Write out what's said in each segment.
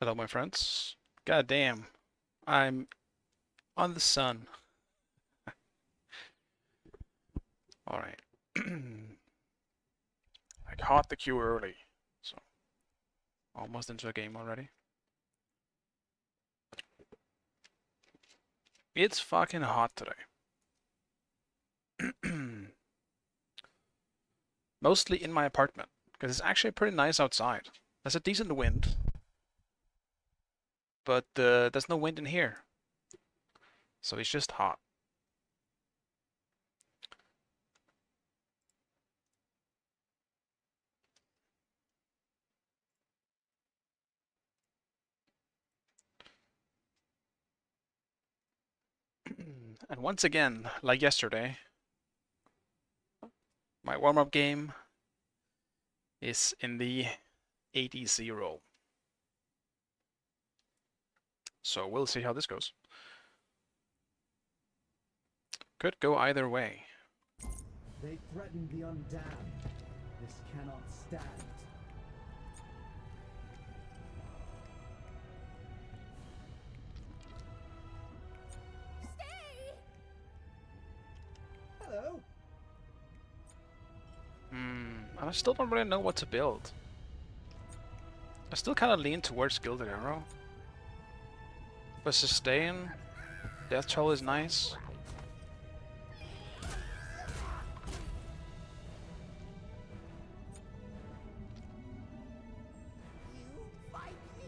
Hello, my friends. God damn, I'm on the sun. All right. I caught the queue early, so almost into a game already. It's fucking hot today. Mostly in my apartment, because it's actually pretty nice outside. There's a decent wind, but there's no wind in here, so it's just hot. And once again, like yesterday, my warm-up game is in the 80-0. So we'll see how this goes. Could go either way. They threaten the undamned. This cannot stand. Stay! Hello. I still don't really know what to build. I still kind of lean towards Gilded Arrow. But sustain, Death Toll is nice. You fight me?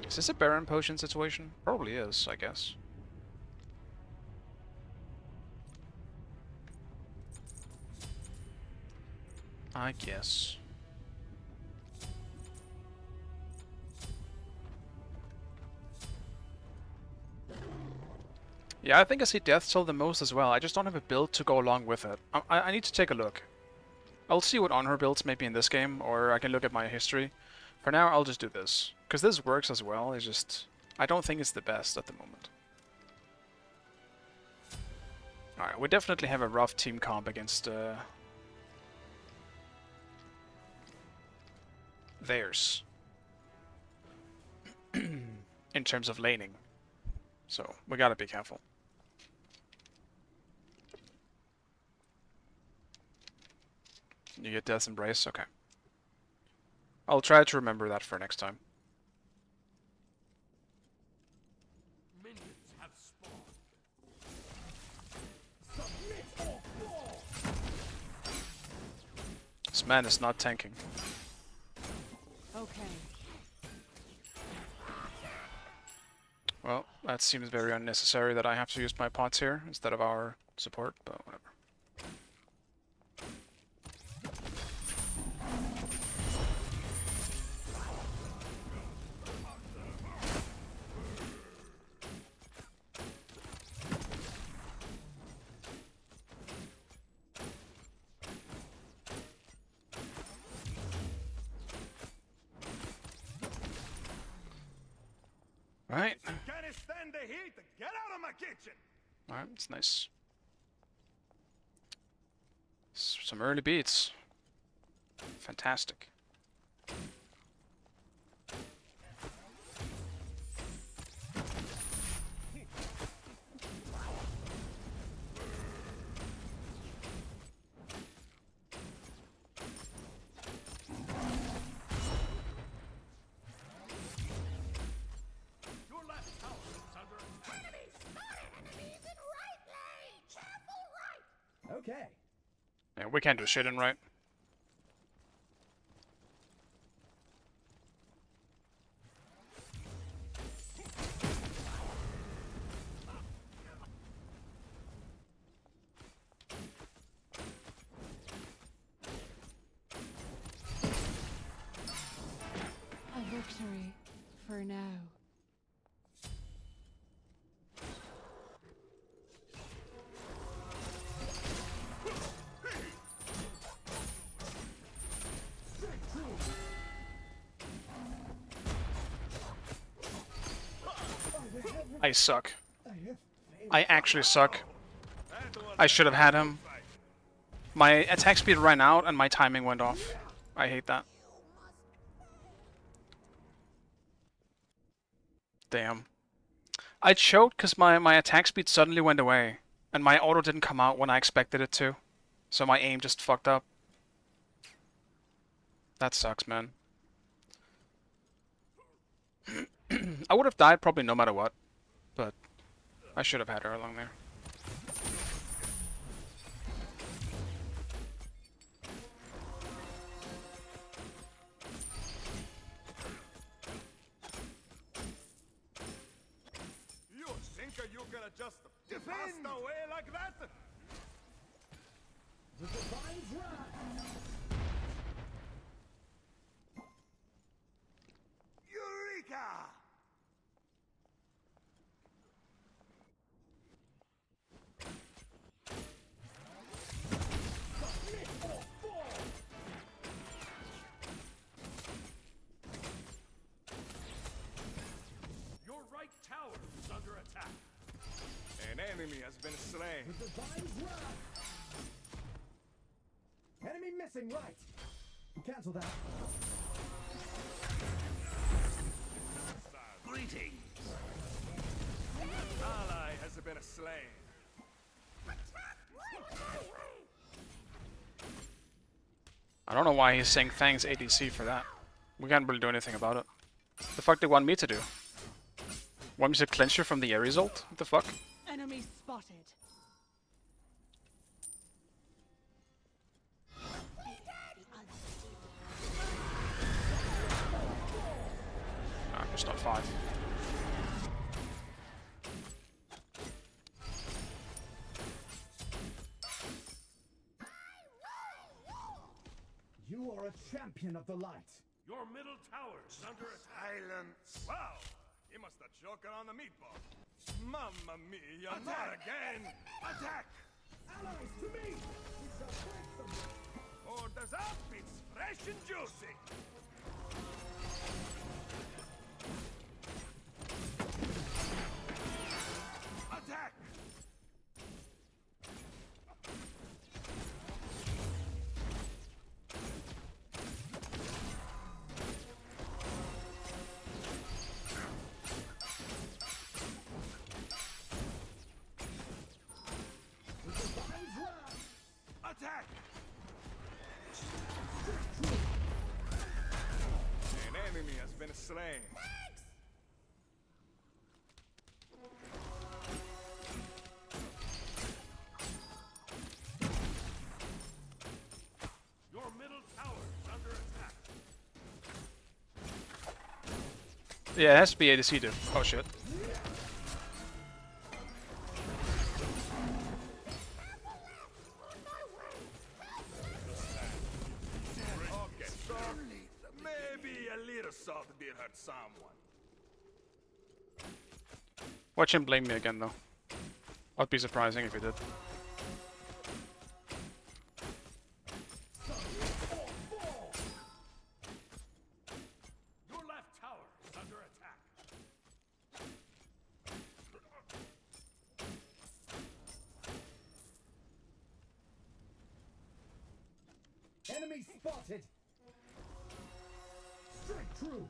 Is this a Baron Potion situation? Probably is, I guess. I guess. Yeah, I think I see Death Toll the most as well. I just don't have a build to go along with it. I need to take a look. I'll see what honor builds maybe in this game, or I can look at my history. For now, I'll just do this. Because this works as well, it's just... I don't think it's the best at the moment. Alright, we definitely have a rough team comp against theirs. In terms of laning. So, we gotta be careful. You get Death's Embrace? Okay. I'll try to remember that for next time. Minions have spawned. This man is not tanking. Okay. Well, that seems very unnecessary that I have to use my pots here instead of our support, but whatever. Right. Can't stand the heat. Get out of my kitchen. Alright, it's nice. Some early beats. Fantastic. Your last tower is under attack. Enemies! Enemies in right lane! Careful right! Okay. Yeah, we can't do shit in right. A victory for now. I suck. I have failed. I actually suck. I should have had him. My attack speed ran out and my timing went off. I hate that. Damn. I choked because my attack speed suddenly went away. And my auto didn't come out when I expected it to. So my aim just fucked up. That sucks, man. I would have died probably no matter what. But I should have had her along there. You think you gonna just pass away like that? The divine wrath. Eureka! Your right tower is under attack. An enemy has been slain. The divine wrath. Enemy missing right. Cancel that. Greetings. Ally has been slain. I don't know why he's saying thanks ADC for that. We can't really do anything about it. The fuck they want me to do? Want me to clench you from the Ares ult? What the fuck? Enemy spotted. Ah, it's not 5. You are a champion of the light. Your middle tower is under attack. Silence. Wow, he must have choked on the meatball. Mamma mia, not again. Attack! Allies to me! We shall break them! Orders up, it's fresh and juicy. Attack! The divine wrath. Attack! An enemy has been slain. Your middle tower is under attack. Yeah, it has to be ADC, dude. Oh shit. Okay, so maybe a little salt did hurt someone. Watch him blame me again, though. I'd be surprising if he did. Your left tower is under attack. Enemy spotted. Straight true.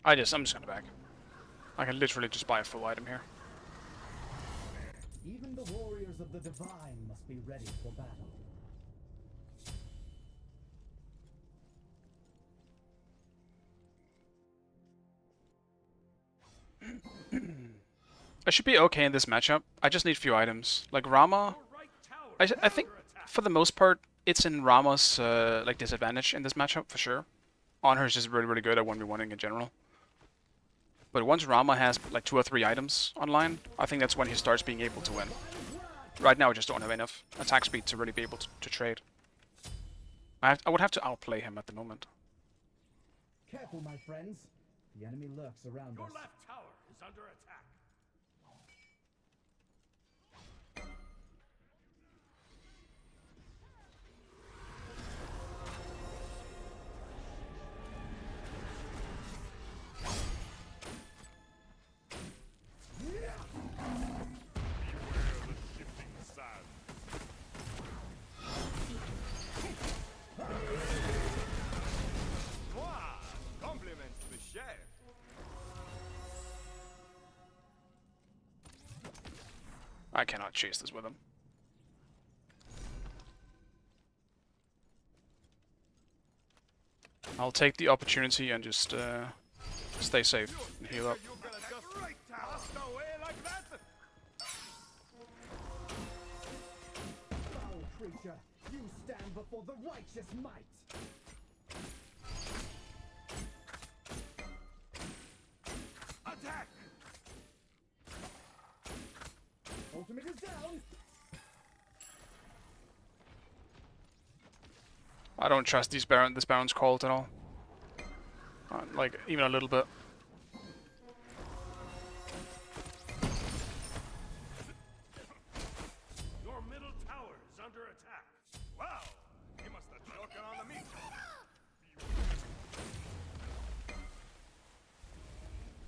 I'm just gonna back. I can literally just buy a full item here. Even the warriors of the divine must be ready for battle. I should be okay in this matchup. I just need a few items. Like Rama, Your right tower I think for the most part, it's in Rama's like disadvantage in this matchup for sure. Honor is just really good at 1v1ing in general. But once Rama has like 2 or 3 items online, I think that's when he starts being able to win. Right now I just don't have enough attack speed to really be able to trade. I would have to outplay him at the moment. Careful, my friends. The enemy lurks around Your us. left tower is under attack. I cannot chase this with him. I'll take the opportunity and just stay safe and heal up. You're gonna just cast away like that? Foul creature, you stand before the righteous might. Attack! Ultimate is down. I don't trust this Baron's cult at all. Like, even a little bit. Your middle tower is under attack. Wow! You must have choken on the meat.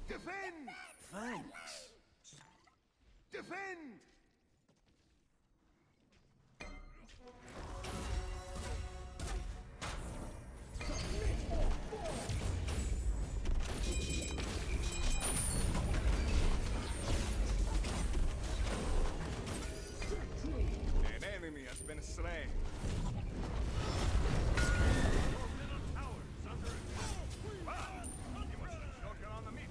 Defend! Thanks. Defend! An enemy has been slain. Your middle tower is under attack. Wow! You must have choken on the meat.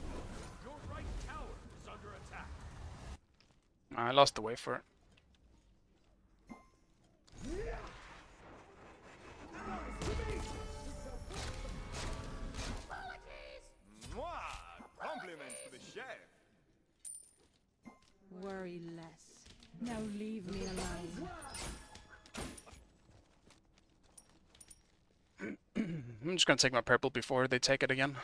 Your right tower is under attack. I lost the way for it. Mwah! Compliments to the chef. Worry less. Now leave me alone. I'm just gonna take my purple before they take it again.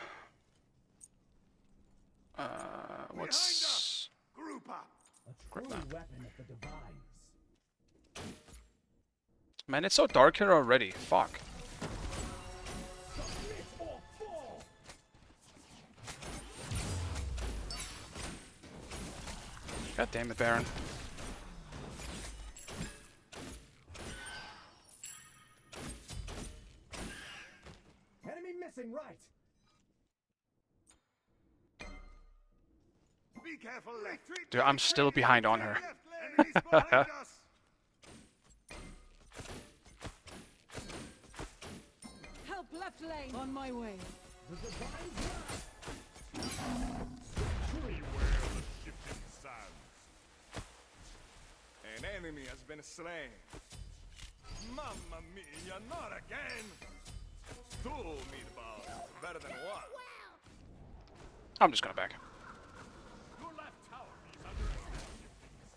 What's... Group up. A Grab true that. weapon of the divines. Man, it's so dark here already. Fuck. Submit or fall. God damn it, Baron. Enemy missing right. Be careful, left. Dude, I'm still behind on her. Enemies behind us. Help left lane. On my way. The divines rise. Beware the shifting sands. An enemy has been slain. Mamma mia, not again! Two meatballs, better than one. I'm just gonna back. Your left tower is under attack, shifting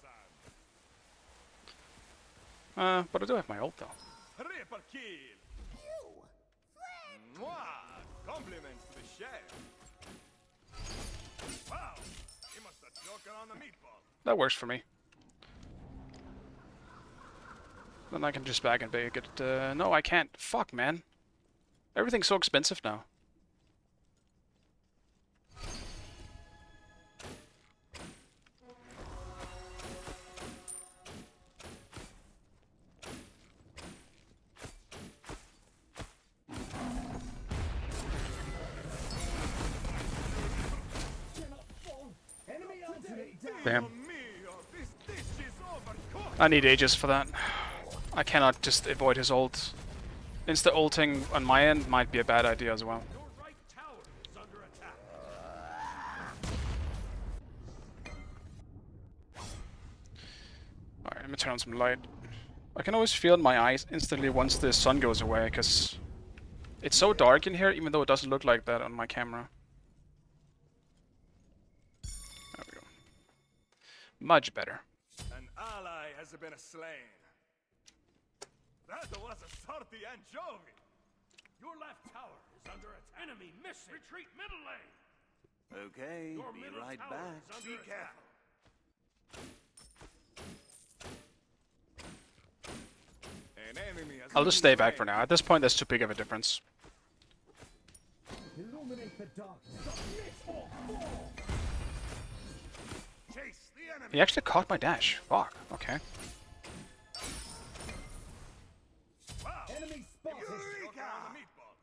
sands. But I do have my ult though. Triple kill! You, friend. Mwah! Compliments to the chef. Wow! He must have choken on the meatball. That works for me. Then I can just back and bake it. No, I can't. Fuck, man. Everything's so expensive now. Cannot fall. Enemy ultimate down. Damn. Mamma mia, this dish is overcooked. I need Aegis for that. I cannot just avoid his ult. Insta ulting on my end might be a bad idea as well. Your right tower is under attack. Alright, let me turn on some light. I can always feel in my eyes instantly once the sun goes away, because it's so dark in here, even though it doesn't look like that on my camera. There we go. Much better. An ally has been slain. That was a salty anchovy. Your left tower is under attack. Enemy missing. Retreat middle lane. Okay, Your be middle right tower back. is under attack. An enemy has I'll just been stay back for slain. now. At this point, there's too big of a difference. Illuminate the dark. Submit or fall. Chase the enemy. He actually caught my dash. Fuck. Okay. Wow. Enemy spotted. Choking on the meatball.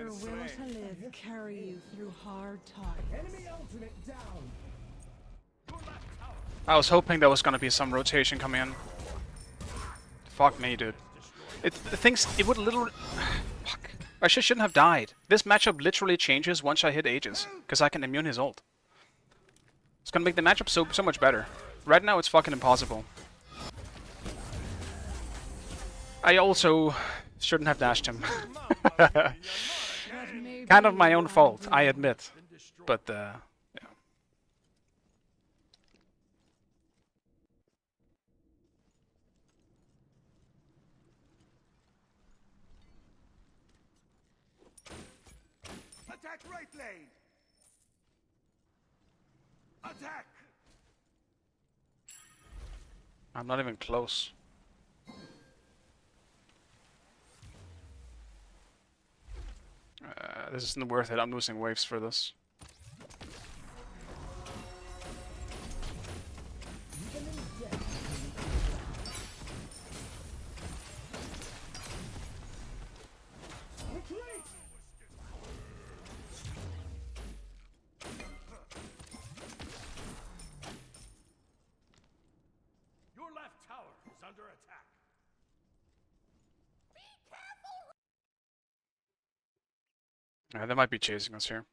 Your will slain. to live carry you through hard times. Enemy ultimate down. I was hoping there was gonna be some rotation coming in. Fuck me, dude. The things, it would literally... Fuck. I shouldn't have died. This matchup literally changes once I hit Aegis, because I can immune his ult. It's gonna make the matchup so much better. Right now it's fucking impossible. I also shouldn't have dashed him. Kind of my own fault, I admit. But, yeah. Attack right lane! Attack! I'm not even close. This isn't worth it, I'm losing waves for this. Your left tower is under attack. They might be chasing us here.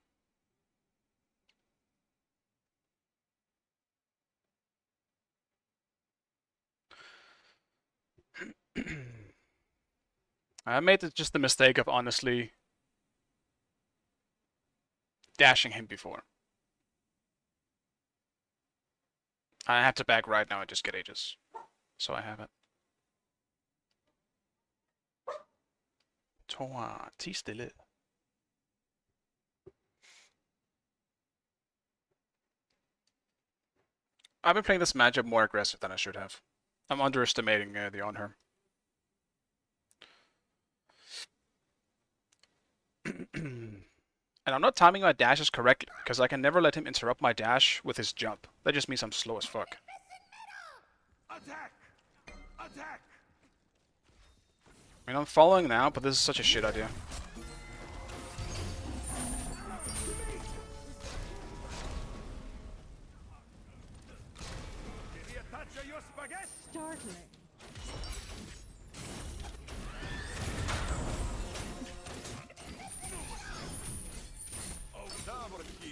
I made just the mistake of honestly dashing him before. I have to back right now and just get Aegis. So I have it. Tor, ti stille. I've been playing this matchup more aggressive than I should have. I'm underestimating the on-her. And I'm not timing my dashes correctly, because I can never let him interrupt my dash with his jump. That just means I'm slow as fuck. Attack! Attack! I mean, I'm following now, but this is such a shit idea. Give me a touch of your spaghetti! Startling. Oh, double kill.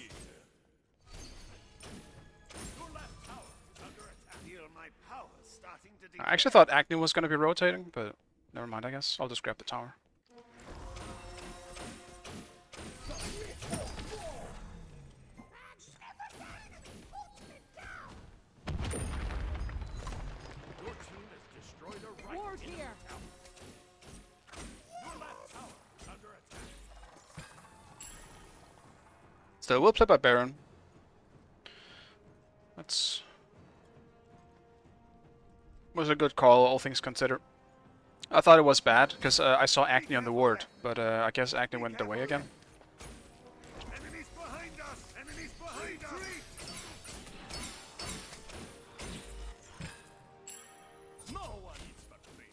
Your left tower is under attack. Feel my power starting to I actually thought Agnew was going to be rotating, but never mind, I guess. I'll just grab the tower. Your team has destroyed a right Ward in here. Your left tower is under attack. So we'll play by Baron. That's... was a good call, all things considered. I thought it was bad, because I saw Agnew on the ward, but I guess Agnew went away again. Enemies behind us! Enemies behind us! No one eats but me.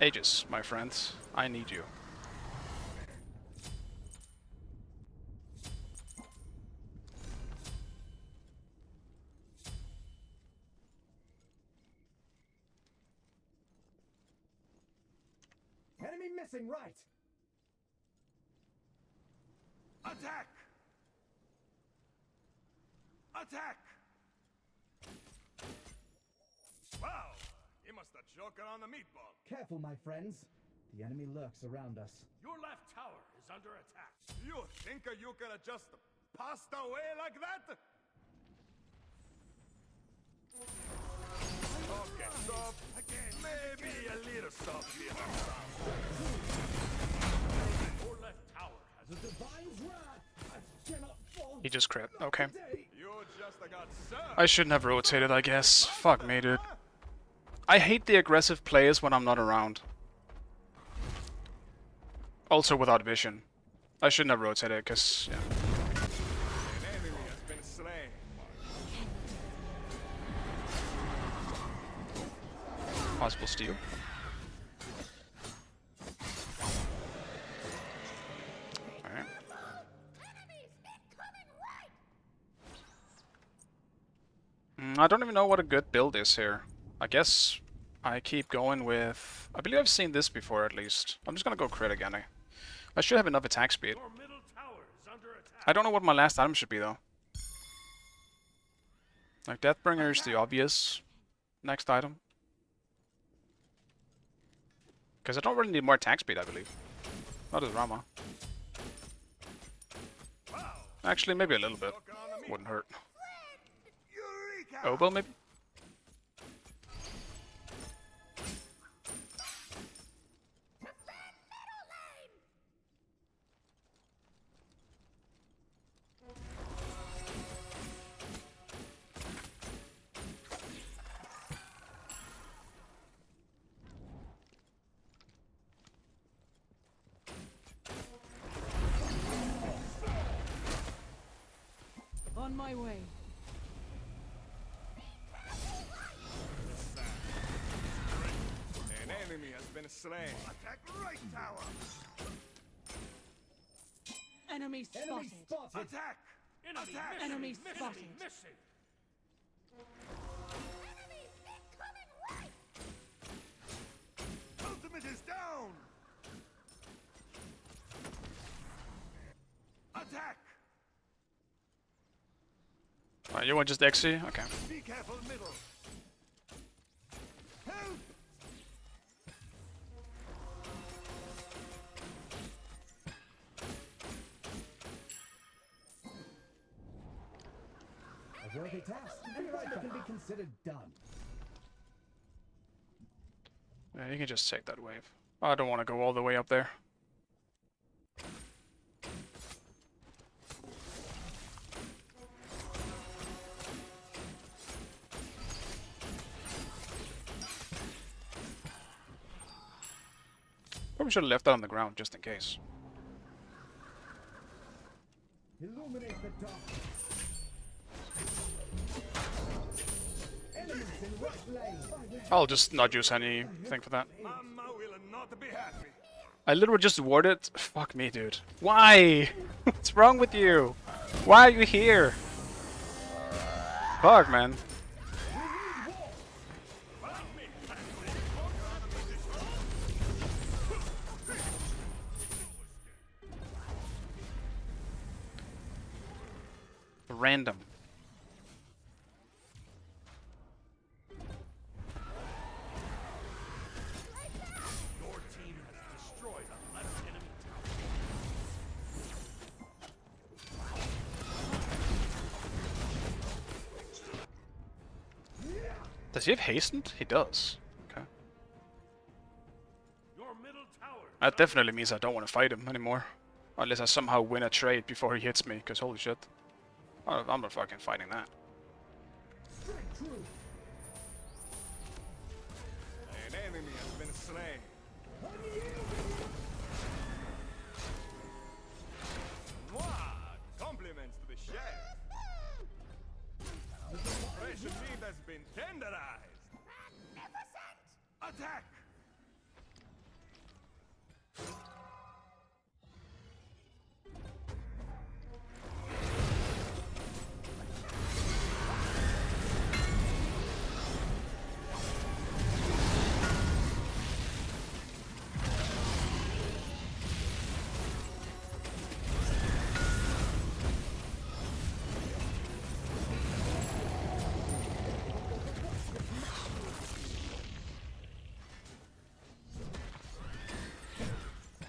Aegis, my friends. I need you. Enemy missing right. Attack! Attack! Wow! He must have choked on the meatball. Careful, my friends. The enemy lurks around us. Your left tower is under attack. You think you can just pass away like that? Okay, soft again. Maybe a little soft here. Your left tower has The divine's wrath. I cannot fall. He just crit. Okay. Today. You just got served. I shouldn't have rotated, I guess. Fuck me, dude. I hate the aggressive plays when I'm not around. Also without vision. I shouldn't have rotated, because, yeah. An enemy has been slain. Possible steal. I don't even know what a good build is here. I guess I keep going with... I believe I've seen this before at least. I'm just gonna go crit again. I should have enough attack speed. Your middle tower is under attack. I don't know what my last item should be though. Like Deathbringer is the obvious next item. Because I don't really need more attack speed, I believe. Not as Rama. Actually, maybe a little bit. Wouldn't hurt. Eureka! Obel, maybe? On my way. An enemy has been slain. Attack right tower. Enemy spotted. Enemy spotted. Attack! Attack! Enemy spotted. Missing! Enemy incoming right! Ultimate is down! Attack! Alright, you want just XC? Okay. Be careful, middle. Help! A worthy task. Any right that can be considered done. Yeah, you can just take that wave. I don't want to go all the way up there. Probably should have left that on the ground just in case. Illuminate the darkness. Enemies in right lane. I'll just not use anything for that. Mama will not be happy. I literally just warded. Fuck me, dude. Why? What's wrong with you? Why are you here? Fuck, man. Random. Your team has destroyed a left enemy Does he have hastened? He does. Okay. tower. Your middle tower. That definitely means I don't want to fight him anymore. Unless I somehow win a trade before he hits me, because holy shit. I'm not fucking fighting that. Strike true. An enemy has been slain. Mwah! Compliments to the chef. Fresh meat has been tenderized. Magnificent! Attack!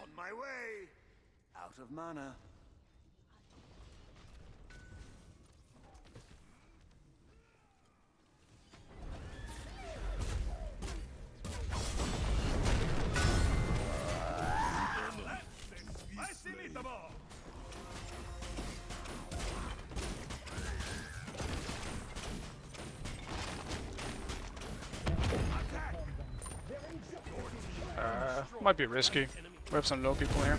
On my way. Out of mana. Facilitable. Might be risky. We have some low people here.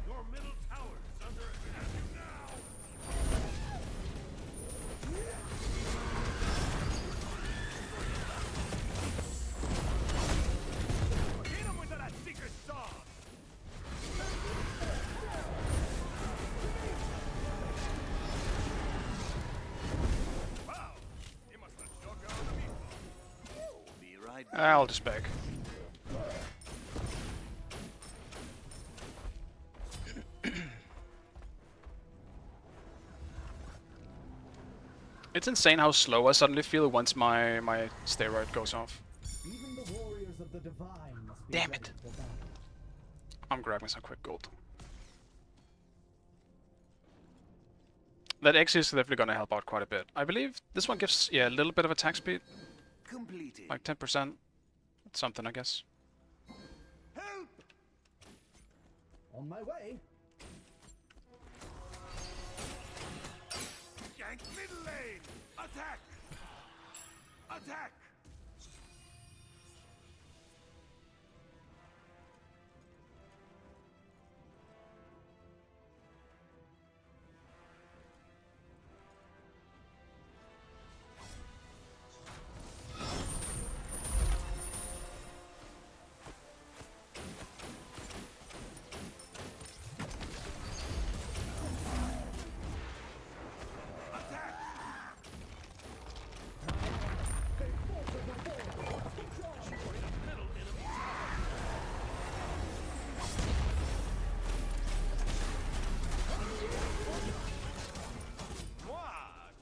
Your middle tower is under attack now. Hit him with that secret sauce. I'll just beg. It's insane how slow I suddenly feel once my steroid goes off. Even the warriors of the divine must be Damn ready it. for battle. I'm grabbing some quick gold. That X is definitely gonna help out quite a bit. I believe this one gives, yeah, a little bit of attack speed. Completed. Like 10%. It's something, I guess. Help! On my way. Gank middle lane! Attack! Attack!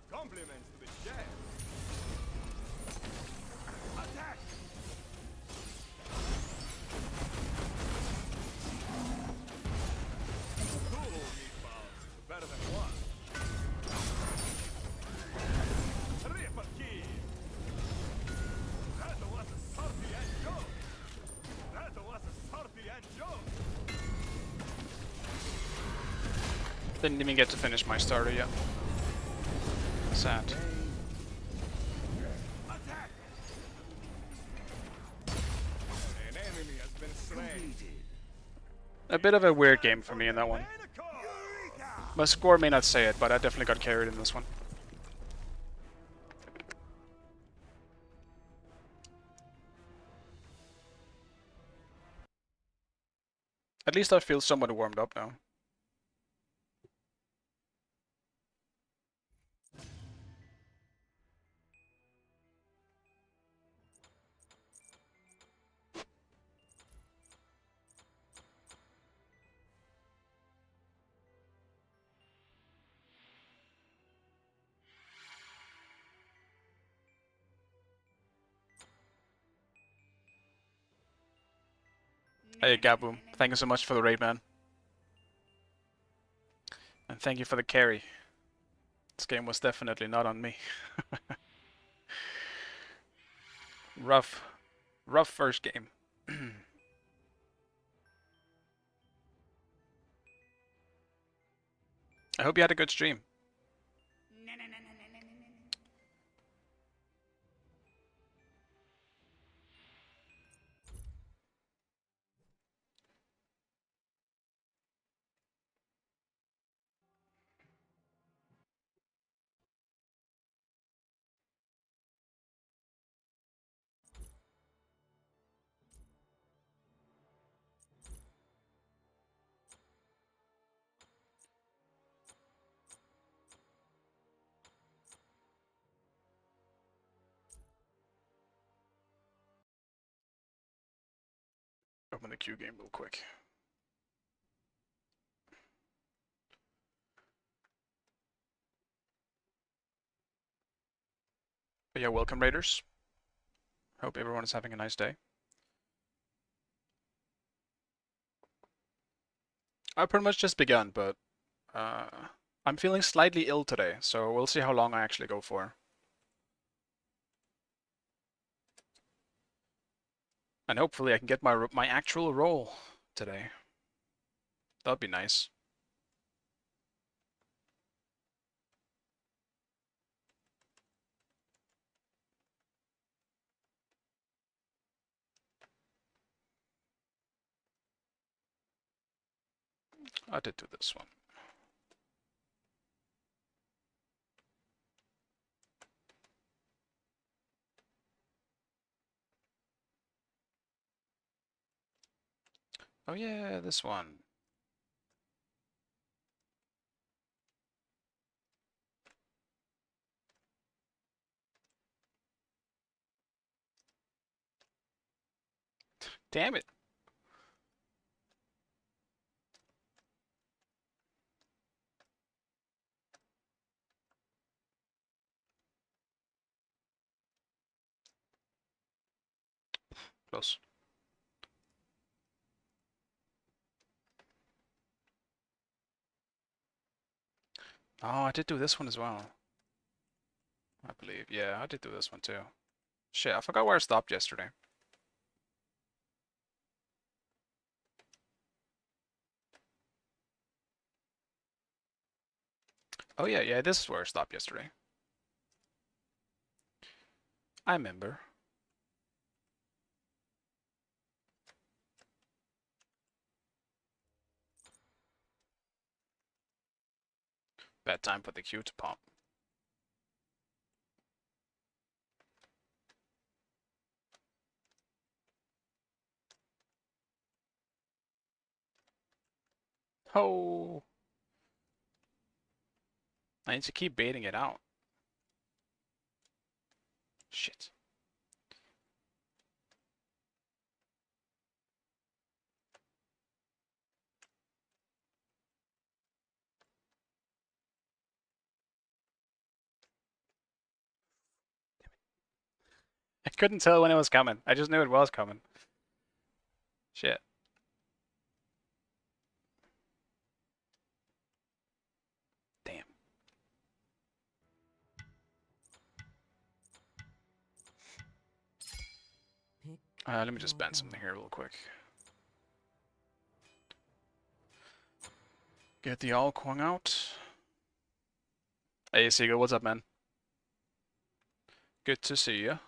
Compliments to the chef. Attack! Two meatballs is better than one. Rip a key. That was a salty and joke. That was a salty and joke. Didn't even get to finish my starter yet. Sad. Attack! An enemy has been slain. A bit of a weird game for me in that one. Eureka! My score may not say it, but I definitely got carried in this one. At least I feel somewhat warmed up now. Hey Gaboom, thank you so much for the raid, man. And thank you for the carry. This game was definitely not on me. Rough first game. I hope you had a good stream. Open the queue game real quick. But yeah, welcome raiders. Hope everyone is having a nice day. I pretty much just begun, but I'm feeling slightly ill today, so we'll see how long I actually go for. And hopefully I can get my actual role today. That'd be nice. I did do this one. Oh yeah, this one. Damn it. Close. Oh, I did do this one as well. I believe. Yeah, I did do this one too. Shit, I forgot where I stopped yesterday. Oh yeah, yeah, this is where I stopped yesterday. I remember. Bad time for the queue to pop. Oh, I need to keep baiting it out. Shit. I couldn't tell when it was coming. I just knew it was coming. Shit. Damn. Let me just ban something here real quick. Get the all Kwang out. Hey, Seagull, what's up, man? Good to see you.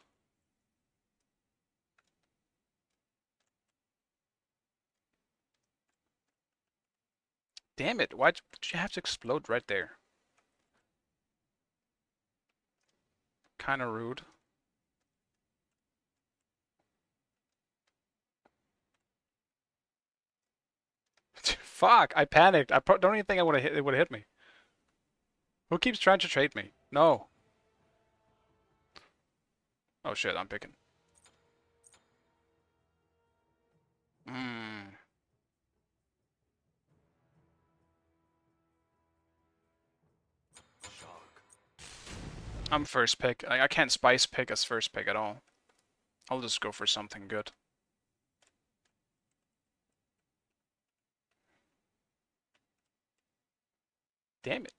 Damn it, why'd you have to explode right there? Kinda rude. Fuck, I panicked. I don't even think it would have hit me. Who keeps trying to trade me? No. Oh shit, I'm picking. Hmm. I'm first pick. I can't spice pick as first pick at all. I'll just go for something good. Damn it.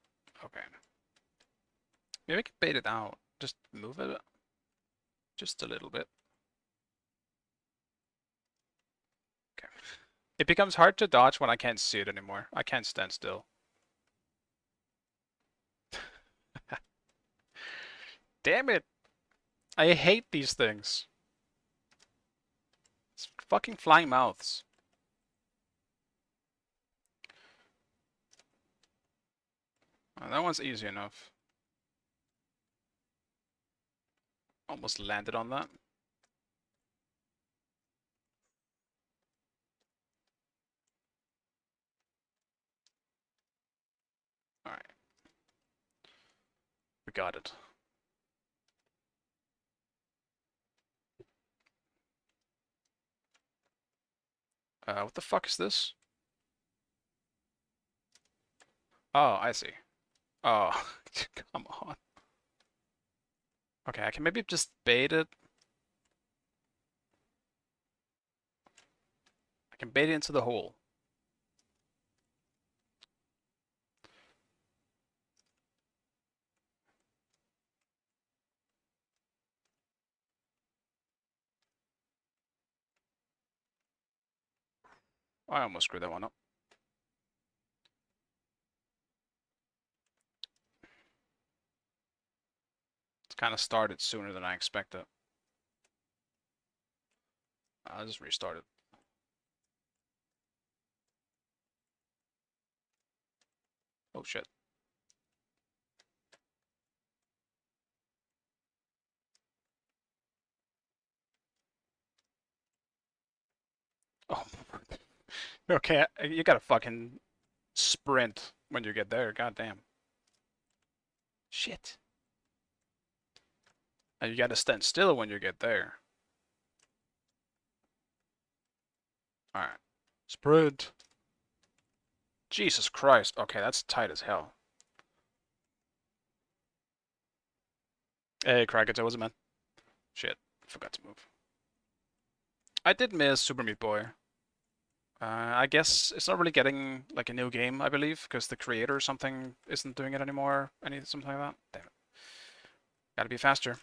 Okay. Maybe we can bait it out. Just move it just a little bit. Okay. It becomes hard to dodge when I can't see it anymore. I can't stand still. Damn it! I hate these things. It's fucking flying mouths. Oh, that one's easy enough. Almost landed on that. Alright. We got it. What the fuck is this? Oh, I see. Oh, come on. Okay, I can maybe just bait it. I can bait it into the hole. I almost screwed that one up. It's kind of started sooner than I expected. I'll just restart it. Oh shit. Oh. Okay, you gotta fucking sprint when you get there. God damn. Shit. And you gotta stand still when you get there. Alright. Spread. Jesus Christ. Okay, that's tight as hell. Hey, Crackett, was it, man? Shit. Forgot to move. I did miss Super Meat Boy. I guess it's not really getting like a new game, I believe, because the creator or something isn't doing it anymore. Something like that. Damn it. Gotta be faster.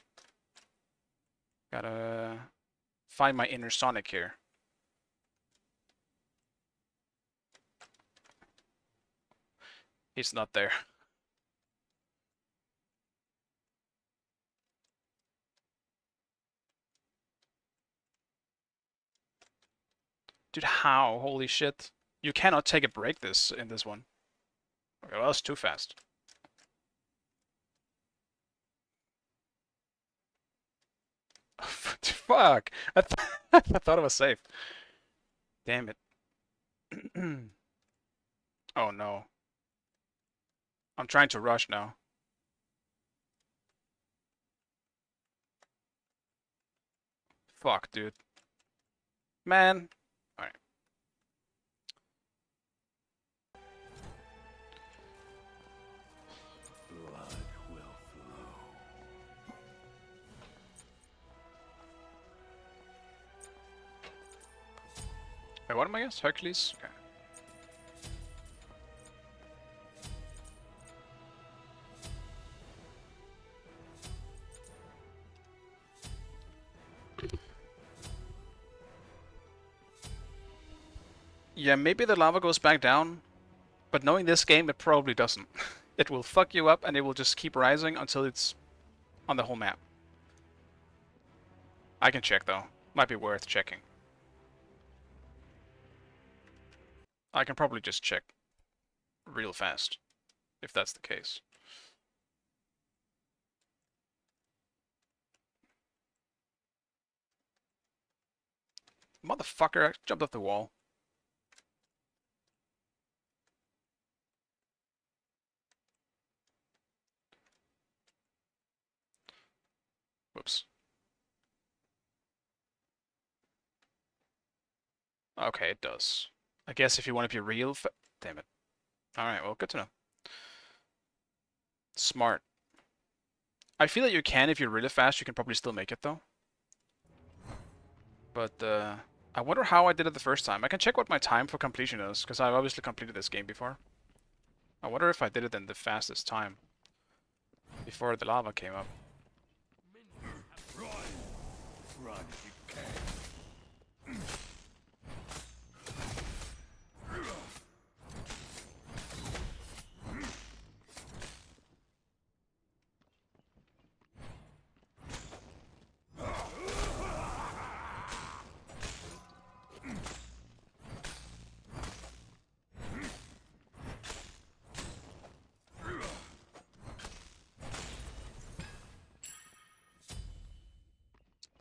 Gotta find my inner Sonic here. He's not there. Dude, how? Holy shit. You cannot take a break in this one. Okay, well, that's too fast. Fuck! I thought it was safe. Damn it. Oh no. I'm trying to rush now. Fuck, dude. Man. Alright. Blood will flow. Wait, what am I against? Hercules? Okay. Yeah, maybe the lava goes back down, but knowing this game, it probably doesn't. It will fuck you up and it will just keep rising until it's on the whole map. I can check though. Might be worth checking. I can probably just check real fast, if that's the case. Motherfucker, I jumped off the wall. Whoops. Okay, it does. I guess if you want to be real damn it. Alright, well, good to know. Smart. I feel that you can, if you're really fast, you can probably still make it, though. But, I wonder how I did it the first time. I can check what my time for completion is, because I've obviously completed this game before. I wonder if I did it in the fastest time. Before the lava came up. Run! Run if you can.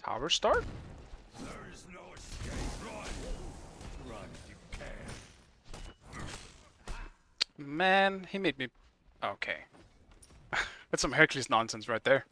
Tower start? There is no escape. Run! Run if you can. Man, he made me... Okay. That's some Hercules nonsense right there.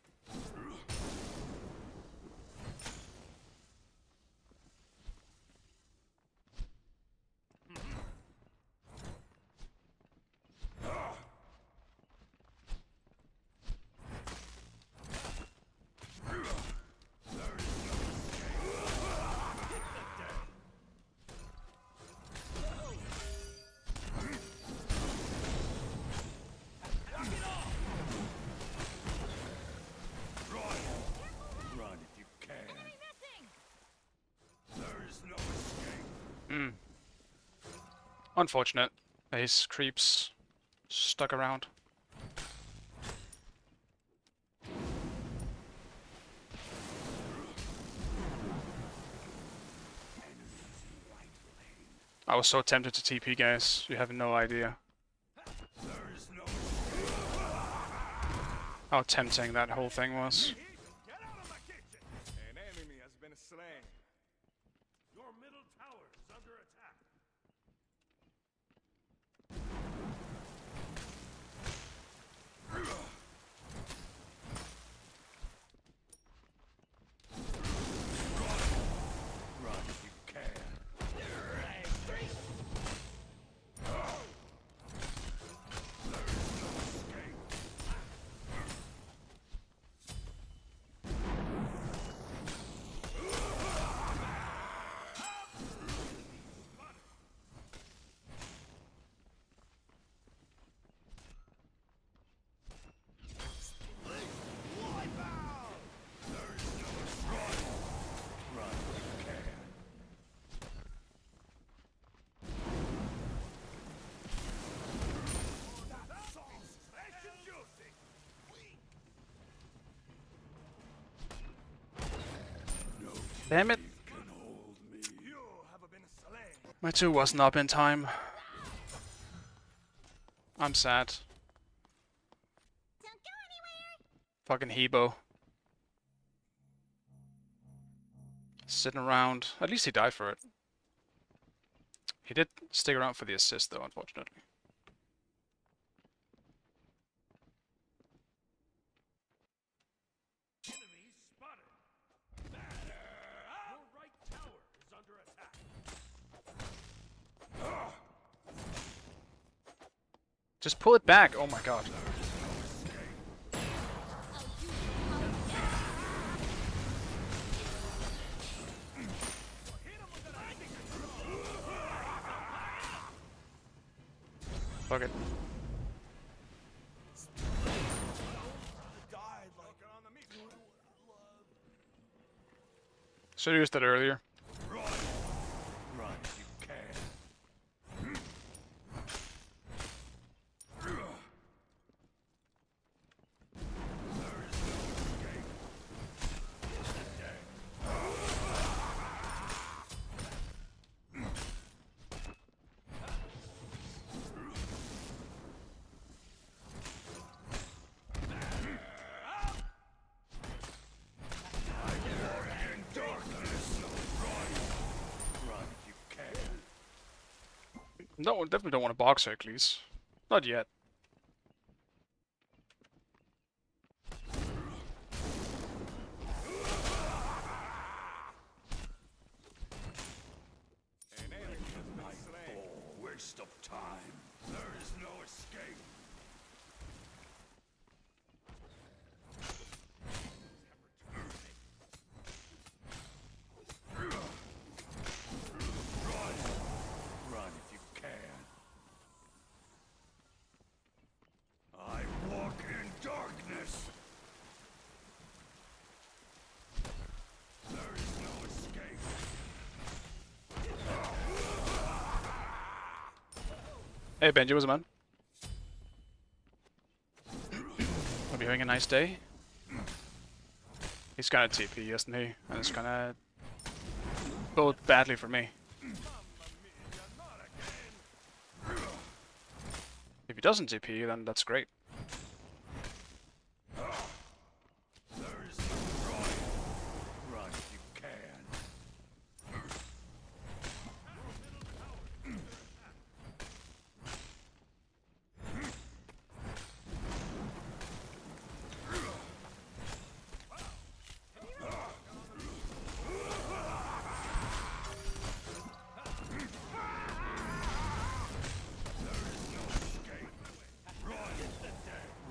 Run if you can. There is no escape. Unfortunate. These creeps stuck around. I was so tempted to TP, guys. You have no idea There is no how tempting that whole thing was. Get out of my kitchen! An enemy has been slain. Your middle tower is under attack. Run if you can. Damn it. You have been slain. My 2 wasn't up in time. I'm sad. Don't go anywhere. Fucking Hebo. Sitting around. At least he died for it. He did stick around for the assist though, unfortunately. Enemy spotted. Your right tower is under attack. Just pull it back. Oh my god. Fuck it. Should have used that earlier. Run if you can. No, definitely don't want to box Hercules. Not yet. Waste of time. There is no escape. Run if you can. I walk in darkness. There is no escape. Hey Benji, what's up, man? Hope you're having a nice day. He's gonna TP, isn't he? And it's gonna bode badly for me. If he doesn't TP, then that's great. There is no run if you can.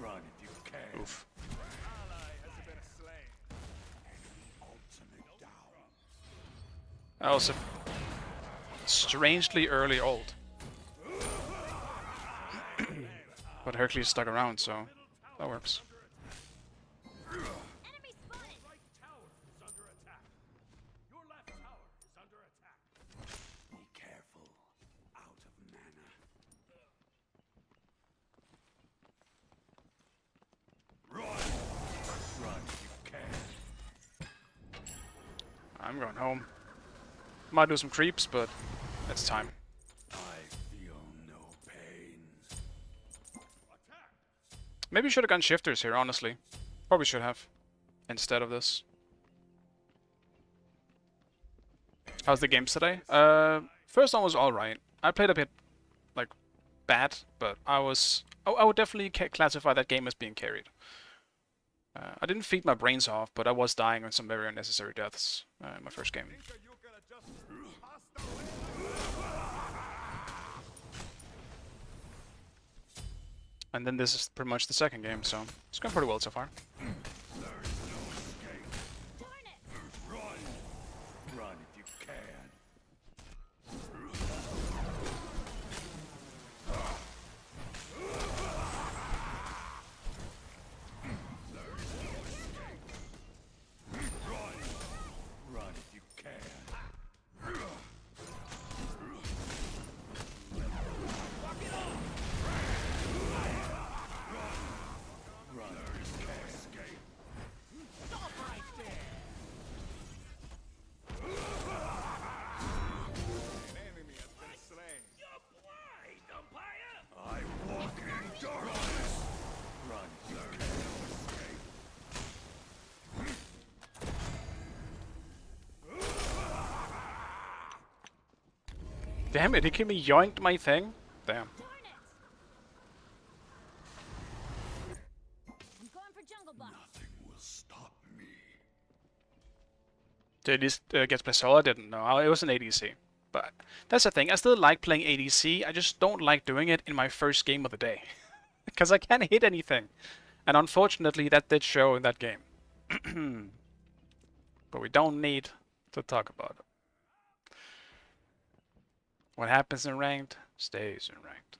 Run if you can. Oof. Ally has been slain. Ultimate down. I also strangely early ult. But Hercules stuck around, so that works. Enemy spotted. Right tower is under attack. Your left tower is under attack. Be careful. Out of mana. Run if you can. I'm going home. Might do some creeps, but it's time. I feel no pain. Attack! Maybe should have gone shifters here, honestly. Probably should have. Instead of this. How's the games today? First one was alright. I played a bit, like, bad, but I would definitely classify that game as being carried. I didn't feed my brains off, but I was dying on some very unnecessary deaths in my first game. And then this is pretty much the second game, so it's going pretty well so far. Darn it. Run if you can. Run if you can. Run if you can. Escape. Damn it, he came and yoinked my thing? Damn. I'm going for jungle buff. Did this against my soul? I didn't know. It was an ADC. But that's the thing. I still like playing ADC. I just don't like doing it in my first game of the day. Because I can't hit anything. And unfortunately, that did show in that game. But we don't need to talk about it. What happens in ranked stays in ranked.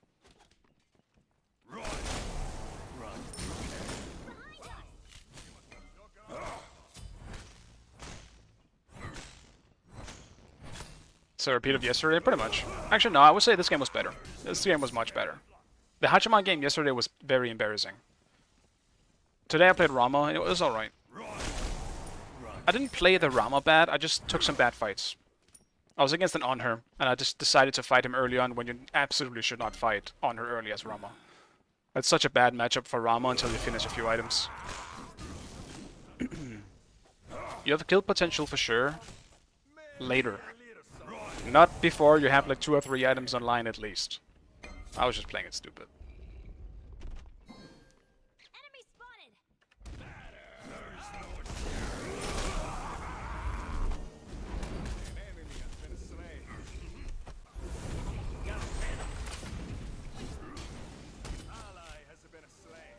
So a repeat of yesterday, pretty much. Actually, no, I would say this game was better. This game was much better. The Hachiman game yesterday was very embarrassing. Today I played Rama, and it was alright. I didn't play the Rama bad, I just took some bad fights. I was against an Onher, and I just decided to fight him early on when you absolutely should not fight Onher early as Rama. That's such a bad matchup for Rama until you finish a few items. You have kill potential for sure. Later. Not before you have like 2 or 3 items online at least. I was just playing it stupid. Enemy spotted. An enemy has been slain. Ally has been slain.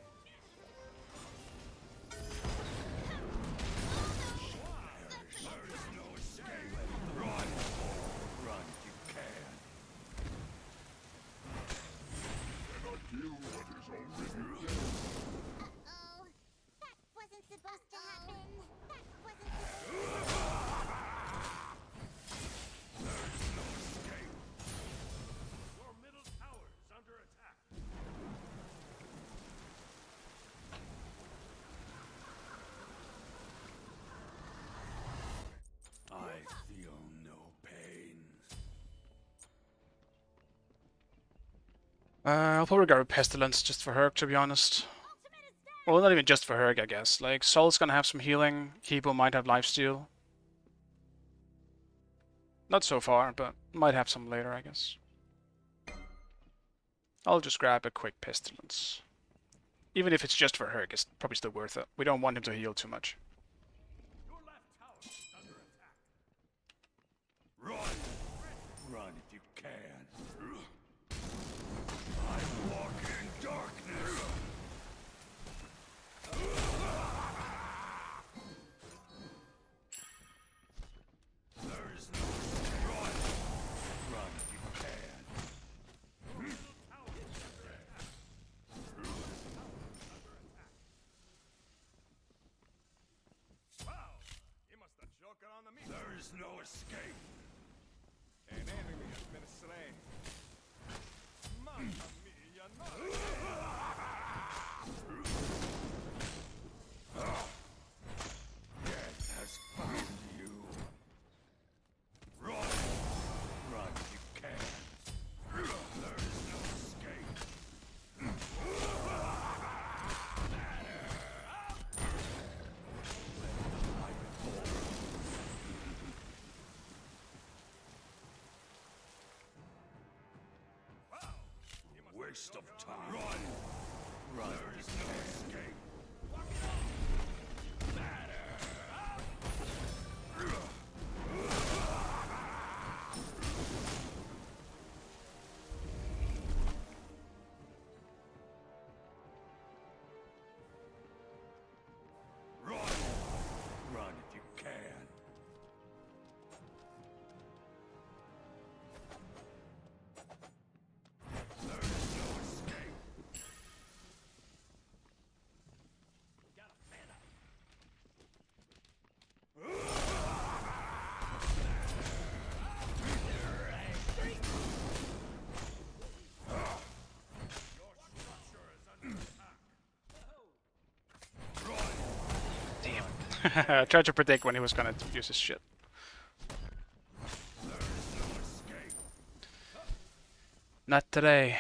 Oh, that wasn't supposed to happen. That wasn't supposed Your middle tower is under attack. I feel no pain. I'll probably go with Pestilence just for Herc, to be honest. Well, not even just for Herc, I guess. Like, Sol's gonna have some healing. Kibo might have lifesteal. Not so far, but might have some later, I guess. I'll just grab a quick Pestilence. Even if it's just for Herc, it's probably still worth it. We don't want him to heal too much. Your left tower is under attack. Run! Run if you can. I walk in darkness. There is no run. Run if you can. Wow! He must have joker on the meat. There is no escape. An enemy has been slain. Mamma mia, not Death has found you. Run! Run if you can. There is no escape. Wow! He must Waste of time. Run! Run. There is no escape. Run! Run if you can. There is no escape. Got a fan up. Your structure is under attack. Damn. I tried to predict when he was gonna use his shit. There is no escape. Not today.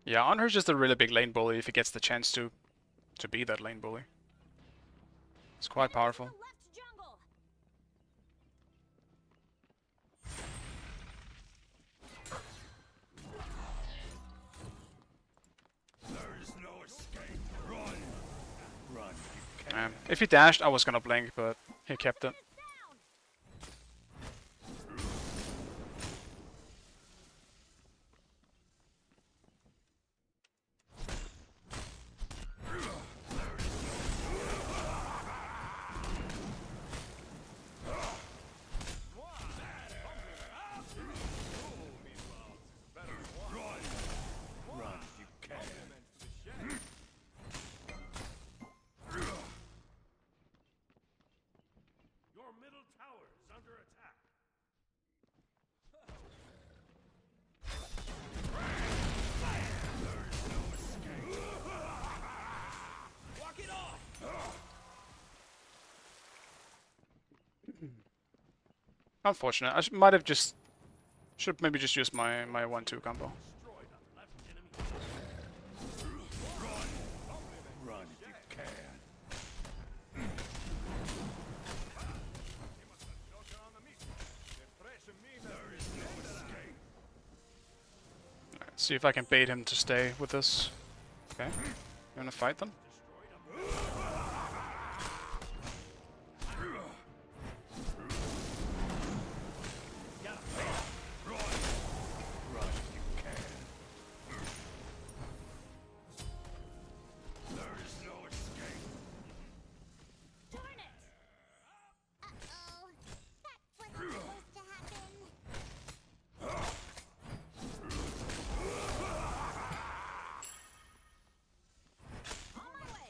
Yeah, Honor's just a really big lane bully if he gets the chance to be that lane bully. It's quite powerful. Left jungle. There is no escape. Run! Run, you can't. If he dashed, I was gonna blink, but he kept it. Run, you can. Your middle tower is under attack. There is no escape. Walk it off! Unfortunate. I might have just should maybe just use my 1-2 combo. Destroy the left enemy. Run if you can. There is no escape. Alright, see if I can bait him to stay with this. Okay. You wanna fight them? Run if you can. There is no escape. Darn it! Uh-oh. That wasn't supposed to happen. On my way.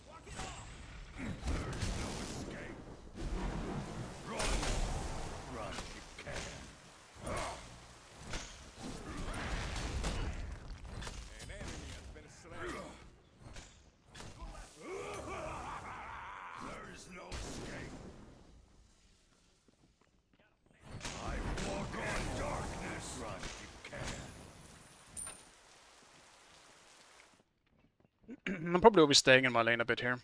Walk it off! There is no escape. Run! Run if you can. An enemy has been slain. There is no escape. I walk on darkness. Run if you can. I'm probably will be staying in my lane a bit here.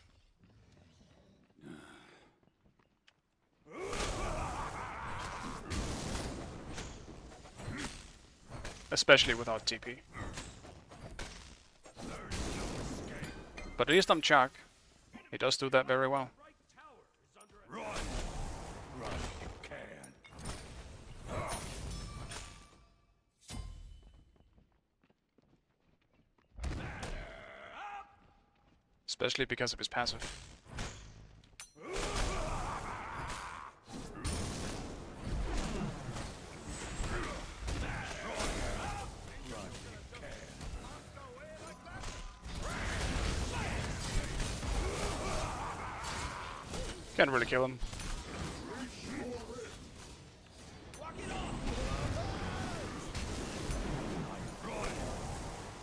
Especially without TP. But at least I'm Chaac. He does do that very well. Right tower is under attack. Run! Run if you can. Especially because of his passive. Run if you can. Can't really kill him. Walk it off!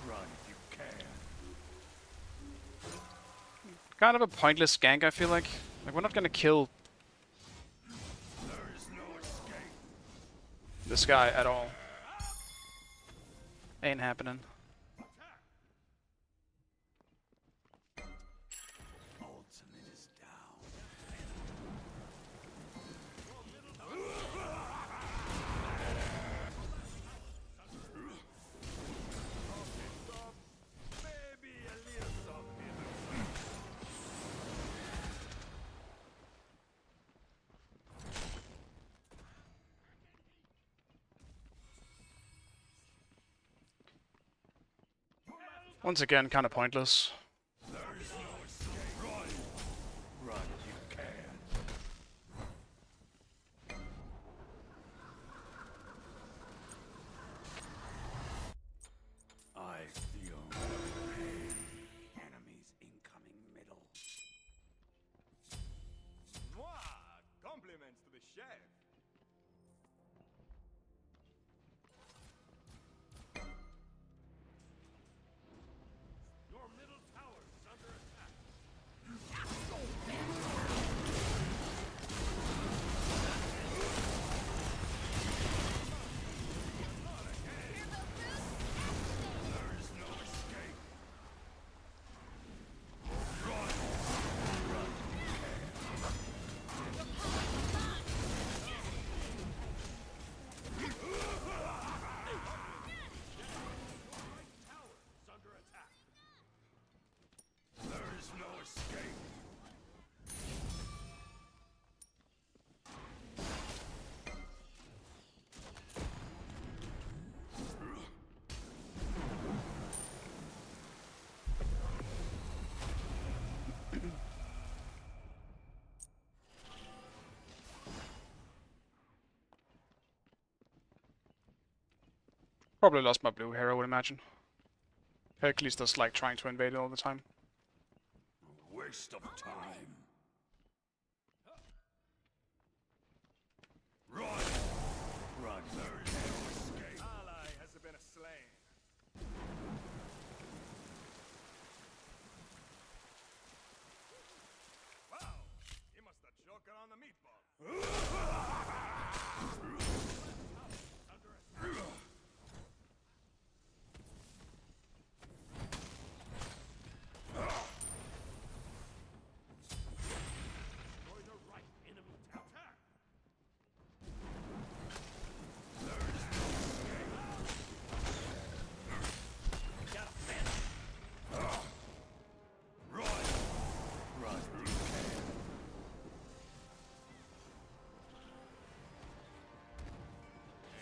Run if you can. Kind of a pointless gank, I feel like. Like, we're not gonna kill There is no escape. this guy at all. Ain't happening. Ultimate is down. Maybe a little something. Once again, kind of pointless. There is no escape. Run! Run if you can. I feel no pain. Enemies incoming middle. Mwah! Compliments to the chef. Your middle tower is under attack. Probably lost my blue hair, I would imagine. Hercules does like trying to invade it all the time. Waste of time. Run! Run, there is no escape. Ally has been slain. Wow! He must have choked on the meatball. Destroy the right enemy attack. Run! Run, you can.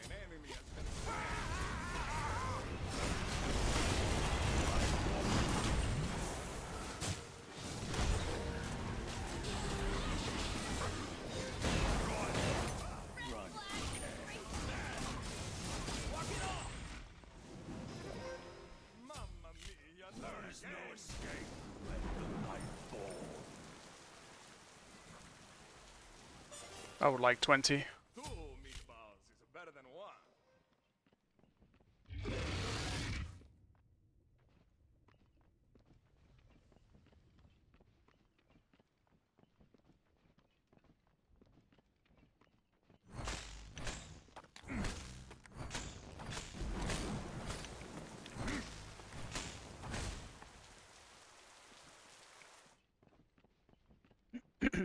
An enemy has been run, you can. Walk it off! Mamma mia, there is no escape. Let the night fall. I would like 20. 2 meatballs is better than 1.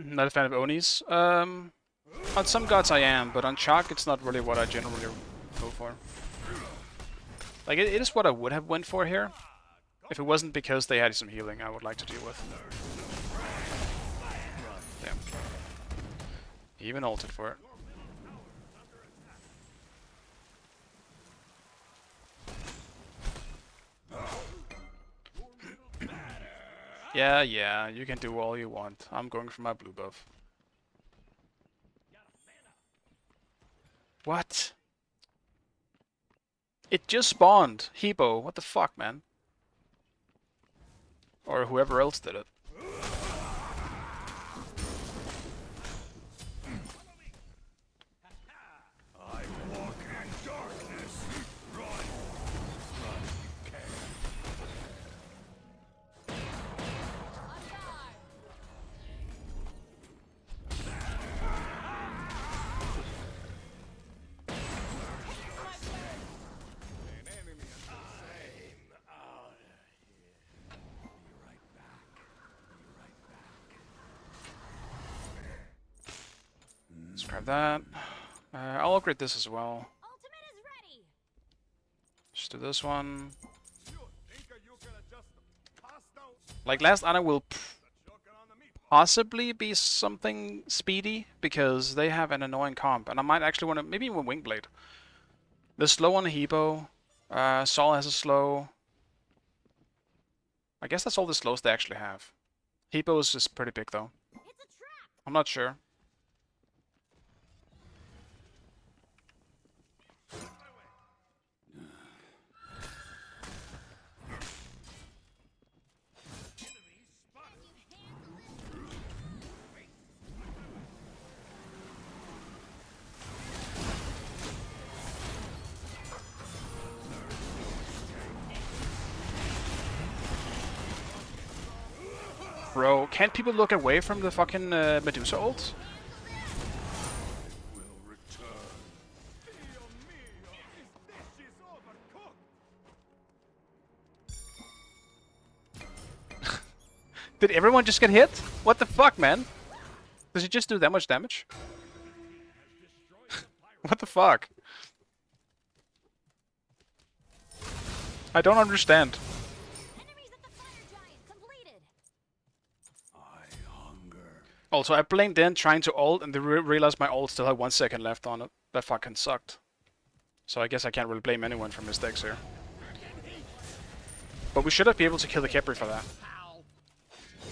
Not a fan of Onis. On some gods I am, but on Chaac it's not really what I generally go for. Like, it is what I would have went for here. If it wasn't because they had some healing I would like to deal with. Damn. He even ulted for it. Yeah, you can do all you want. I'm going for my blue buff. What? It just spawned. Hebo, what the fuck, man? Or whoever else did it. I walk in darkness. Run! Run, you can. An enemy has been slain. I'm out of here. Be right back. Be right back. Let's grab that. I'll upgrade this as well. Ultimate is ready. Just do this one. You think you can adjust the pasta? Like, last item will Choking on the meat. possibly be something speedy, because they have an annoying comp, and I might actually want to, maybe even Wingblade. The slow on Hebo, Sol has a slow. I guess that's all the slows they actually have. Hebo is just pretty big though. It's a trap. I'm not sure. Bro, can't people look away from the fucking Medusa ult? Will return. Dio mio, this dish is overcooked. Did everyone just get hit? What the fuck, man? Does he just do that much damage? What the fuck? I don't understand. Enemies at the fire giant completed. I hunger. Also, I blamed in trying to ult and then realized my ult still had 1 second left on it. That fucking sucked. So I guess I can't really blame anyone for mistakes here. But we should have been able to kill the Khepri for that.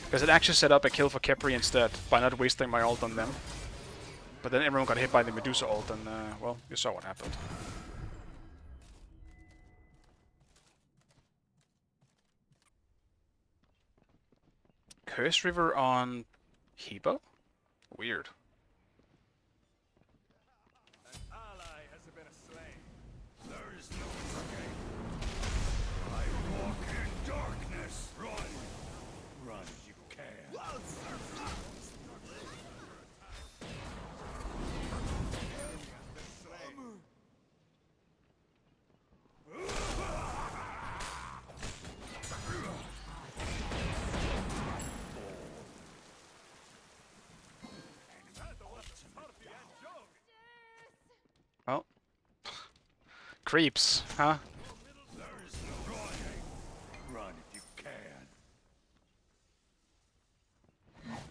Because it actually set up a kill for Khepri instead, by not wasting my ult on them. But then everyone got hit by the Medusa ult and, well, you saw what happened. Curse River on Hebo? Weird. An ally has been slain. There is no escape. I walk in darkness. Run. Run if you can. Well. Creeps, huh? There is no escape. Run if you can.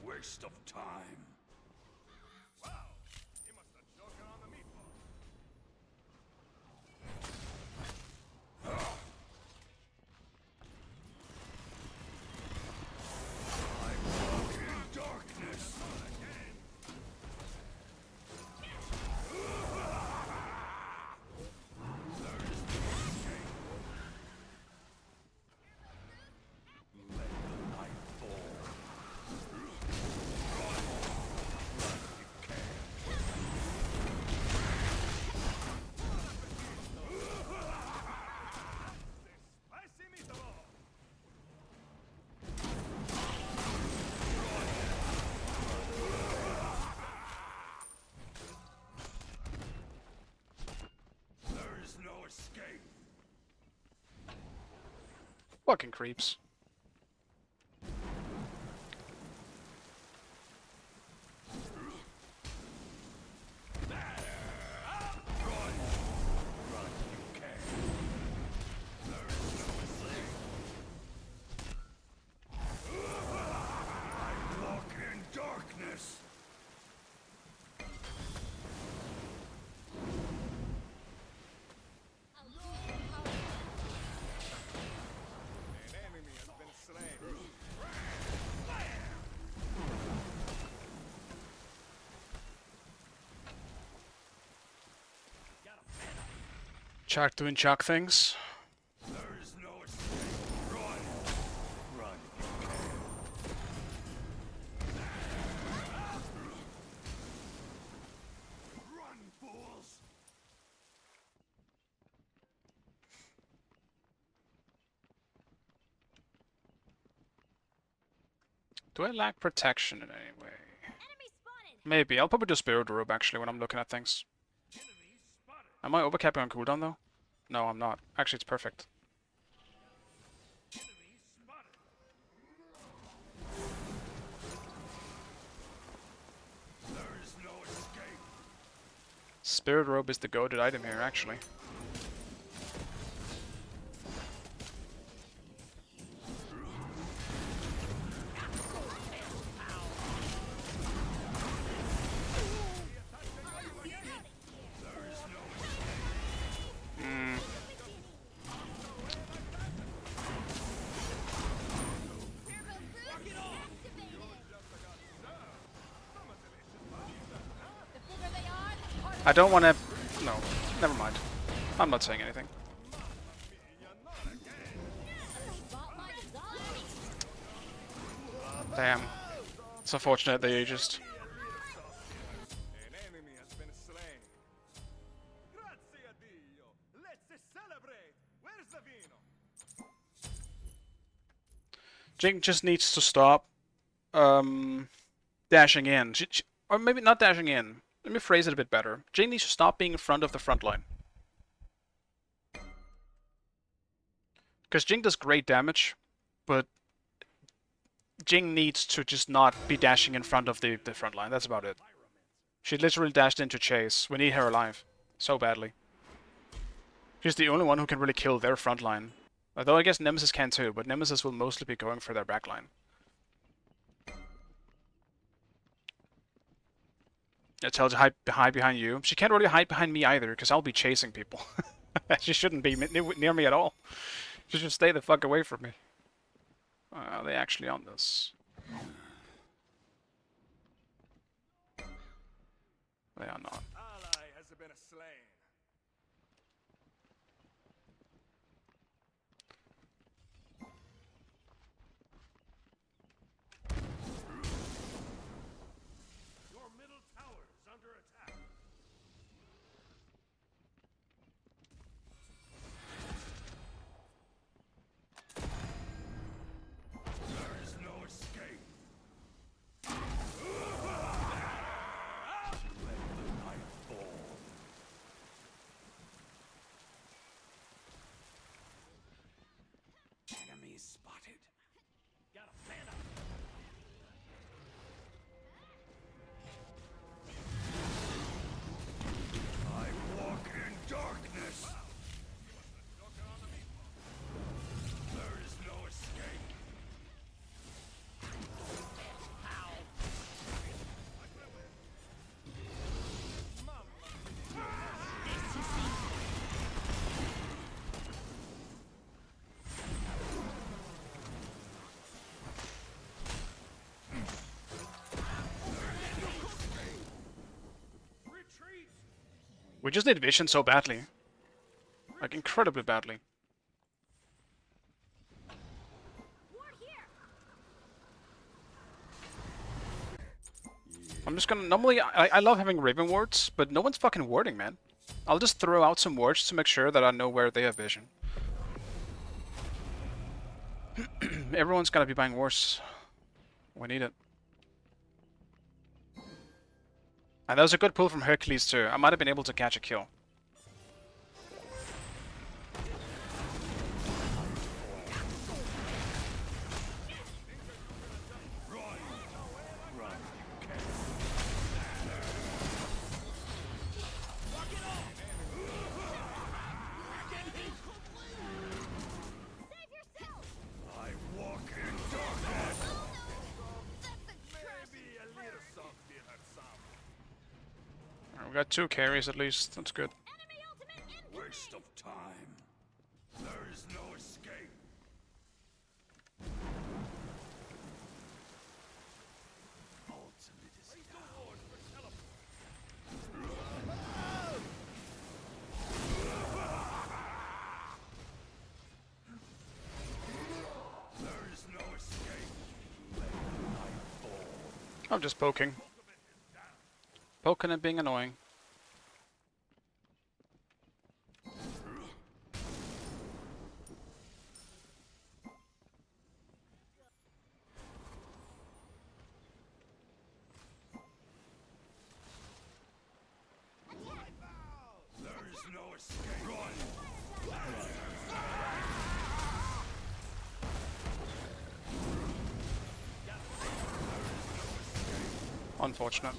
Waste of time. Wow, he must have choken on the meatball. I walk in darkness. Let the night fall. Run if you can. Spicy meatball. There is no escape. Fucking creeps. Run if you can. There is no escape. I walk in darkness. An enemy has been slain. Chaac doing Chaac things. There is no escape. Run. Run if you can. Run, fools. Do I lack protection in any way? Enemy spotted! Maybe. I'll probably do Spirit Robe actually when I'm looking at things. Enemy spotted. Am I overcapping on cooldown though? No, I'm not. Actually, it's perfect. Enemy spotted. There is no escape. Spirit Robe is the goated item here, actually. I don't want to... No, never mind. I'm not saying anything. Damn. It's unfortunate they just... An enemy has been slain. Grazie a Dio. Let's celebrate. Where's the vino? Jing just needs to stop dashing in. Or maybe not dashing in. Let me phrase it a bit better. Jing needs to stop being in front of the front line. Because Jing does great damage, but Jing needs to just not be dashing in front of the front line. That's about it. She literally dashed into Chase. We need her alive. So badly. She's the only one who can really kill their front line. Although I guess Nemesis can too, but Nemesis will mostly be going for their back line. I told you hide behind you. She can't really hide behind me either, because I'll be chasing people. She shouldn't be near me at all. She should stay the fuck away from me. Are they actually on this? They are not. Ally has been slain. spotted. Gotta fan up. I walk in darkness. There is no escape. We just need vision so badly. Like, incredibly badly. I'm just gonna... Normally, I love having Raven wards, but no one's fucking warding, man. I'll just throw out some wards to make sure that I know where they have vision. Everyone's gotta be buying wards. We need it. And that was a good pull from Hercules too. I might have been able to catch a kill. We got 2 carries at least. That's good. Waste of time. There is no escape. Ultimate is down. There is no escape. I'm just poking. Poking and being annoying. There is no escape. Run. Unfortunate.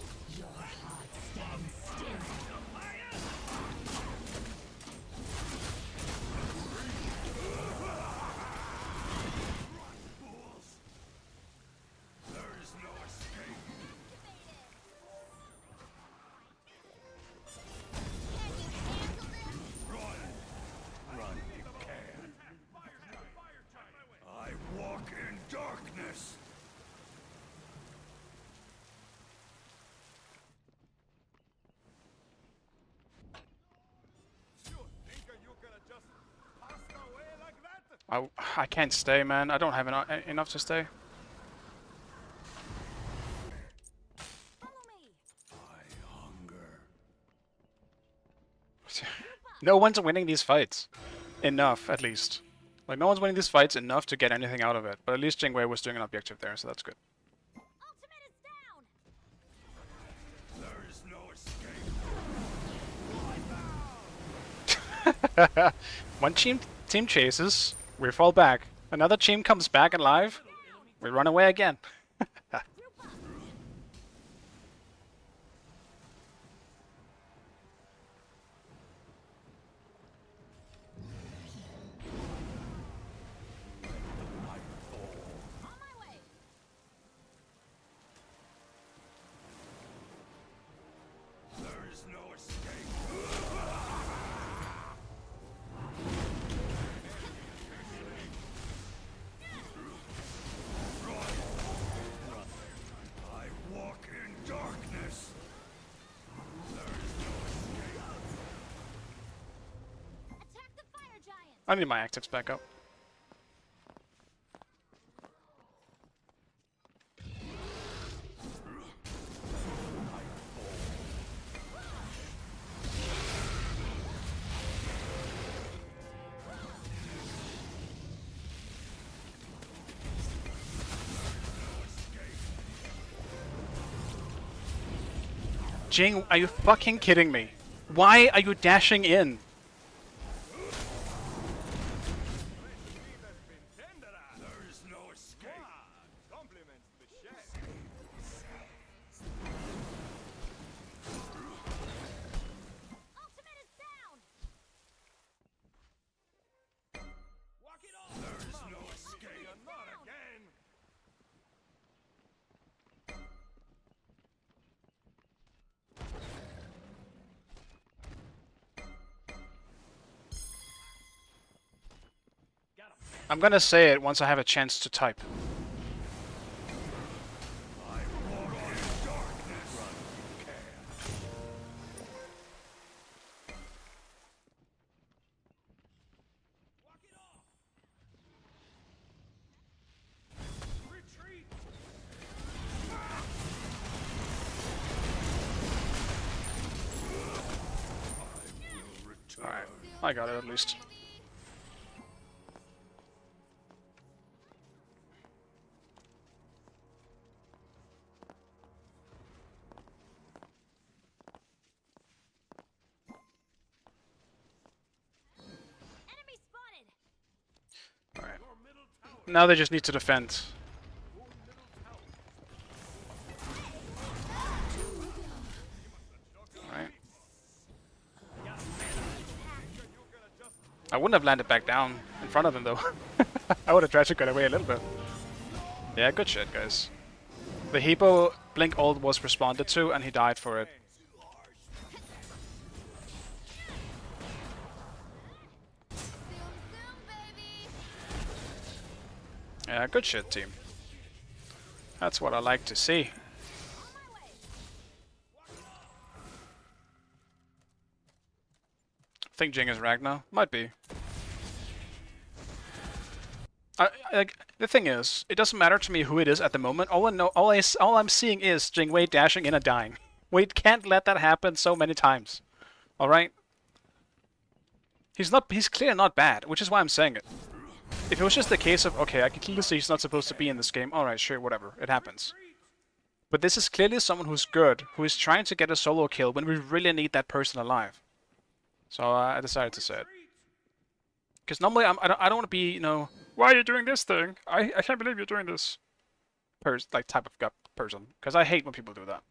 Darkness. You think you gonna just pass away like that? I can't stay, man. I don't have enough to stay. I hunger. No one's winning these fights. Enough, at least. Like, no one's winning these fights enough to get anything out of it. But at least Jingwei was doing an objective there, so that's good. Ultimate is down. There is no escape. One team chases, we fall back. Another team comes back alive, we run away again. There is no escape. I walk in darkness. There is no escape. Attack the fire giant. I need my actives back up. Jing, are you fucking kidding me? Why are you dashing in? I'm gonna say it once I have a chance to type. Alright, I got it at least. Enemy spotted. Alright. Now they just need to defend. Alright. I wouldn't have landed back down in front of him though. I would have tried to get away a little bit. Yeah, good shit, guys. The Hippo Blink ult was responded to and he died for it. Yeah, good shit, team. That's what I like to see. Think Jing is Ragnar? Might be. Like the thing is, it doesn't matter to me who it is at the moment. All I'm seeing is Jingwei dashing in and dying. We can't let that happen so many times. All right. He's clearly not bad, which is why I'm saying it. If it was just the case of okay, I can clearly see he's not supposed to be in this game. All right, sure, whatever, it happens. But this is clearly someone who's good, who is trying to get a solo kill when we really need that person alive. So I decided to say it. Because normally I don't want to be, you know, why are you doing this thing? I can't believe you're doing this. Like type of person. Because I hate when people do that.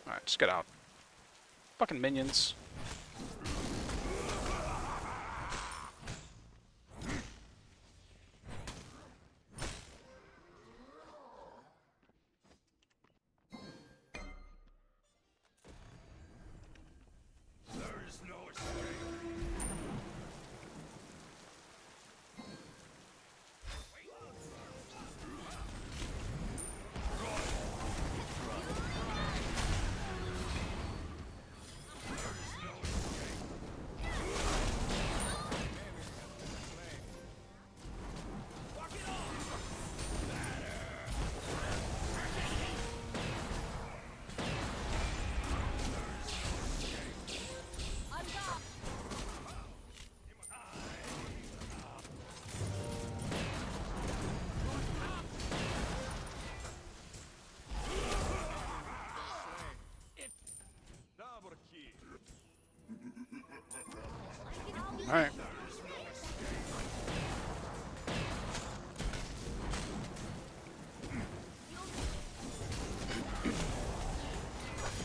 Alright, just get out. Fucking minions. Alright.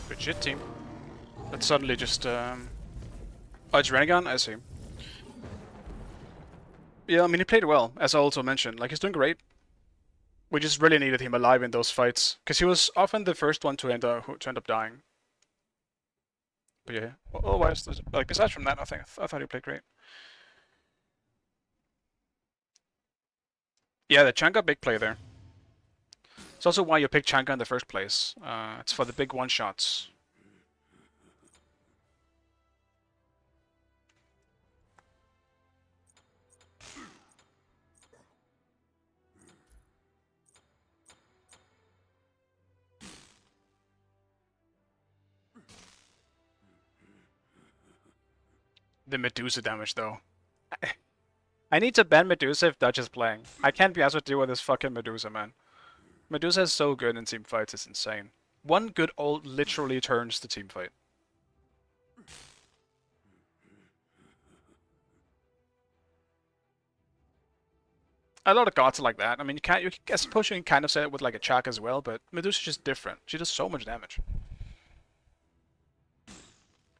Good shit, team. But suddenly just, oh, it's Renegon? I see. Yeah, I mean, he played well, as I also mentioned. Like, he's doing great. We just really needed him alive in those fights. Because he was often the first one to end up dying. But yeah, otherwise, like, aside from that, I thought he played great. Yeah, the Chaac got big play there. It's also why you picked Chaac in the first place. It's for the big one-shots. The Medusa damage, though. I need to ban Medusa if Dutch is playing. I can't be asked to deal with this fucking Medusa, man. Medusa is so good in team fights, it's insane. One good ult literally turns the team fight. A lot of gods are like that. I mean, I suppose you can kind of say it with like a Chaac as well, but Medusa's just different. She does so much damage.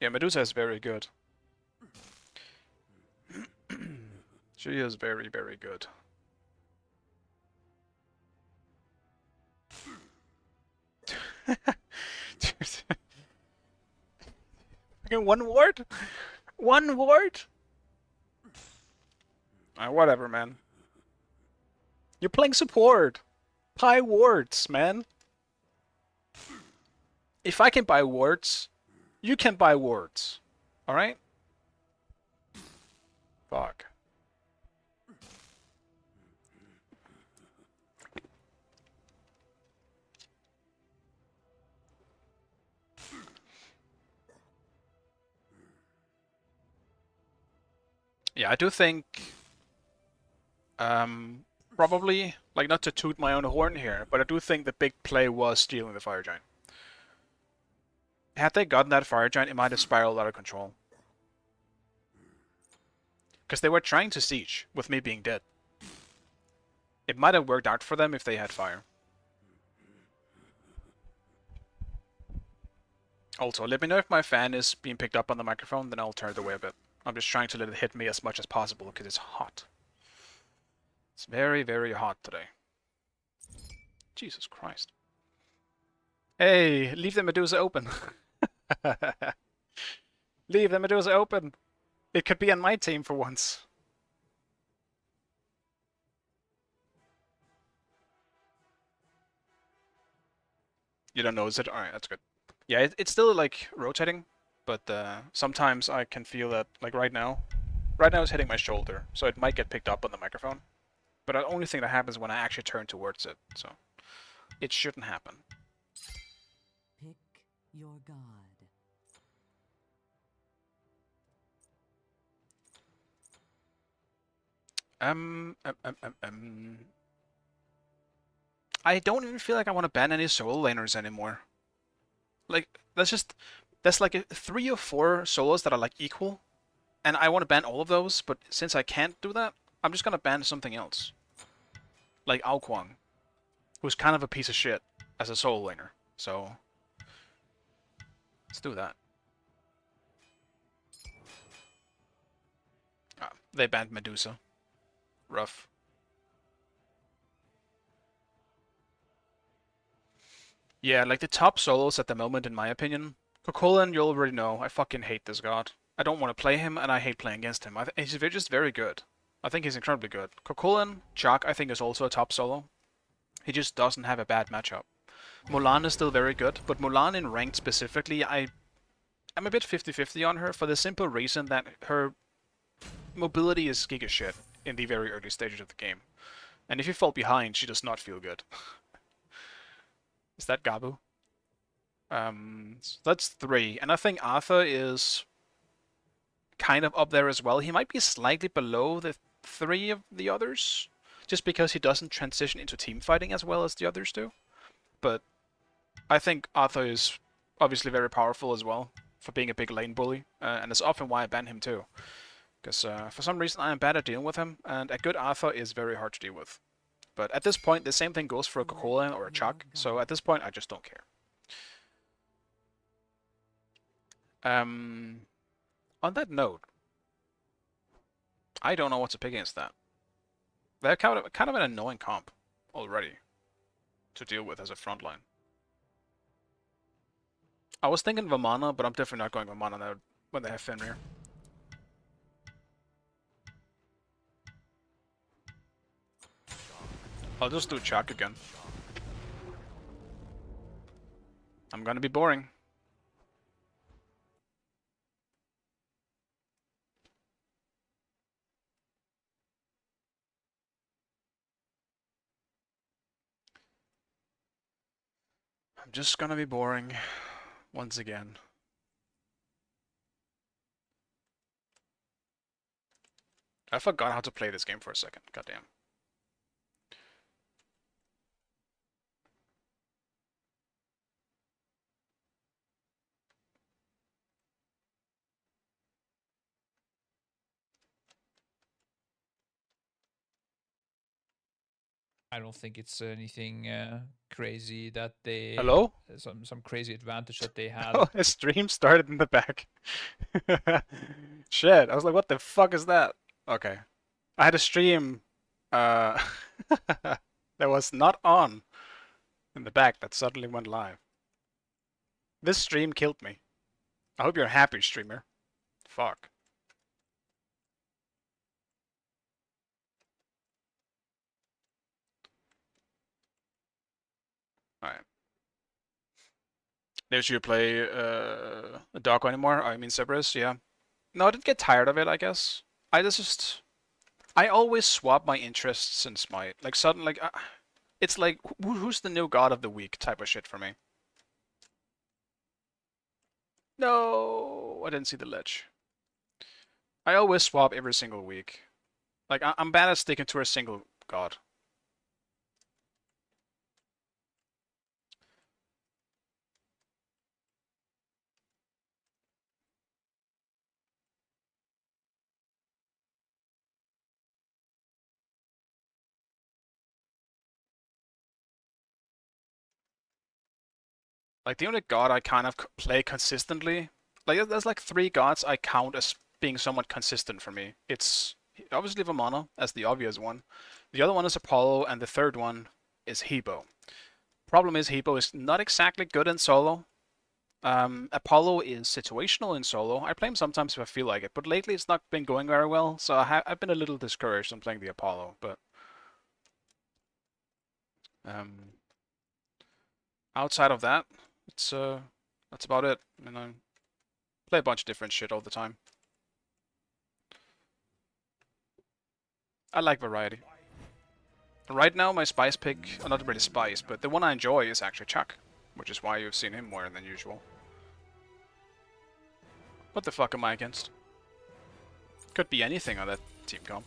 Yeah, Medusa is very good. She is very, very good. Fucking one ward? One ward? Whatever, man. You're playing support. Buy wards, man. If I can buy wards, you can buy wards. Alright? Fuck. Yeah, I do think... probably, like, not to toot my own horn here, but I do think the big play was stealing the Fire Giant. Had they gotten that Fire Giant, it might have spiraled out of control. Because they were trying to siege, with me being dead. It might have worked out for them if they had fire. Also, let me know if my fan is being picked up on the microphone, then I'll turn it away a bit. I'm just trying to let it hit me as much as possible, because it's hot. It's very, very hot today. Jesus Christ. Hey, leave the Medusa open. Leave the Medusa open. It could be on my team for once. You don't notice it? Alright, that's good. Yeah, it's still like rotating, but sometimes I can feel that, like right now. Right now it's hitting my shoulder, so it might get picked up on the microphone. But the only thing that happens when I actually turn towards it, so it shouldn't happen. Pick your god. I don't even feel like I want to ban any solo laners anymore. Like, there's like 3 or 4 solos that are like equal, and I want to ban all of those, but since I can't do that, I'm just gonna ban something else. Like Ao Kuang, who's kind of a piece of shit as a solo laner, so let's do that. They banned Medusa. Rough. Yeah, like the top solos at the moment, in my opinion. Kokolan, you already know, I fucking hate this god. I don't want to play him, and I hate playing against him. He's just very good. I think he's incredibly good. Kokolan, Chaac, I think is also a top solo. He just doesn't have a bad matchup. Mulan is still very good, but Mulan in ranked specifically, I'm a bit 50-50 on her for the simple reason that her mobility is giga shit in the very early stages of the game. And if you fall behind, she does not feel good. Is that Gabu? So that's 3. And I think Arthur is kind of up there as well. He might be slightly below the 3 of the others, just because he doesn't transition into team fighting as well as the others do. But I think Arthur is obviously very powerful as well for being a big lane bully, and it's often why I ban him too. Because for some reason I am bad at dealing with him, and a good Arthur is very hard to deal with. But at this point, the same thing goes for a Kokolan or a Chaac, so at this point I just don't care. On that note, I don't know what to pick against that. They're kind of an annoying comp already to deal with as a frontline. I was thinking Vamana, but I'm definitely not going Vamana when they have Fenrir. I'll just do Chaac again. I'm gonna be boring. I'm just gonna be boring once again. I forgot how to play this game for a second. Goddamn. I don't think it's anything crazy that they... Hello? Some crazy advantage that they had. Oh, a stream started in the back. Shit, I was like, what the fuck is that? Okay. I had a stream that was not on in the back that suddenly went live. This stream killed me. I hope you're happy, streamer. Fuck. Alright. Did you play Doggo anymore? I mean Cerberus, yeah. No, I didn't get tired of it, I guess. I always swap my interests in Smite. Like suddenly, it's like who's the new god of the week type of shit for me. No, I didn't see the ledge. I always swap every single week. Like I'm bad at sticking to a single god. Like the only god I kind of play consistently, like there's like 3 gods I count as being somewhat consistent for me. It's obviously Vamana as the obvious one. The other one is Apollo, and the third one is Hebo. Problem is Hebo is not exactly good in solo. Apollo is situational in solo. I play him sometimes if I feel like it, but lately it's not been going very well, so I've been a little discouraged on playing the Apollo, but outside of that, it's that's about it. And I play a bunch of different shit all the time. I like variety. Right now my spice pick, not really spice, but the one I enjoy is actually Chaac, which is why you've seen him more than usual. What the fuck am I against? Could be anything on that team comp.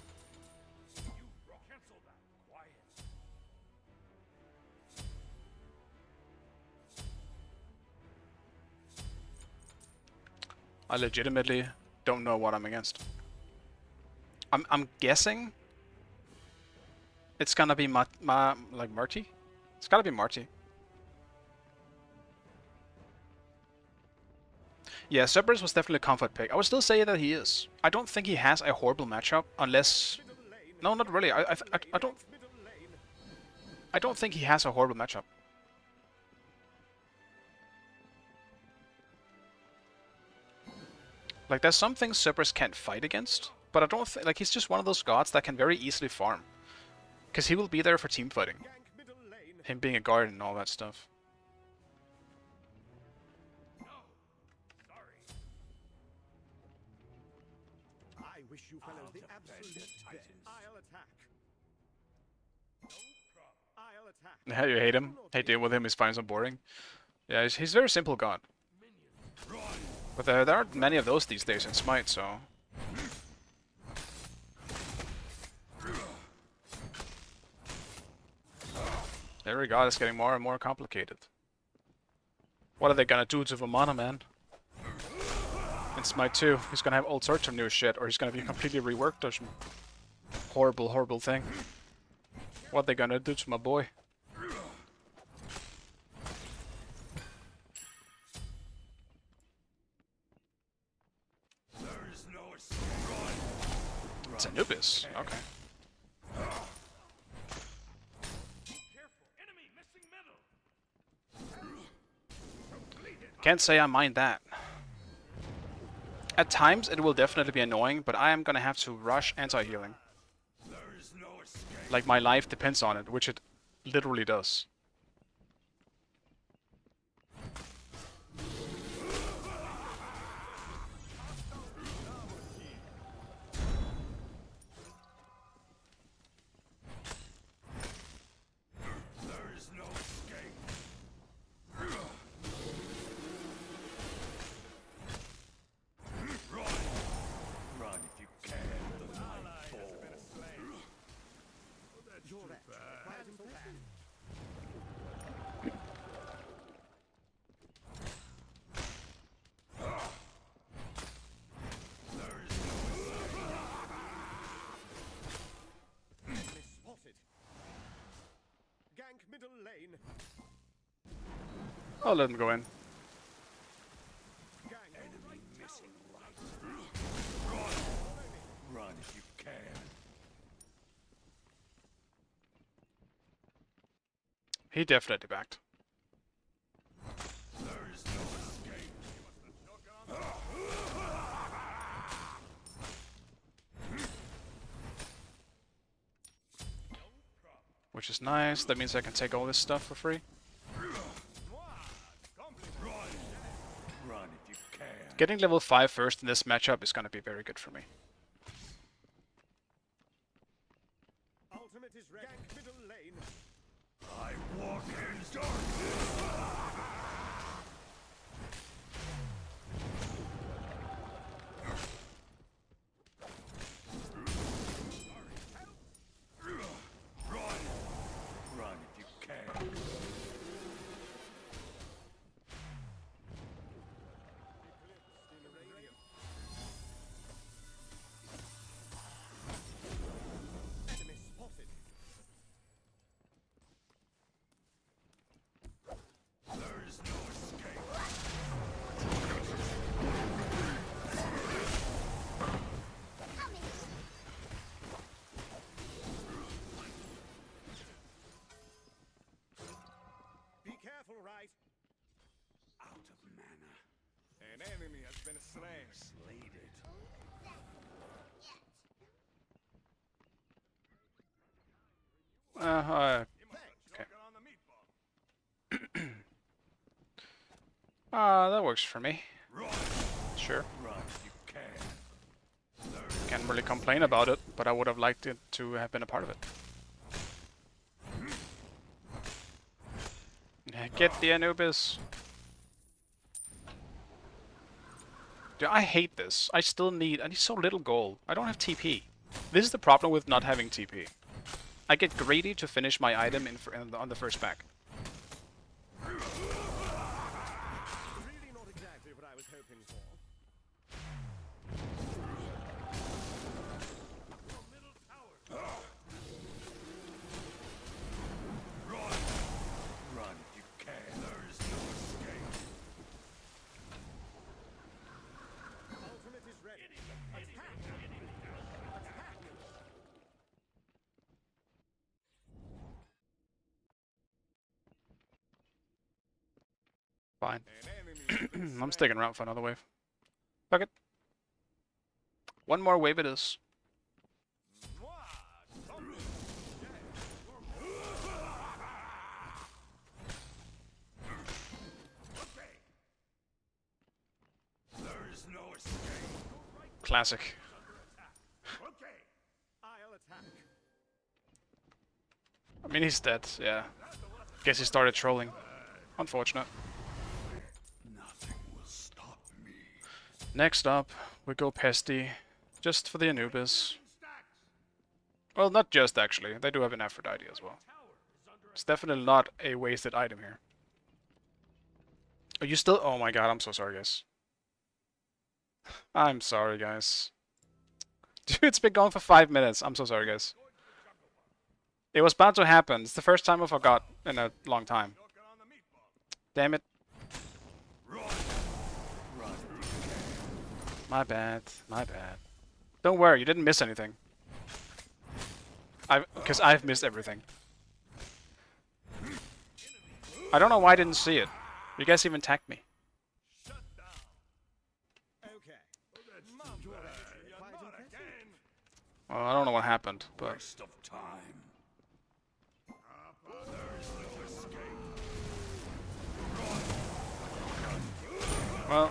I legitimately don't know what I'm against. I'm guessing it's gonna be like Marty. It's gotta be Marty. Yeah, Cerberus was definitely a comfort pick. I would still say that he is. I don't think he has a horrible matchup unless. No, not really. I don't. I don't think he has a horrible matchup. Like, there's some things Cerberus can't fight against, but I don't think, like, he's just one of those gods that can very easily farm. Because he will be there for team fighting. Him being a guard and all that stuff. I wish you fellows the absolute best. I'll attack. I'll attack. Yeah, you hate him. Hate dealing with him, he's fine so boring. Yeah, he's a very simple god. But there aren't many of those these days in Smite, so... Every god is getting more and more complicated. What are they gonna do to Vamana, man? In Smite 2, he's gonna have all sorts of new shit, or he's gonna be completely reworked or some horrible, horrible thing. What are they gonna do to my boy? It's Anubis. Okay. Can't say I mind that. At times it will definitely be annoying, but I am gonna have to rush anti-healing. Like my life depends on it, which it literally does. I'll let him go in. Run if you can. He definitely backed. There is no escape. which is nice. That means I can take all this stuff for free. Run if you can. Getting level 5 first in this matchup is going to be very good for me. Ultimate is ready. Gank middle lane. I walk in darkness. Run if you can. Enemy spotted. There is no escape. Be careful, right? Out of mana. An enemy has been slain. Slayed it. Okay. Choking on the meatball. That works for me. Run. Sure. Run if you can. Can't really complain about it, but I would have liked it to have been a part of it. Get the Anubis. Dude, I hate this. I need so little gold. I don't have TP. This is the problem with not having TP. I get greedy to finish my item on the first pack. Really not exactly what I was hoping for. Run if you can. There is no escape. Ultimate is ready. Attack! Attack! Fine. An enemy has been I'm slain. sticking around for another wave. Fuck it. One more wave it is. There is no escape. Classic. Okay. I'll attack. I mean, he's dead, yeah. Guess he started trolling. Unfortunate. Nothing will stop me. Next up, we go Pesty. Just for the Anubis. Well, not just actually. They do have an Aphrodite as well. It's definitely not a wasted item here. Are you still? Oh my god, I'm so sorry, guys. I'm sorry, guys. Dude, it's been going for 5 minutes. I'm so sorry, guys. It was bound to happen. It's the first time I forgot in a long time. Choking on the meatball. Damn it. Run. Run. My bad. My bad. Don't worry, you didn't miss anything. Because I've missed everything. I don't know why I didn't see it. You guys even tagged me. Shut down. Okay. Not again. Well, I don't know what happened, but Waste of time. There is no escape. well,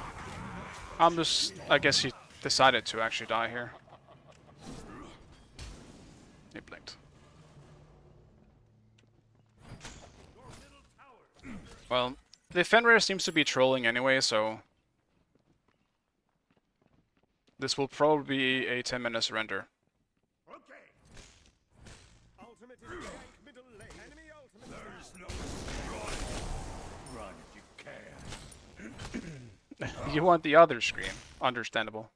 I'm just. I guess he decided to actually die here. He blinked. Well, the Fenrir seems to be trolling anyway, so this will probably be a 10-minute surrender. Okay. Ultimate is gank middle lane. Enemy ultimate. There is no escape. Run if you can. You want the other screen. Understandable.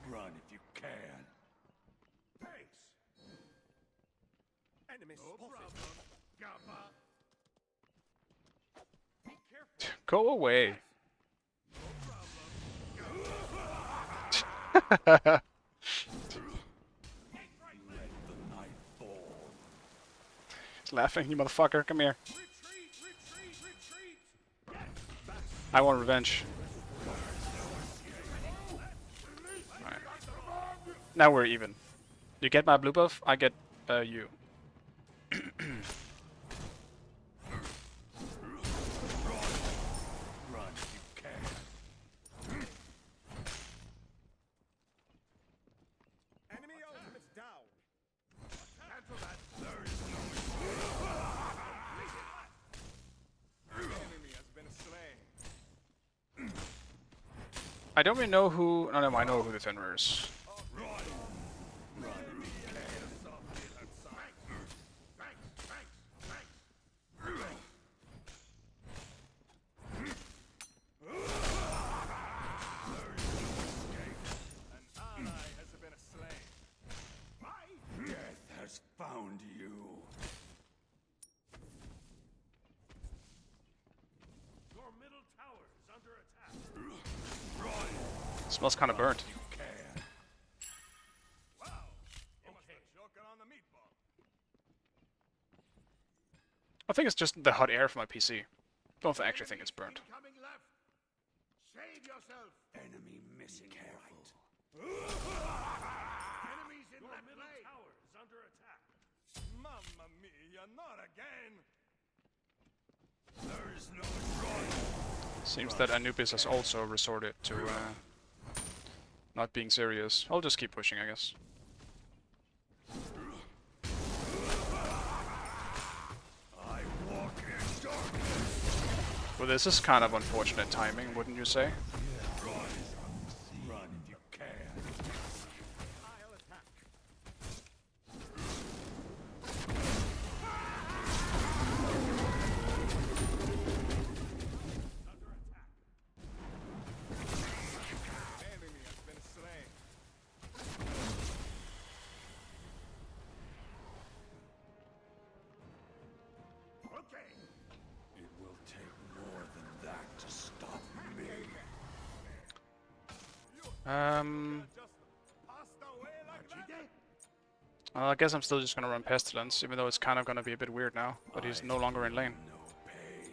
Run if you can. Thanks. Enemy spotted. Gappa. Be careful. Go away. He's laughing, you motherfucker. Come here. Retreat, retreat, retreat! I want revenge. Alright. Now we're even. You get my blue buff, I get you. Run if you can. Enemy ultimate's down. Cancel that. There is no The enemy has been slain. I don't really know who. No, no, I know who the Fenrir is. Found you. Your middle tower is under attack. Smells kind of burnt. Wow. You must have choking on the meatball. I think it's just the hot air from my PC. Don't actually think it's burnt. Incoming left. Save yourself. Enemy missing. Enemies in left lane. Tower is under attack. Mamma mia, not again. There is no run. Seems that Anubis has also resorted to not being serious. I'll just keep pushing, I guess. I walk in darkness. Well, this is kind of unfortunate timing, wouldn't you say? Run if you can. I'll attack. Under attack. Enemy has been slain. Okay. It will take more than that to stop me. Passed away like that. I guess I'm still just gonna run Pestilence, even though it's kind of gonna be a bit weird now. But he's no longer in lane. No pain.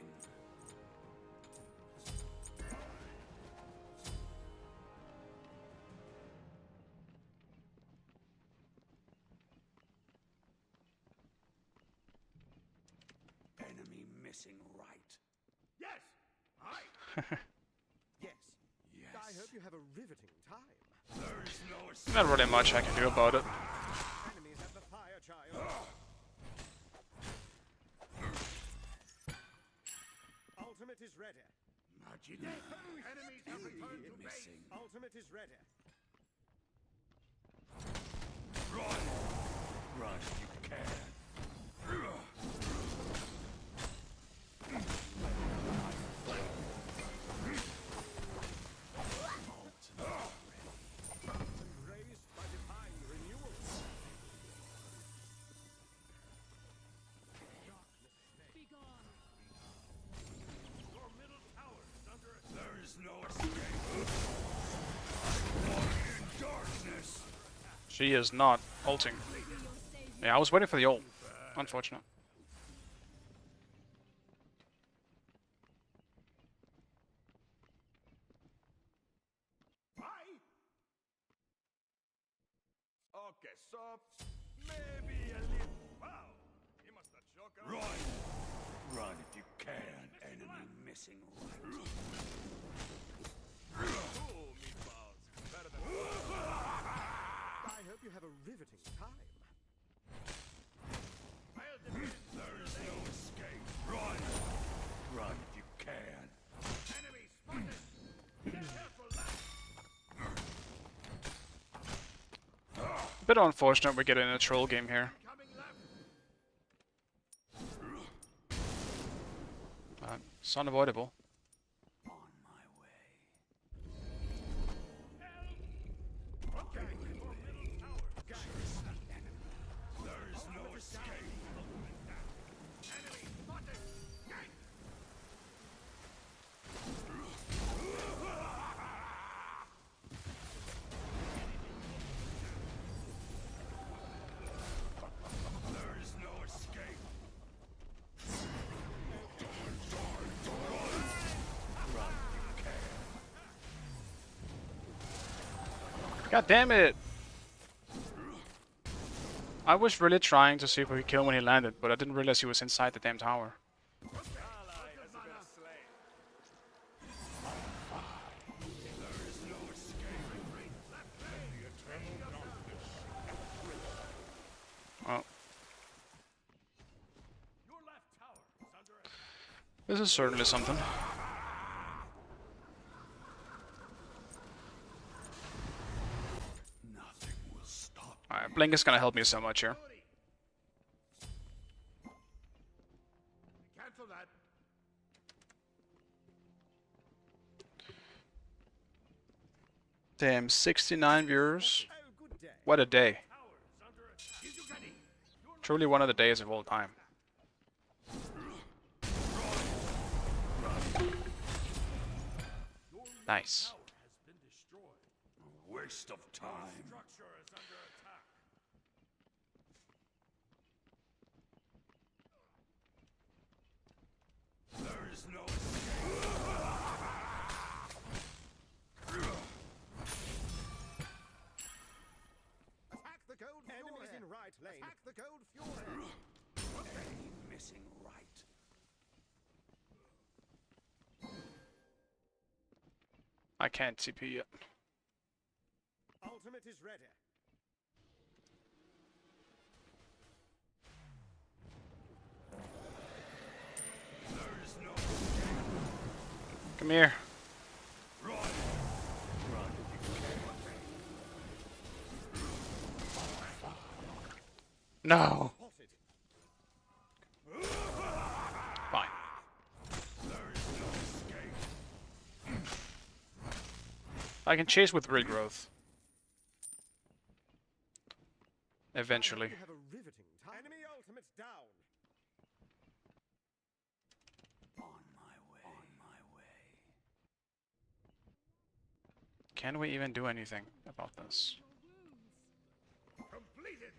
Enemy missing right. Yes, I. Yes. I hope you have a riveting time. There is no escape. Not really much I can do about it. Enemies have the fire child. Ultimate is ready. Majide. Enemies have returned to base. Ultimate is ready. Run. Run if you can. Raised by divine renewal. Your middle tower is under attack. There is no escape. I walk in darkness. She is not ulting. Yeah, I was waiting for the ult. Unfortunate. Bye. Okay, so maybe a little. Wow, he must have choked on. Run, run if you can. Enemy missing right. Cool meatballs, better than. I hope you have a riveting time. There is no escape. Run, run if you can. Enemy spotted. Be careful, left. Bit unfortunate we're getting a troll game here. Coming left. It's unavoidable. On my way. Okay, your middle tower. There is no escape. Enemy spotted. Gank. There is no escape. God damn it! I was really trying to see if we could kill him when he landed, but I didn't realize he was inside the damn tower. Oh. This is certainly something. Alright, Blink is gonna help me so much here. Cancel that. Damn, 69 viewers. Oh, good day. What a day. Truly one of the days of all time. Nice. Waste of time. There is no Attack the gold fury. Enemies in right lane. Attack the gold fury. missing right. I can't TP yet. Ultimate is ready. Come here. No. Spotted. Fine. I can chase with regrowth. Eventually. You have a riveting time. Enemy ultimates down. On my way. Can we even do anything about this? Completed.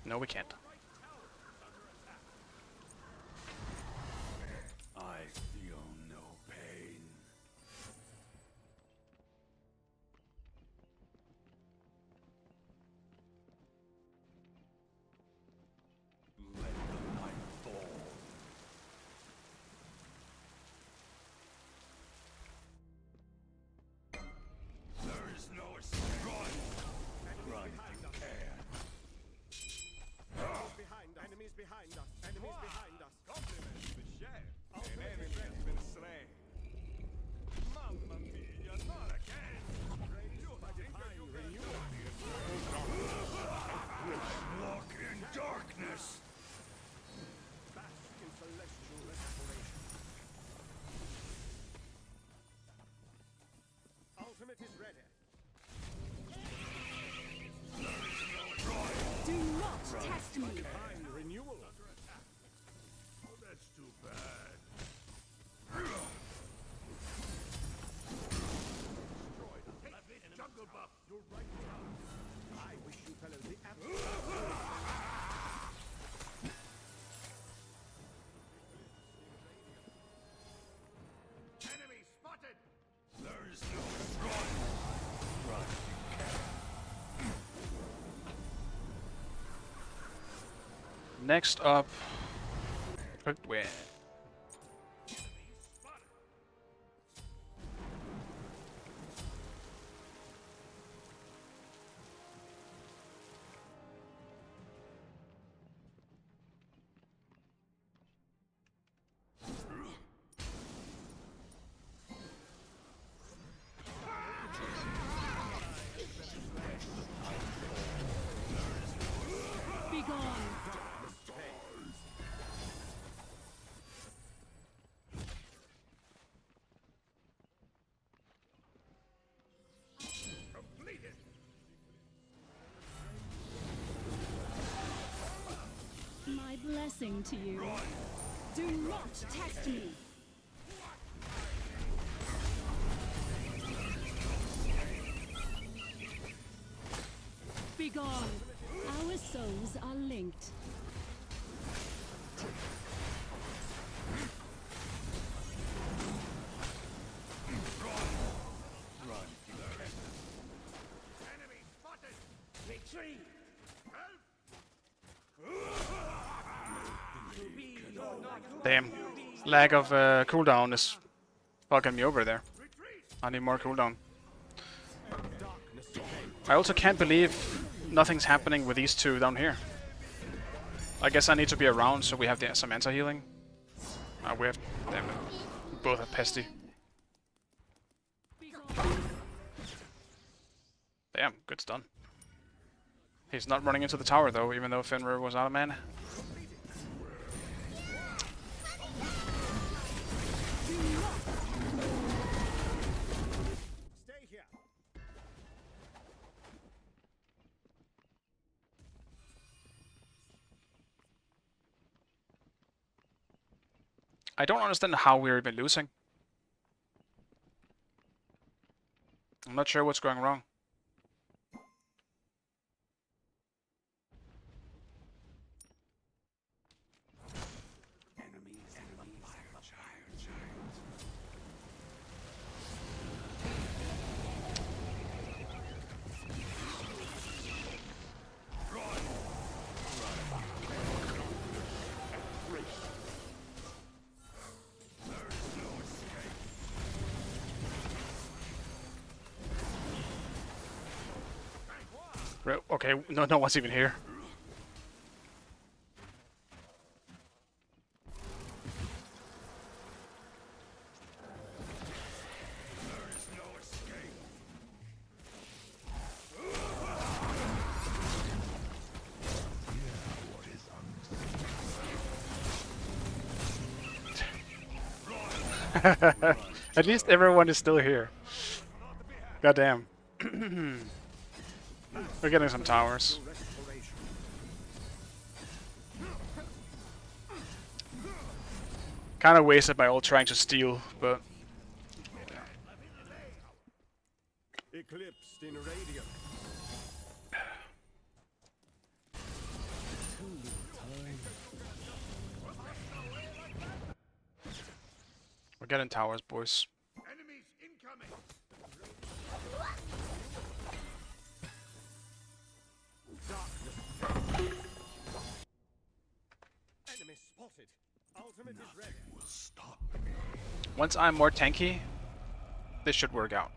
No, we can't. I feel no pain. Let the night fall. There is no escape. Run! Run if you can. Enemies behind us. Enemies behind us. Enemies behind us. Compliments to the chef. An Ultimate is enemy ready. has been slain. Mamma mia, not again! You think that you can do Walk in darkness! Bask in celestial restoration. Ultimate is ready. Do not test me. Divine renewal. Oh, that's too bad. Destroyed. Take this jungle buff. You're right now. I wish you fellows the absolute Enemy spotted! There is no run! Run if you can. Next up, quick win. Be gone. Completed! My blessing to you. Do not test me. Be gone. Our souls are linked. Damn. Lack of cooldown is fucking me over there. I need more cooldown. I also can't believe nothing's happening with these two down here. I guess I need to be around so we have some anti-healing. We have... Damn it. We both have pesty. Damn, good stun. He's not running into the tower though, even though Fenrir was out of mana. Stay here. I don't understand how we're even losing. I'm not sure what's going wrong. Okay, no one's even here. At least everyone is still here. Goddamn. We're getting some towers. Kind of wasted my ult trying to steal, but Eclipsed in radiant. we're getting towers, boys. Enemies incoming. Enemy spotted. Ultimate is ready. Once I'm more tanky, this should work out.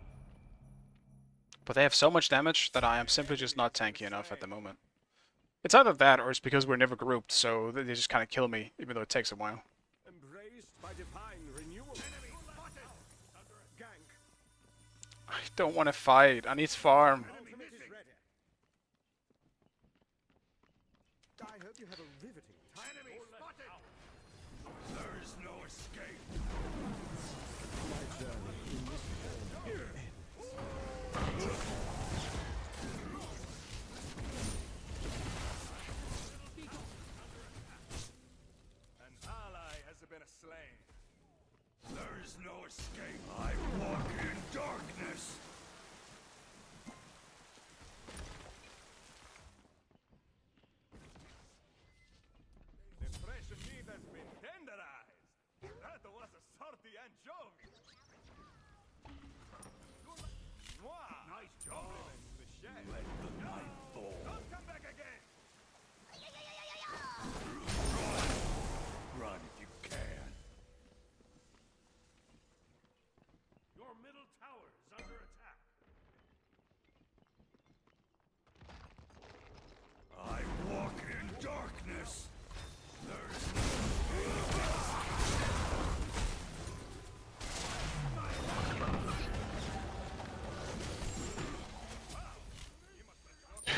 But they have so much damage that I am simply just not tanky enough at the moment. It's either that or it's because we're never grouped, so they just kind of kill me, even though it takes a while. Embraced by divine renewal. Enemy spotted. Gank. I don't want to fight. I need farm. Ultimate is ready. I hope you have a riveting time. Enemy spotted. There is no escape. An ally has been slain. There is no escape. I walk in darkness. The fresh meat has been tenderized. That was a salty anchovy. Nice job. The shed. Let the night fall. Don't come back again. Run if you can. Your middle tower is under attack. I walk in darkness.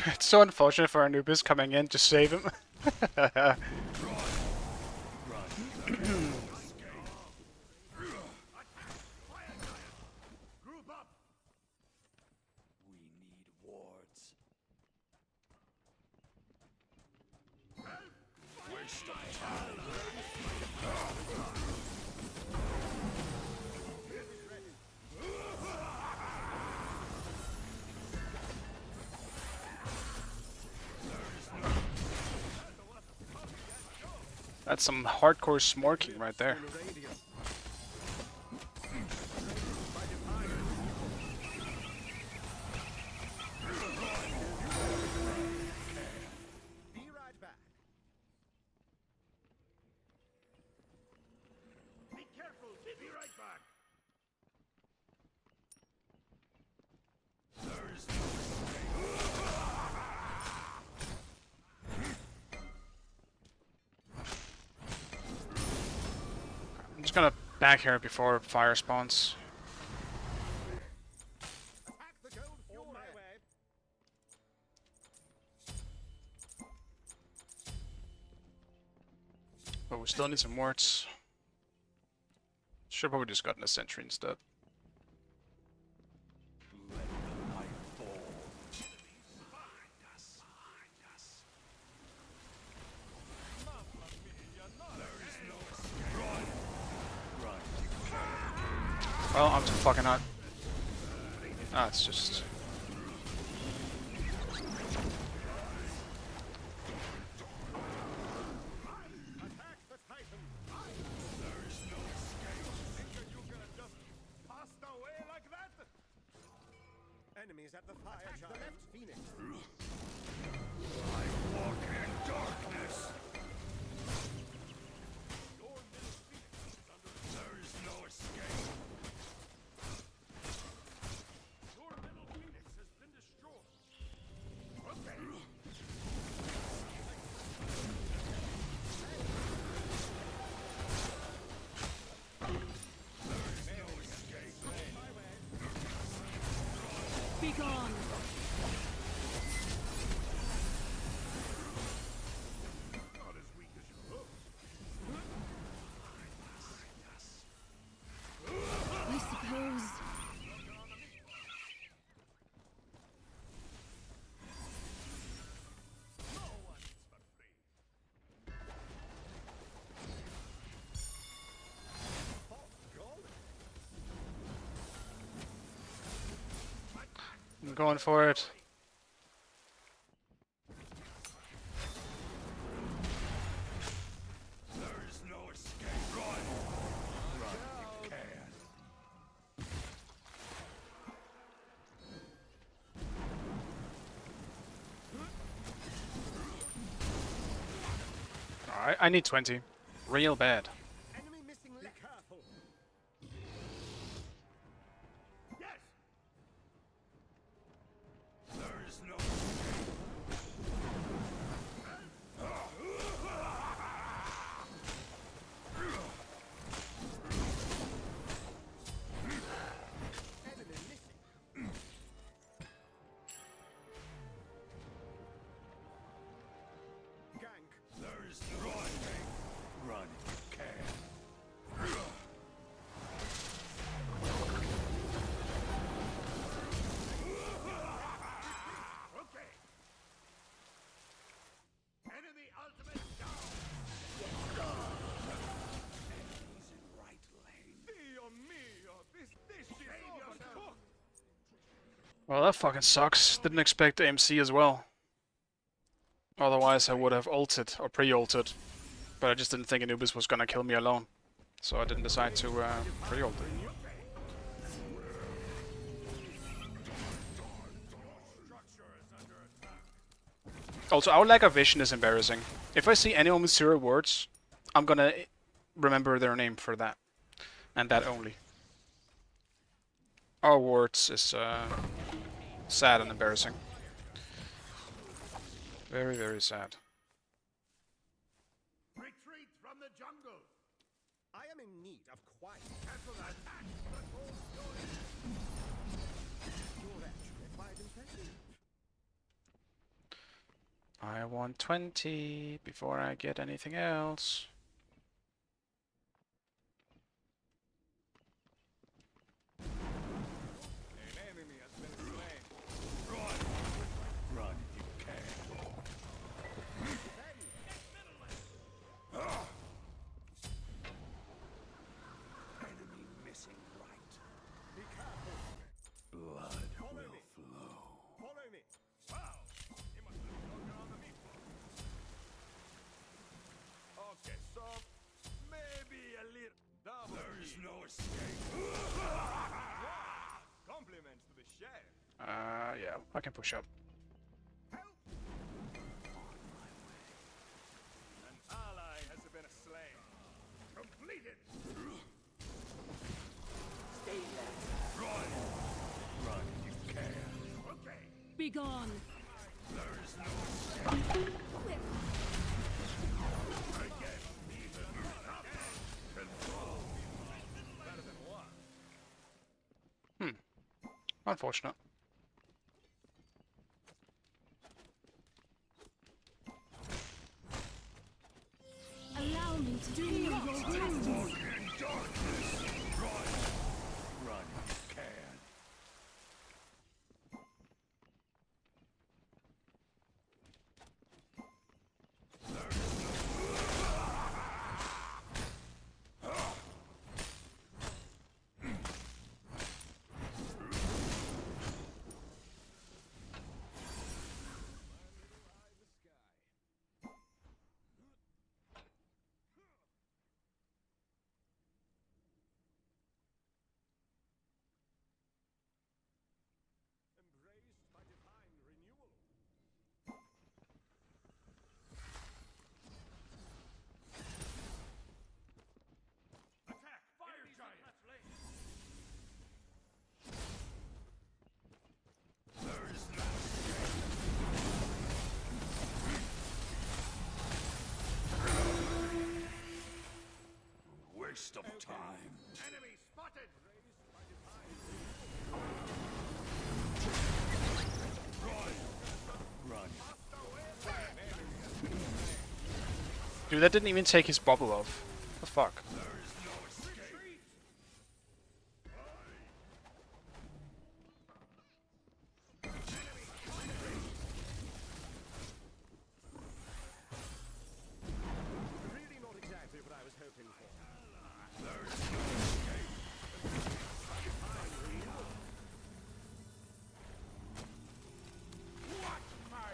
It's so unfortunate for Anubis coming in to save him. Group up. We need wards. Waste of time. That's some hardcore smorking right there. Radiant. Just gonna back here before fire spawns. Attack the gold fuel my way. But we still need some wards. Should probably just gotten a sentry instead. Well, I'm too fucking hot. Ah, it's just... Attack the Titan. Passed away like that? Enemies at the fire charge. The left Phoenix. Walk in darkness. Your middle Phoenix is under attack. There is no escape. Your middle Phoenix has been destroyed. Okay. Be gone. Not as weak as you look. I suppose. No one is for free. I'm going for it. There is no escape. Run! Run if you can. Alright, I need 20. Real bad. Enemy missing left. Be careful. Yes! There is no escape. Enemy missing. Gank. There is no escape. Run if you can. Okay. Enemy ultimate down. Enemies in right lane. Dio mio, this is overcooked. Well, that fucking sucks. Didn't expect AMC as well. Otherwise, I would have ulted or pre-ulted. But I just didn't think Anubis was gonna kill me alone. So I didn't decide to pre-ult it. Also, our lack of vision is embarrassing. If I see anyone with 0 words, I'm gonna remember their name for that. And that only. Our words is sad and embarrassing. Very, very sad. Retreat from the jungle. I am in need of quiet. Cancel that attack. The whole story. You're actually quite impressive. I want 20 before I get anything else. An enemy has been slain. Run. Run if you can. Enemy missing right. Be careful. Blood Follow will me. flow. Follow me. Wow. He must have broken on the meatball. Okay, so maybe a little double. There is no escape. Compliments to the chef. Yeah, I can push up. Help! An ally has been slain. Completed. Stay there. Run. Run if you can. Okay. Be gone. There is no escape. Again, even control. Unfortunate. Allow me to heal your wounds. Run, you can. Embraced by divine renewal. Attack! Fire giant! There is no escape. Waste of time. Enemy spotted! Raised by divine Run. Dude, that didn't even take his bubble off. What the fuck? There is no escape. Really not exactly what I was hoping for. There is no escape. What my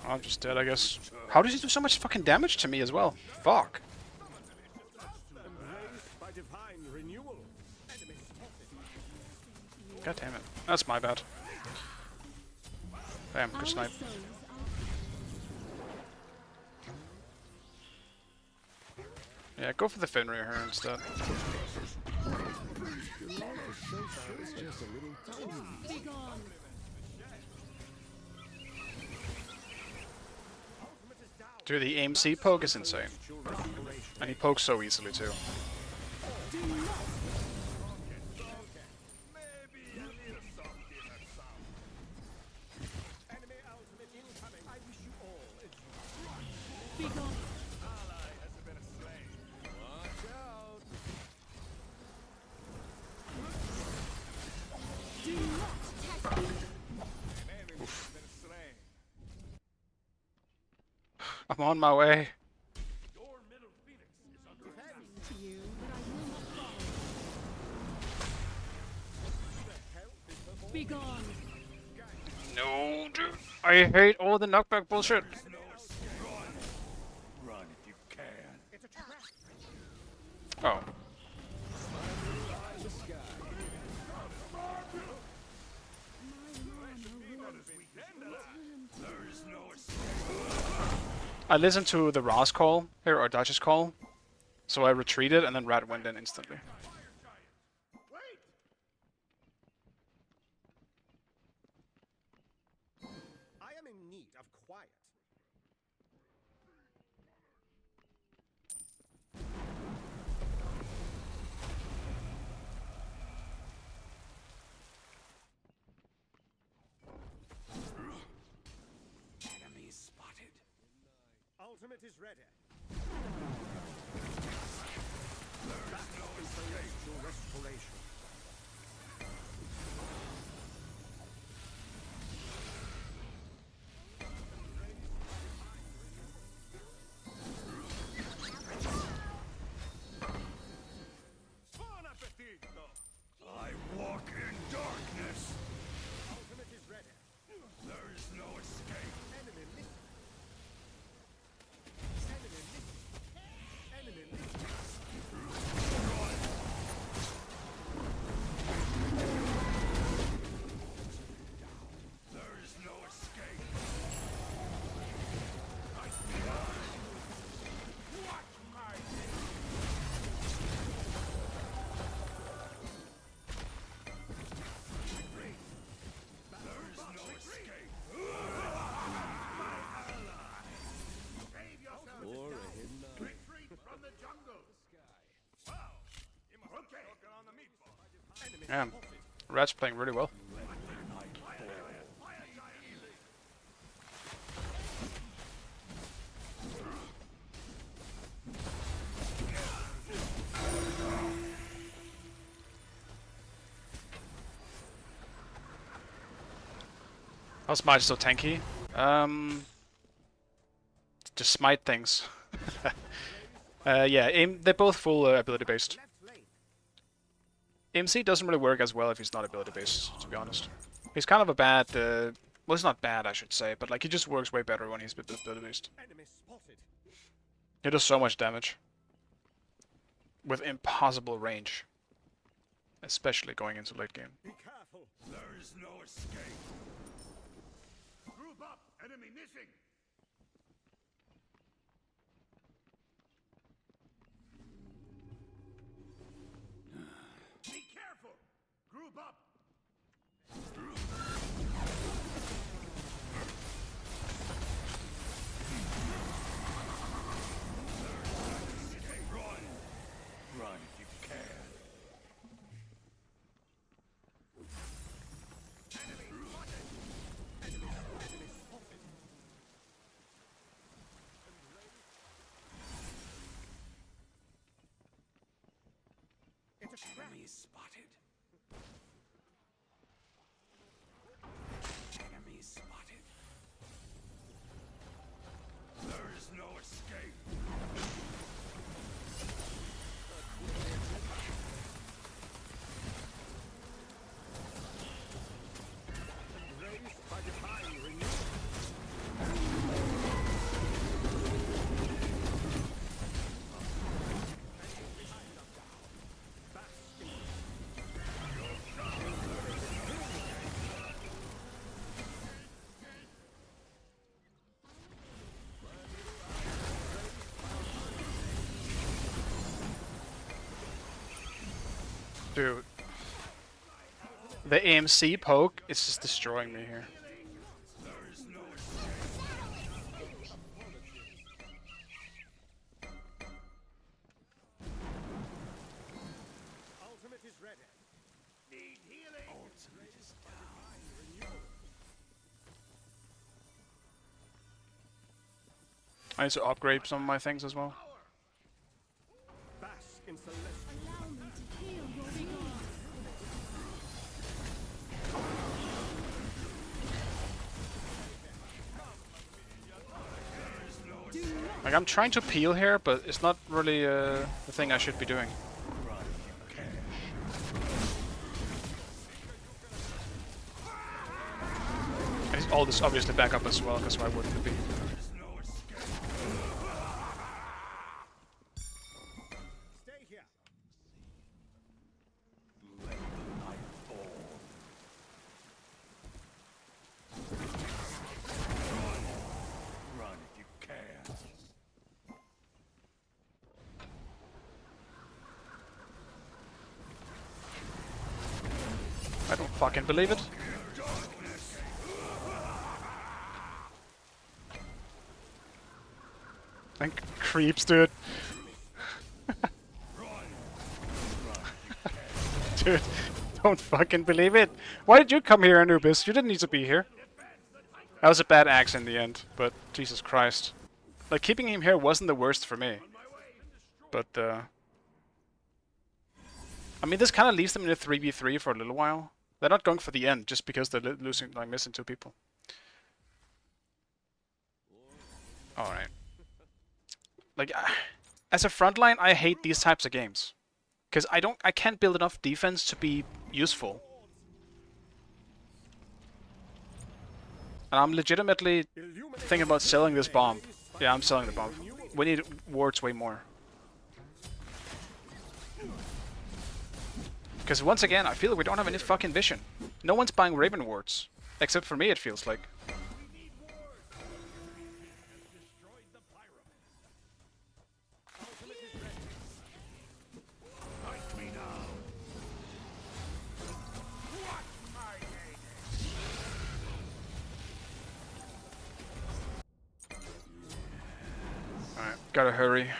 I'm just dead, I guess. How does he do so much fucking damage to me as well? Fuck. Embraced by divine renewal. Enemy spotted. God damn it. That's my bad. Damn, Our good snipe. souls are Yeah, go for the Fenrir here instead. begone. Dude, the AMC poke is insane. And he pokes so easily too. Do not Maybe a little something or something. Enemy ultimate incoming. I wish you all a begone. Ally has been slain. watch out. Do not test me. An enemy has been slain. I'm on my way. Your middle phoenix is under attack. To you, but I will not fall. Begone. No, dude. I hate all the knockback bullshit. No escape. Run if you can. It's a trap. Oh. There is no escape. I listened to the Ross call, here, or Dutch's call. So I retreated and then Rat went in instantly. Wait! I am in need of quiet. Enemy spotted. Ultimate is ready. There is no escape. Your restoration. Buon appetito! I walk in darkness. Ultimate is ready. There is no escape. Enemy missing. Enemy missing. Enemy missing. Yeah, Rat's playing really well. How's Smite so tanky? Just smite things. Yeah, they're both full ability based. MC doesn't really work as well if he's not ability based, to be honest. He's kind of a bad, well, he's not bad, I should say, but like he just works way better when he's ability based. Enemy spotted. He does so much damage with impossible range, especially going into late game. Be careful. There is no escape. Group up! Enemy missing! Be careful! Group up! Run! Run if you can. Enemy spotted. Enemy spotted. There is no escape. Raised by divine renewal. Dude. The AMC poke is just destroying me here. Ultimate is ready. Need healing. Ultimate is down. I need to upgrade some of my things as well. Bask in celestial. Allow me to heal your being. Like I'm trying to peel here, but it's not really the thing I should be doing. And all this obviously back up as well, because why wouldn't it be? Stay here. Run if you can. I don't fucking believe it. Like creeps, dude. Dude, don't fucking believe it. Why did you come here, Anubis? You didn't need to be here. That was a bad axe in the end, but Jesus Christ. Like, keeping him here wasn't the worst for me. But, I mean, this kind of leaves them in a 3v3 for a little while. They're not going for the end just because they're losing, like, missing 2 people. Alright. Like, as a frontline, I hate these types of games. Because I can't build enough defense to be useful. And I'm legitimately thinking about selling this bomb. Yeah, I'm selling the bomb. We need wards way more. Because once again, I feel like we don't have any fucking vision. No one's buying Raven wards. Except for me, it feels like. Alright, gotta hurry.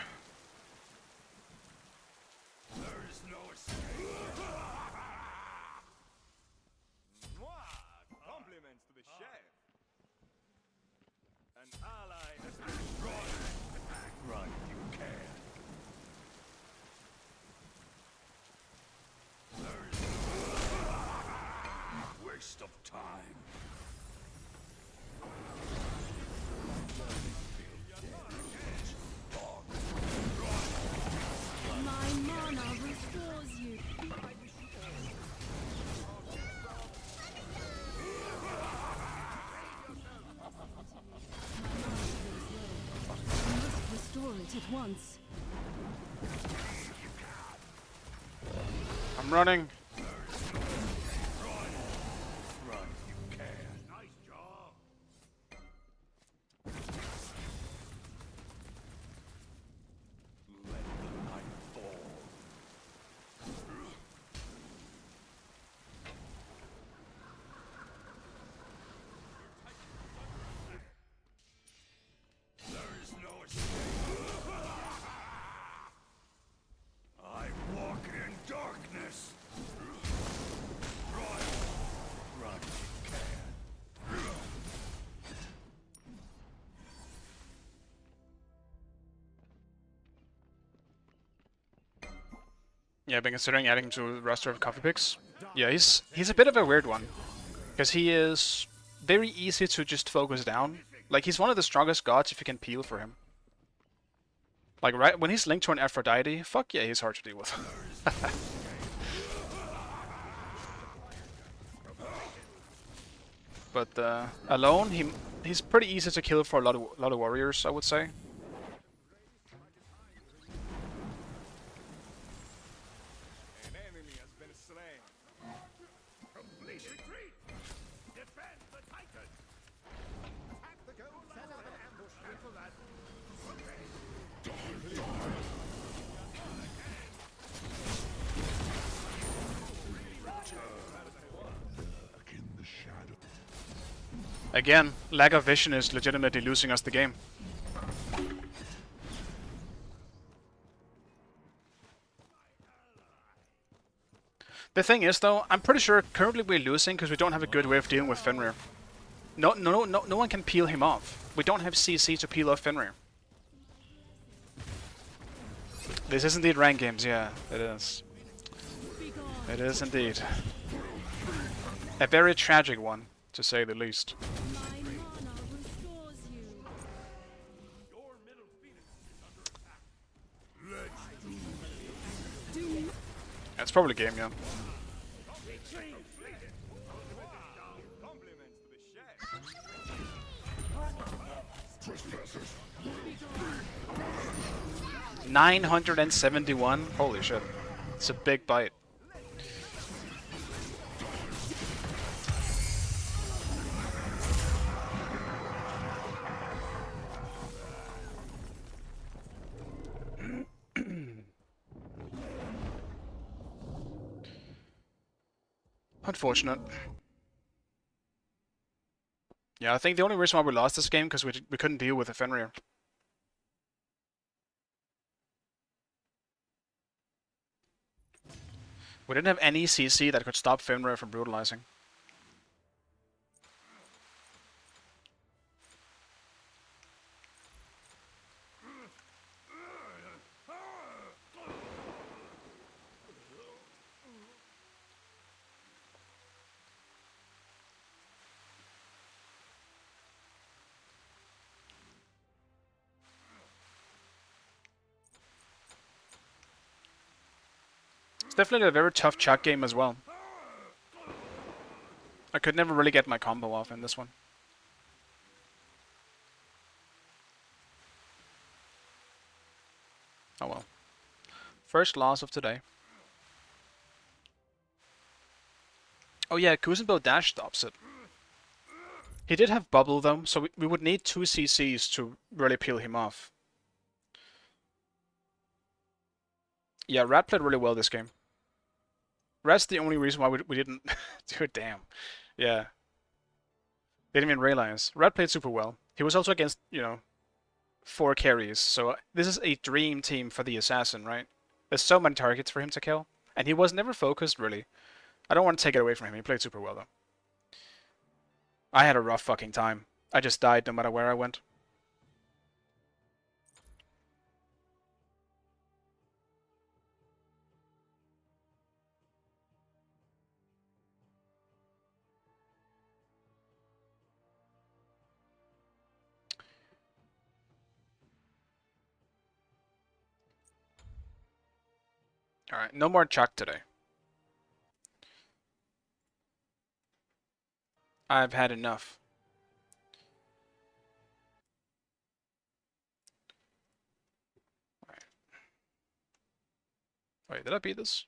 at once. I'm running. Nice job. Let the night fall. There is no escape. I walk in darkness. Run. Run if you can. Yeah, I've been considering adding him to the roster of coffee picks. Yeah, he's a bit of a weird one. Because he is very easy to just focus down. Like, he's one of the strongest gods if you can peel for him. Like, right when he's linked to an Aphrodite, fuck yeah, he's hard to deal with. But alone, he's pretty easy to kill for a lot of warriors, I would say. An enemy has been slain. Complete retreat. Defend the Titan. Attack the gold. Set up an ambush. Cancel that. Again, lack of vision is legitimately losing us the game. The thing is, though, I'm pretty sure currently we're losing because we don't have a good way of dealing with Fenrir. No one can peel him off. We don't have CC to peel off Fenrir. This is indeed rank games, yeah, it is. It is indeed. A very tragic one, to say the least. My mana restores you. Your middle phoenix is under attack. Do It's probably game, yeah. Compliments to the Chaac. 971? Holy shit. It's a big bite. Unfortunate. Yeah, I think the only reason why we lost this game because we couldn't deal with the Fenrir. We didn't have any CC that could stop Fenrir from brutalizing. It's definitely a very tough Chaac game as well. I could never really get my combo off in this one. Oh well. First loss of today. Oh yeah, Kuzenbo dash stops it. He did have bubble though, so we would need 2 CCs to really peel him off. Yeah, Rat played really well this game. Rat's the only reason why we didn't do it, damn. Yeah. Didn't even realize. Rat played super well. He was also against, 4 carries, so this is a dream team for the assassin, right? There's so many targets for him to kill, and he was never focused, really. I don't want to take it away from him, he played super well, though. I had a rough fucking time. I just died no matter where I went. Alright, no more Chaac today. I've had enough. Wait, did I beat this?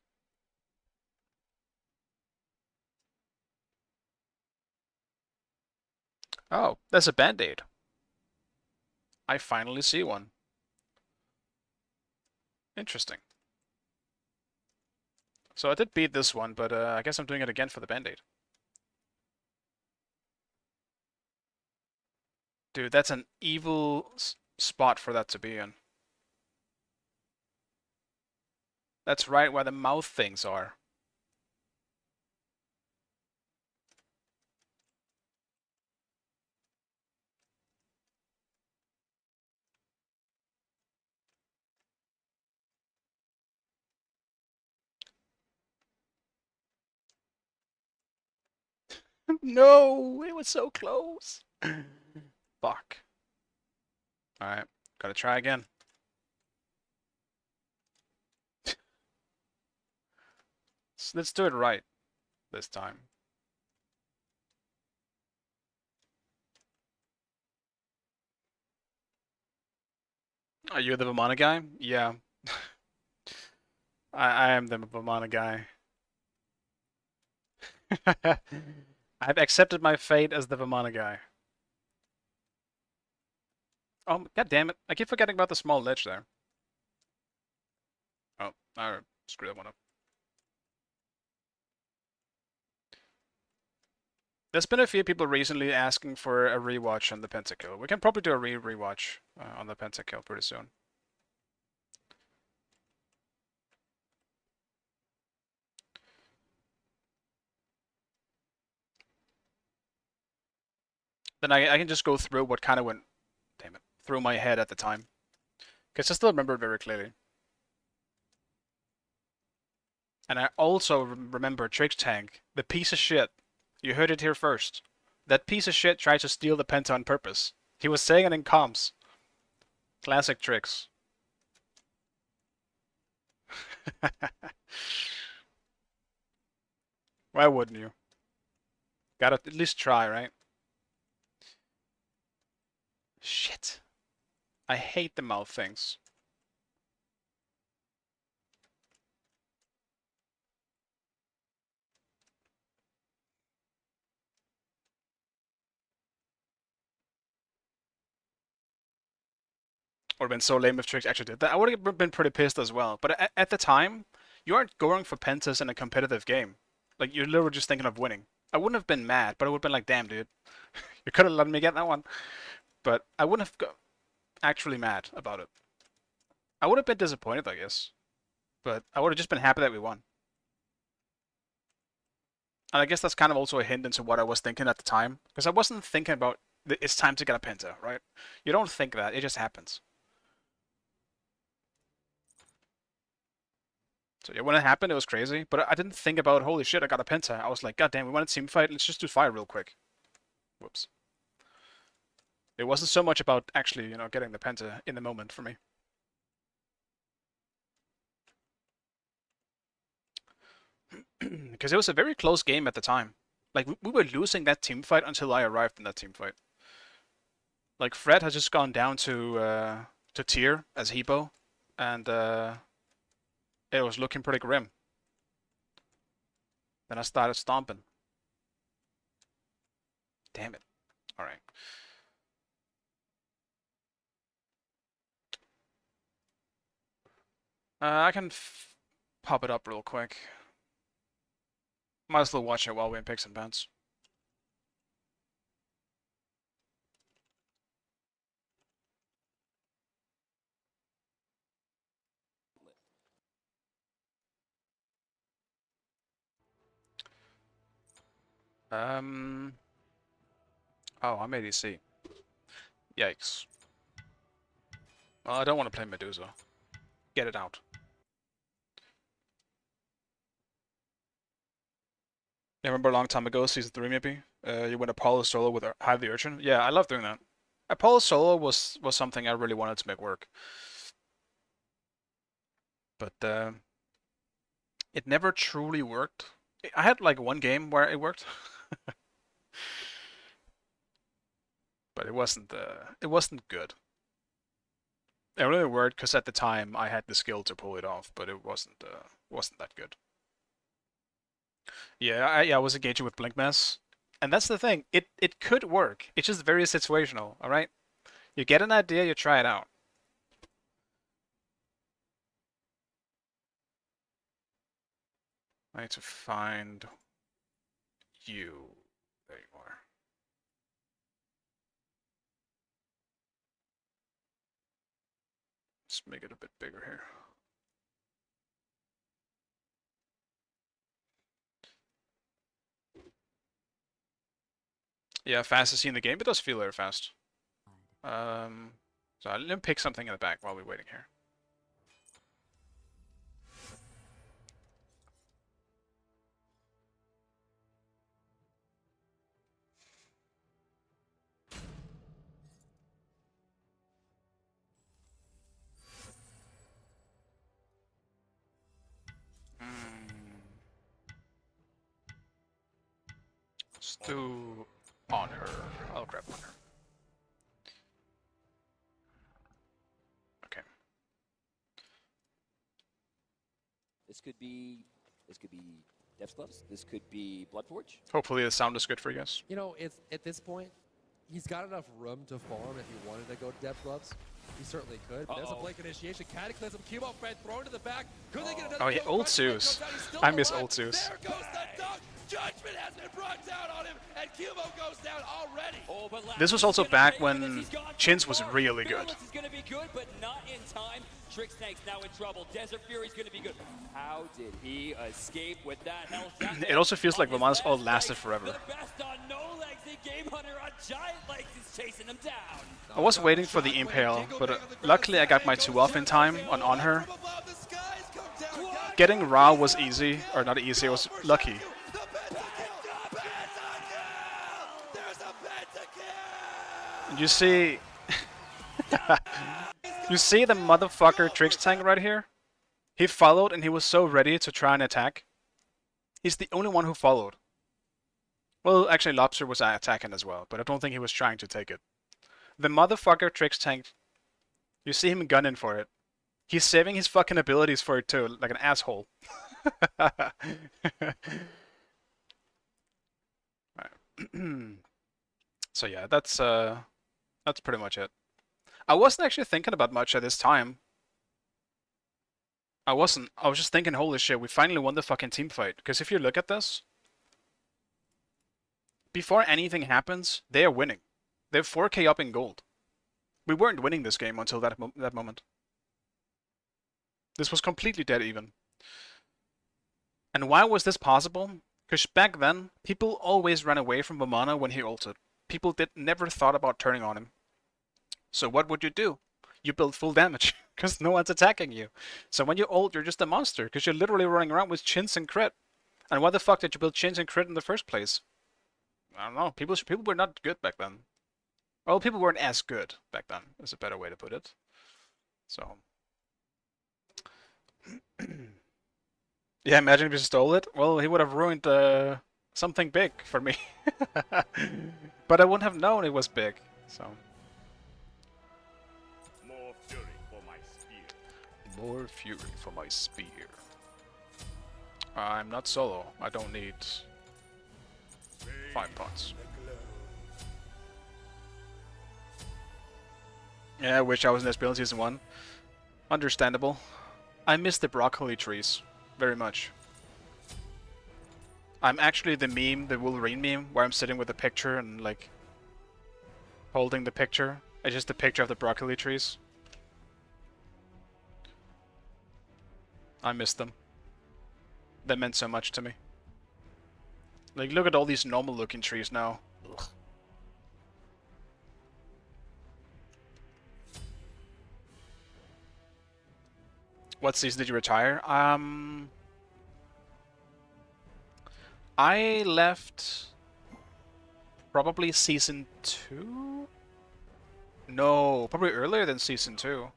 Oh, there's a band-aid. I finally see one. Interesting. So I did beat this one, but I guess I'm doing it again for the band-aid. Dude, that's an evil spot for that to be in. That's right where the mouth things are. No, it was so close. Fuck. Alright, gotta try again. So let's do it right this time. Are you the Vamana guy? Yeah. I am the Vamana guy. I've accepted my fate as the Vamana guy. Oh, god damn it. I keep forgetting about the small ledge there. Oh, I screwed that one up. There's been a few people recently asking for a rewatch on the Pentakill. We can probably do a rewatch on the Pentakill pretty soon. Then I can just go through what kind of went, damn it, through my head at the time. Because I still remember it very clearly. And I also remember Trix Tank, the piece of shit. You heard it here first. That piece of shit tried to steal the Penta on purpose. He was saying it in comms. Classic tricks. Why wouldn't you? Gotta at least try, right? Shit. I hate the mouth things. Would have been so lame if Trix actually did that. I would have been pretty pissed as well. But at the time, you aren't going for pentas in a competitive game. Like, you're literally just thinking of winning. I wouldn't have been mad, but I would have been like, damn, dude. You could have let me get that one. But I wouldn't have actually mad about it. I would have been disappointed, I guess. But I would have just been happy that we won. And I guess that's kind of also a hint into what I was thinking at the time. Because I wasn't thinking about, it's time to get a penta, right? You don't think that, it just happens. So yeah, when it happened, it was crazy. But I didn't think about, holy shit, I got a penta. I was like, god damn, we want a team fight. Let's just do fire real quick. Whoops. It wasn't so much about actually, you know, getting the penta in the moment for me. Because it was a very close game at the time. Like, we were losing that team fight until I arrived in that team fight. Like, Fred has just gone down to tier as Hebo, and it was looking pretty grim. Then I started stomping. Damn it. Alright. I can pop it up real quick. Might as well watch it while we're in picks and pans. Oh, I'm ADC. Yikes. Well, I don't want to play Medusa. Get it out. I remember a long time ago, season 3 maybe, you went Apollo solo with Hive the Urchin. Yeah, I love doing that. Apollo solo was something I really wanted to make work. But it never truly worked. I had like one game where it worked. But it wasn't good. It really worked because at the time I had the skill to pull it off, but it wasn't Wasn't that good. Yeah, I was engaging with Blink Mess. And that's the thing. It could work. It's just very situational, alright? You get an idea, you try it out. I need to find you. There you are. Let's make it a bit bigger here. Yeah, fastest in the game. It does feel very fast. So let me pick something in the back while we're waiting here. Let's do honor. I'll grab honor. Okay. This could be Death's Gloves. This could be Bloodforge. Hopefully the sound is good for you guys. You know, it's at this point, he's got enough room to farm if he wanted to go Depth Gloves. He certainly could. There's a Blink Initiation. Cataclysm. Cube Fred thrown to the back. Could they get another Oh yeah, kill? old Zeus. I miss old Zeus. There goes the dunk. Judgment has been brought down on him, and Cubo goes down already. Oh, but This was also back when Chins was really good. Is going to be good, but not in time. Trick Snake's now in trouble. Desert Fury's going to be good. How did he escape with that health shot? It also feels like Vamana's ult lasted forever. The best on no legs. The Gamehunter on giant legs is chasing him down. I was waiting for the Impale, but luckily I got my 2 off in time on her. Getting Ra was easy, or not easy, it was lucky. You see... you see the motherfucker Trix tank right here? He followed and he was so ready to try and attack. He's the only one who followed. Well, actually Lobster was attacking as well, but I don't think he was trying to take it. The motherfucker Trix tank, you see him gunning for it. He's saving his fucking abilities for it too, like an asshole. So yeah, that's pretty much it. I wasn't actually thinking about much at this time. I wasn't. I was just thinking, holy shit, we finally won the fucking team fight. Because if you look at this, before anything happens, they are winning. They're 4K up in gold. We weren't winning this game until that moment. This was completely dead even. And why was this possible? Because back then, people always ran away from Vamana when he ulted. People never thought about turning on him. So what would you do? You build full damage, because no one's attacking you. So when you ult, you're just a monster, because you're literally running around with chins and crit. And why the fuck did you build chins and crit in the first place? I don't know. People were not good back then. Well, people weren't as good back then, is a better way to put it. So... yeah, imagine if he stole it. Well, he would have ruined something big for me. But I wouldn't have known it was big, so... More fury for my spear. More fury for my spear. I'm not solo. I don't need 5 pots. Yeah, I wish I was in SPL Season 1. Understandable. I miss the broccoli trees very much. I'm actually the meme, the Wolverine meme, where I'm sitting with a picture and like holding the picture. It's just a picture of the broccoli trees. I miss them. They meant so much to me. Like, look at all these normal looking trees now. Ugh. What season did you retire? I left probably season 2? No, probably earlier than season 2.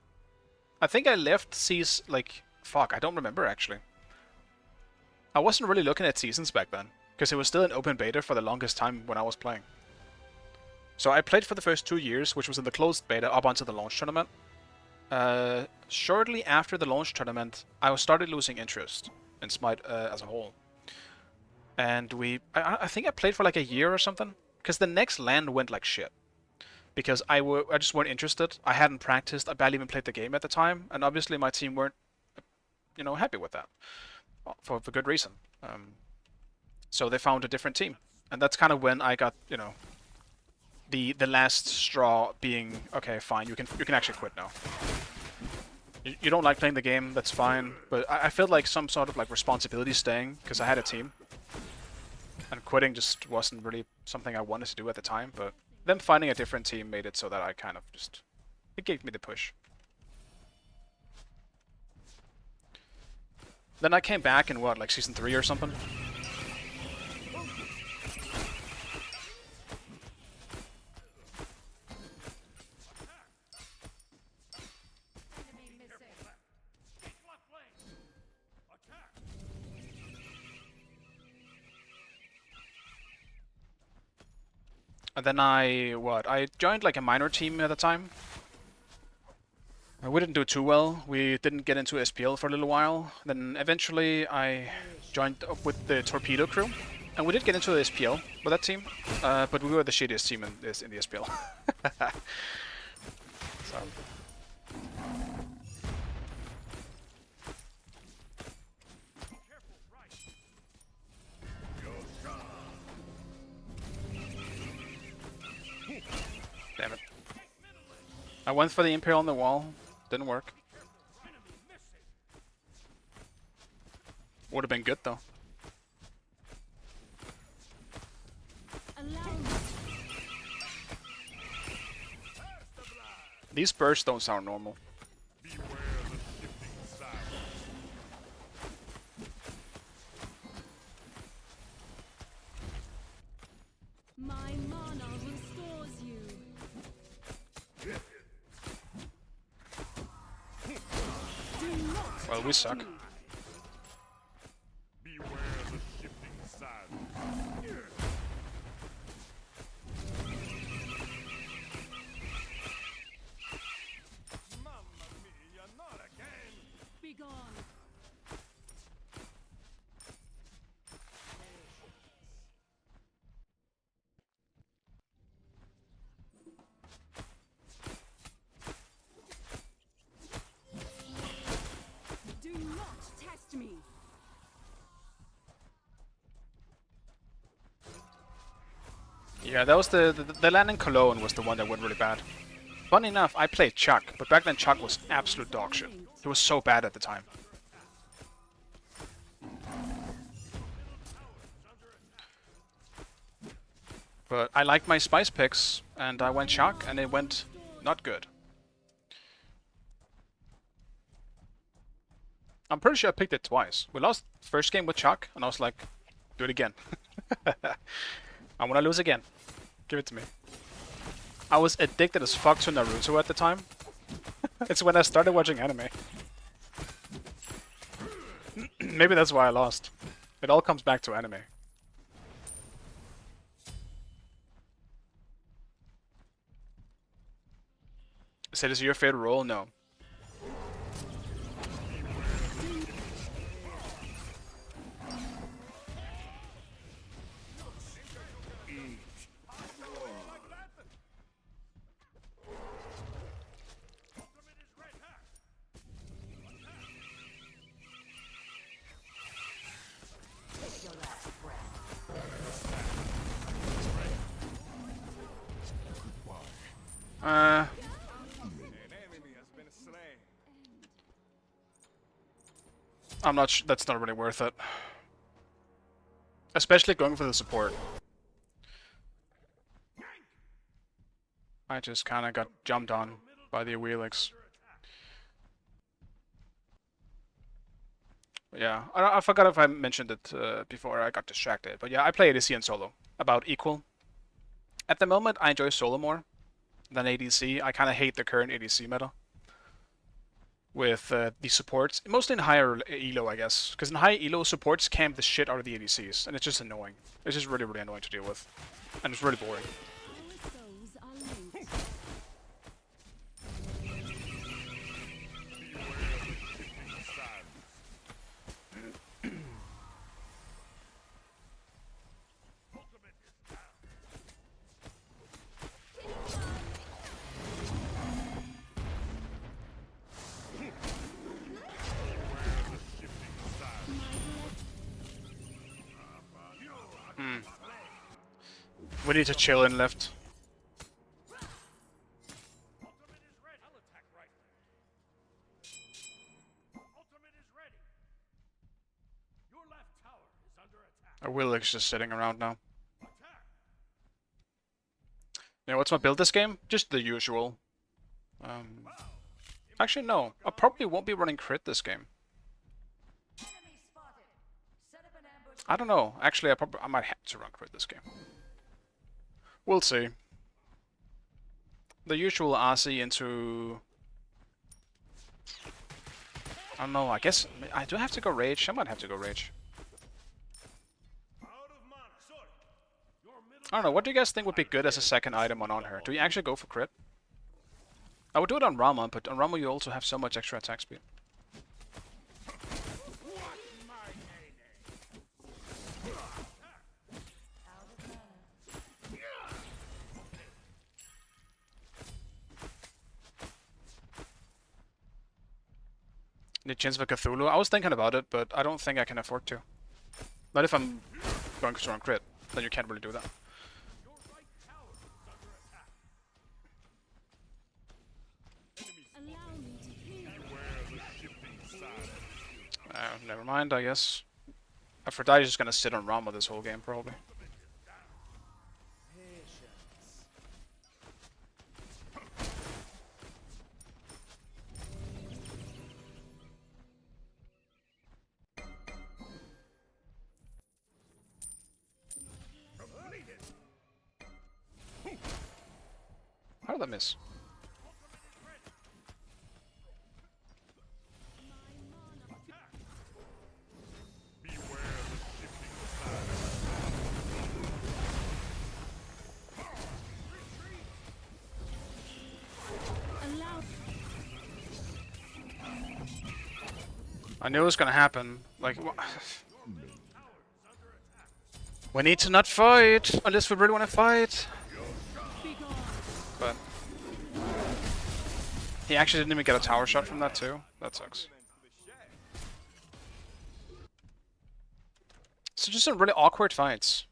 I think I left season, like, fuck, I don't remember actually. I wasn't really looking at seasons back then, because it was still an open beta for the longest time when I was playing. So I played for the first 2 years, which was in the closed beta up until the launch tournament. Shortly after the launch tournament, I started losing interest. in Smite as a whole. And I think I played for like a year or something, because the next LAN went like shit. Because I just weren't interested. I hadn't practiced. I barely even played the game at the time, and obviously my team weren't, happy with that, for good reason. So they found a different team, and that's kind of when I got, the last straw being, okay, fine, you can actually quit now. You don't like playing the game, that's fine, but I felt like some sort of like responsibility staying because I had a team, and quitting just wasn't really something I wanted to do at the time. But them finding a different team made it so that I kind of just, it gave me the push. Then I came back in what, like season 3 or something. And then I joined like a minor team at the time. We didn't do too well. We didn't get into SPL for a little while. Then eventually I joined up with the Torpedo crew. And we did get into the SPL with that team. But we were the shittiest team in the SPL. So. Damn it. I went for the Impale on the wall. Didn't work. Would have been good though. These bursts don't sound normal. My mana restores you. Do not Well, we suck. me. Beware the shifting sand. Mamma mia, not again! Be gone. Do not test me. Yeah, that was the land in Cologne was the one that went really bad. Funny enough, I played Chaac, but back then Chaac was absolute dog shit. He was so bad at the time. But I liked my spice picks, and I went Chaac, and it went not good. I'm pretty sure I picked it twice. We lost first game with Chaac, and I was like, do it again. I want to lose again. Give it to me. I was addicted as fuck to Naruto at the time. It's when I started watching anime. Maybe that's why I lost. It all comes back to anime. Is it your favorite role? No. An enemy has been slain. I'm not that's not really worth it. Especially going for the support. I just kinda got jumped on by the Wheelix. Yeah, I forgot if I mentioned it before I got distracted. But yeah, I play ADC and solo. About equal. At the moment, I enjoy solo more than ADC. I kind of hate the current ADC meta. With the supports, mostly in higher elo, I guess. Because in high elo, supports camp the shit out of the ADCs. And it's just annoying. It's just really, really annoying to deal with. And it's really boring. Our souls are linked. Beware the shifting sands. We need to chill in left. Ultimate is ready. I'll attack right. Ultimate is ready. Your left tower is under attack. Willick's just sitting around now. Attack. Yeah, what's my build this game? Just the usual. Actually, no. I probably won't be running crit this game. I don't know. Actually, I might have to run crit this game. We'll see. The usual RC into... I don't know. I guess I do have to go rage. I might have to go rage. Out of mana. Sorry. Your middle I don't know. What do you guys think would be good as a second item on her? Do you actually go for crit? I would do it on Rama, but on Rama you also have so much extra attack speed. Need chance for Cthulhu? I was thinking about it, but I don't think I can afford to. Not if I'm going to run crit. Then you can't really do that. your right tower is under attack. Allow me to heal. Never mind, I guess. Aphrodite is just gonna sit on Rama this whole game, probably. How did I miss? Allow. I knew it was gonna happen. Like, we need to not fight unless we really want to fight. But he actually didn't even get a tower shot from that too. That sucks. So just some really awkward fights.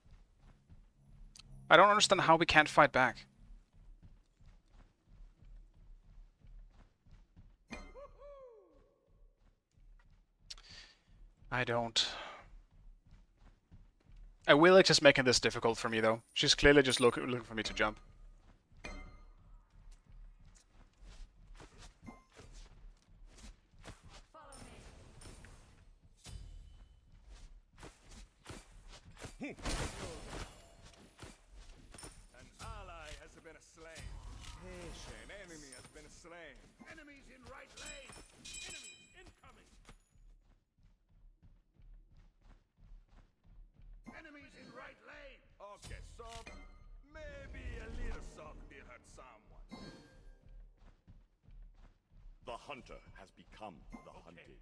I don't understand how we can't fight back. I don't. Willick is making this difficult for me though. She's clearly just looking for me to jump. An ally has been slain. An enemy has been slain. Enemies in right lane. Enemies incoming. Enemies in right lane. Okay, so maybe a little sock did hurt someone. The hunter has become the hunted.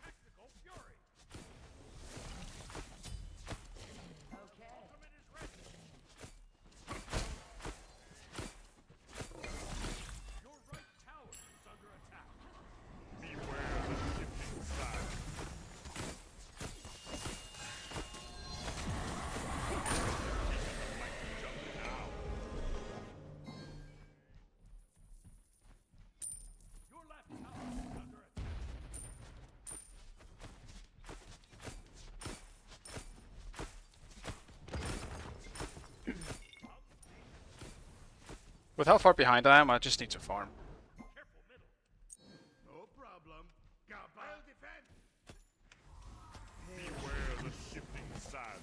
Tactical fury. Ultimate is ready. Your right tower is under attack. Beware the shifting side. Your left tower is under attack. With how far behind I am, I just need to farm. Careful middle. No problem. I'll defend. Beware the shifting side.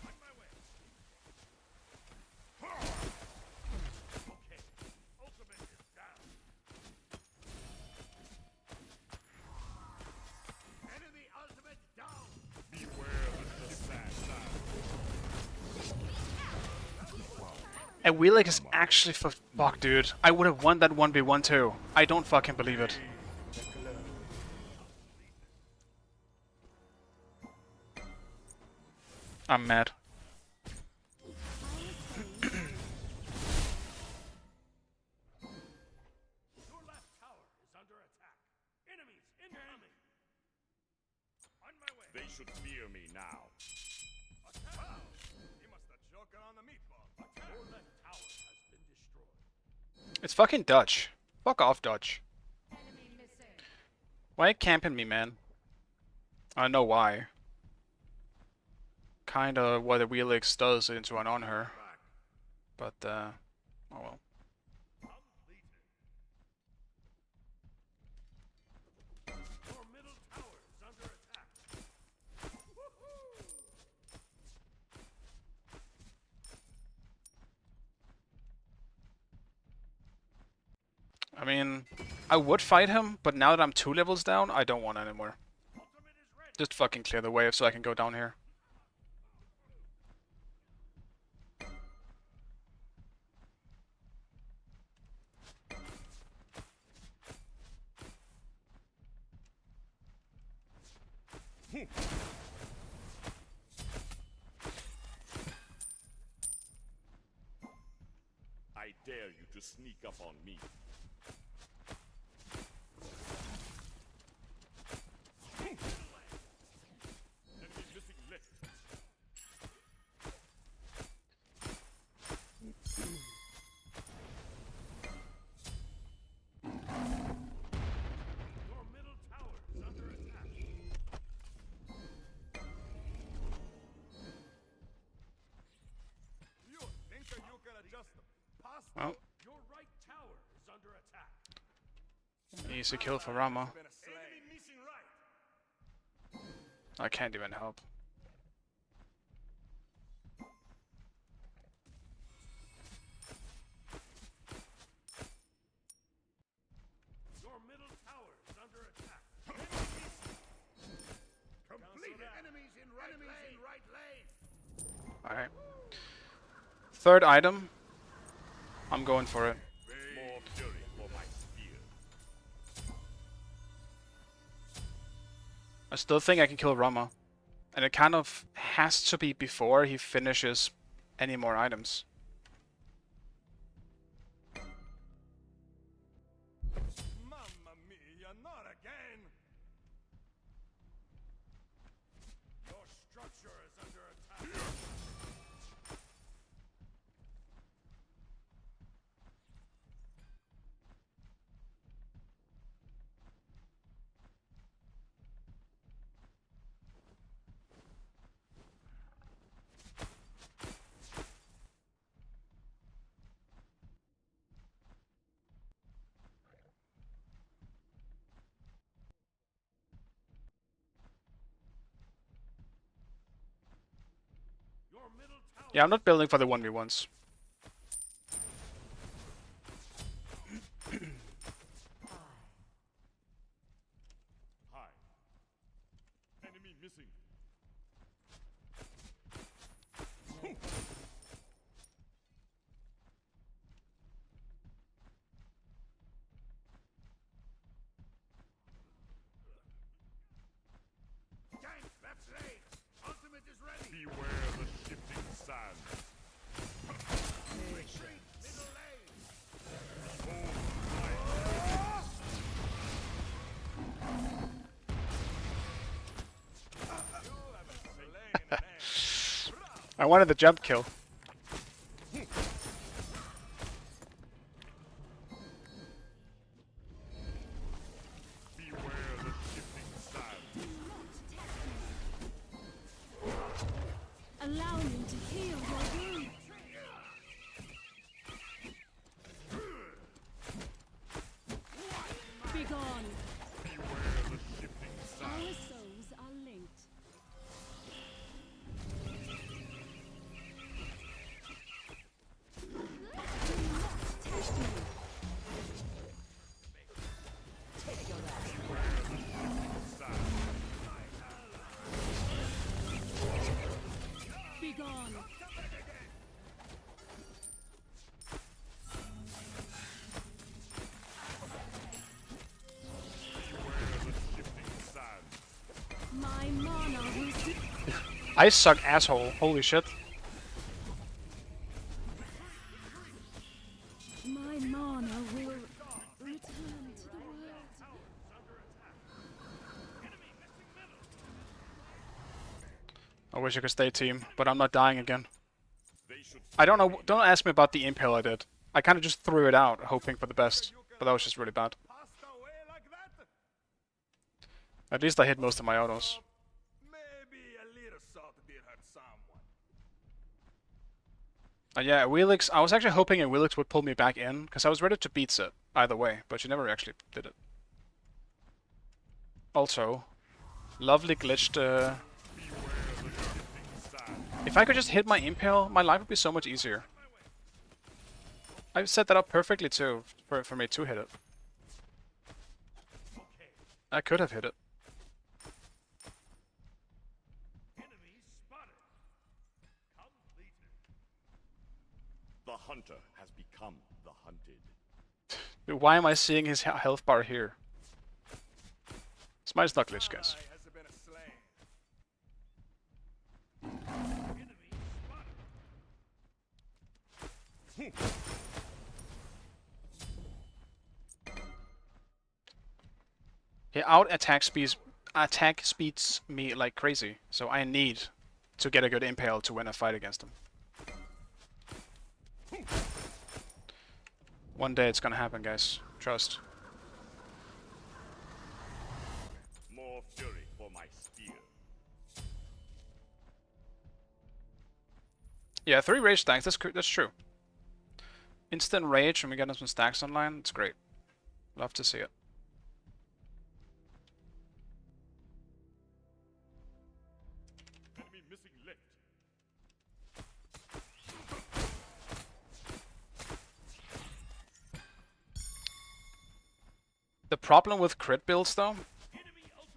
On my way. Okay. Ultimate is down. Enemy ultimate down. Beware the shifting side. And Willick is actually fuck, dude. I would have won that 1v1 too. I don't fucking believe it. I'm mad. They should fear me now. Wow! He must have choking on the meatball. Your left tower has been destroyed. It's fucking Dutch. Fuck off, Dutch. Why you camping me, man? I know why. Kinda what a Wheelix does into an on her. But, oh well. Your middle tower is under attack. I mean, I would fight him, but now that I'm 2 levels down, I don't want anymore. Just fucking clear the wave so I can go down here. I dare you to sneak up on me. Enemy missing left. Your middle tower is under attack. You think you can adjust the past? Well, Your right tower is under attack. easy kill for Rama. Been a slain. Enemy missing right. I can't even help. Your middle tower is under attack. Completed. Enemies in right lane. Alright. Third item. I'm going for it. More fury for my spear. I still think I can kill Rama. And it kind of has to be before he finishes any more items. Mamma mia, not again! Your structure is under attack. Your middle tower. Yeah, I'm not building for the 1v1s. Hi. Enemy missing. Gank, left lane. Ultimate is ready. Beware the shifting sands. Retreat, middle lane. I wanted the jump kill. Beware the shifting sands. Allow me to heal your wound. Begone. Beware the shifting Our sands. souls are linked. Test me. Begone. My mana will I suck, asshole. Holy shit. My mana will return to the world. I wish I could stay team, but I'm not dying again. I don't know. Don't ask me about the impale I did. I kind of just threw it out, hoping for the best. But that was just really bad. Passed away like that? At least I hit most of my autos. Maybe a little salt did hurt someone. Yeah, Wheelix. I was actually hoping a Wheelix would pull me back in, because I was ready to beat Sid either way, but she never actually did it. Also, lovely glitched. If I could just hit my impale, my life would be so much easier. I set that up perfectly too, for me to hit it. I could have hit it. Enemy spotted. Completed. The hunter has become the hunted. Dude, why am I seeing his health bar here? This might not glitch, guys. Ally has been slain. Enemy spotted. He attack speeds me like crazy, so I need to get a good impale to win a fight against him. One day it's gonna happen, guys. Trust. More fury for my spear. Yeah, 3 rage stacks. That's true. Instant rage when we get some stacks online. It's great. Love to see it. Enemy missing lift. The problem with crit builds, though,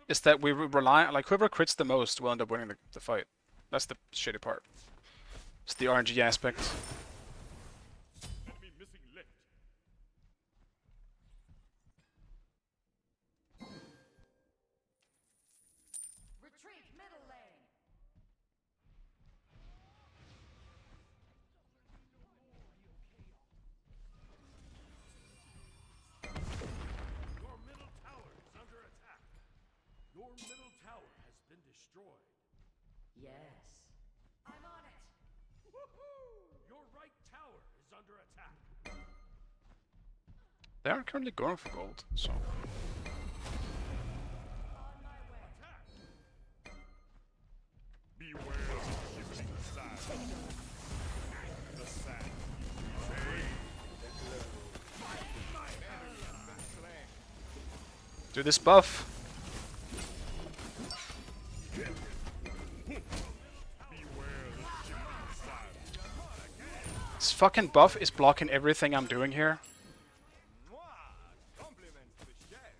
is that we rely, like, whoever crits the most will end up winning the fight. That's the shitty part. It's the RNG aspect. Enemy missing lift. Retreat middle lane. Your middle tower is under attack. Your middle tower has been destroyed. Yes. I'm on it. Woohoo! Your right tower is under attack. They are currently going for gold, so. On my way. Attack! Beware of the shifting sand. The sand. Do this buff. This fucking buff is blocking everything I'm doing here. Mwah! Compliments to Chaac.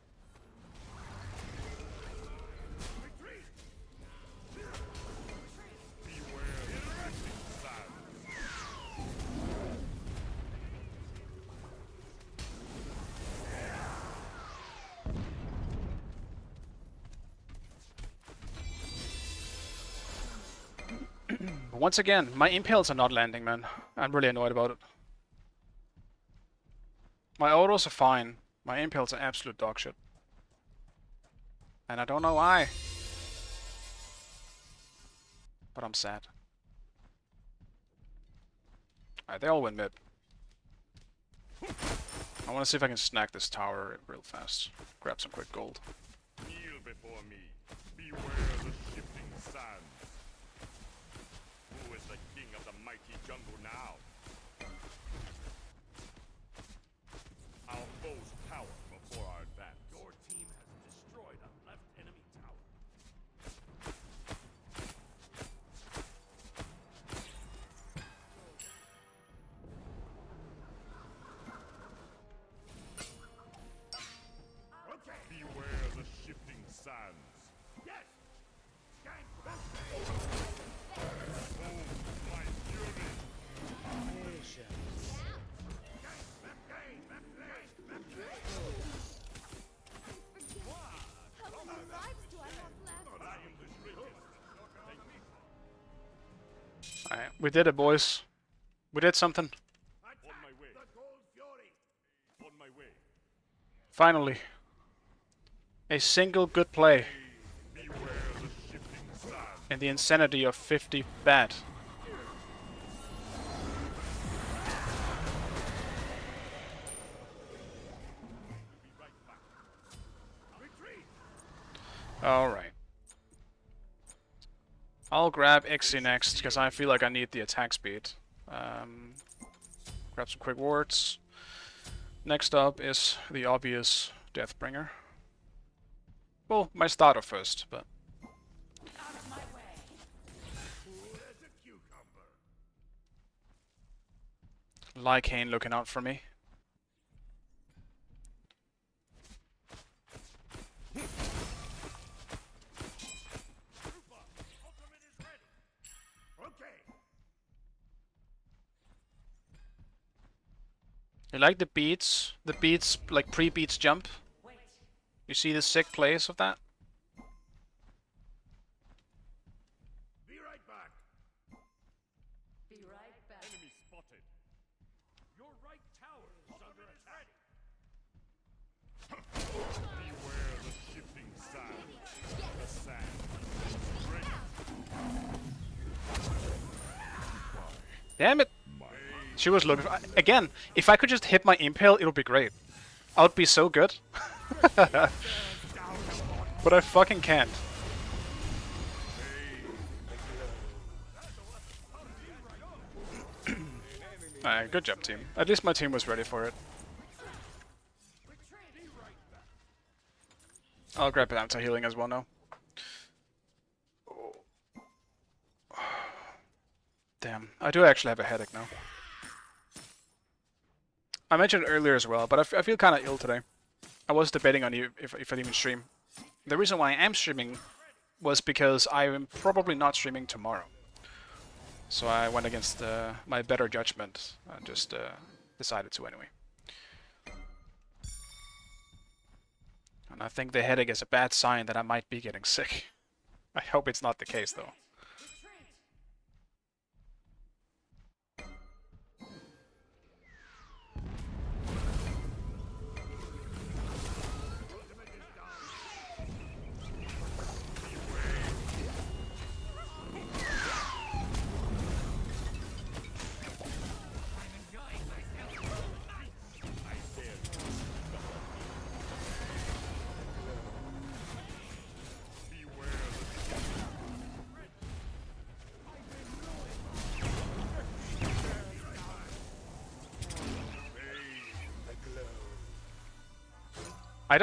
Once again, my impales are not landing, man. I'm really annoyed about it. My autos are fine. My impales are absolute dog shit. And I don't know why. But I'm sad. Alright, they all win mid. I want to see if I can snack this tower real fast. Grab some quick gold. Kneel before me. Beware the shifting sands. Who is the king of the mighty jungle now? Our foe's power before our advance. Your team has destroyed a left enemy tower. Okay. Beware the shifting sands. Yes. Gang. Oh, my fury! How many lives do I have left? I am the greatest. Alright, we did it, boys. We did something. On my way. The Gold Fury. On my way. Finally. A single good play. Beware the shifting sands. And the insanity of 50 bad. Alright. I'll grab Xe next, because I feel like I need the attack speed. Grab some quick wards. Next up is the obvious Deathbringer. Well, my starter first, but... Lycane looking out for me. You like the beats? The beats, like pre-beats jump? You see the sick plays of that? Be right back. Be right back. Enemy spotted. Your right tower is under attack. Beware the shifting sand. The sand. Damn it! She was looking for, again, if I could just hit my impale, it would be great. I would be so good. But I fucking can't. Alright, good job, team. At least my team was ready for it. I'll grab anti-healing as well now. Damn, I do actually have a headache now. I mentioned it earlier as well, but I feel kind of ill today. I was debating on if I'd even stream. The reason why I am streaming was because I am probably not streaming tomorrow. So I went against my better judgment and just decided to anyway. And I think the headache is a bad sign that I might be getting sick. I hope it's not the case though.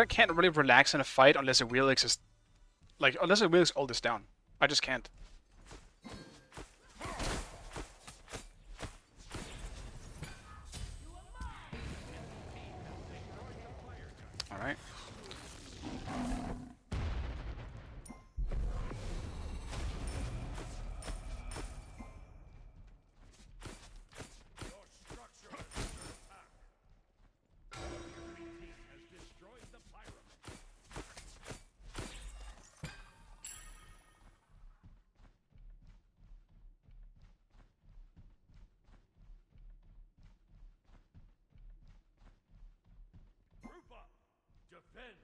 Can't really relax in a fight unless a wheel is like unless a wheel all this down. I just can't. All right. Defend.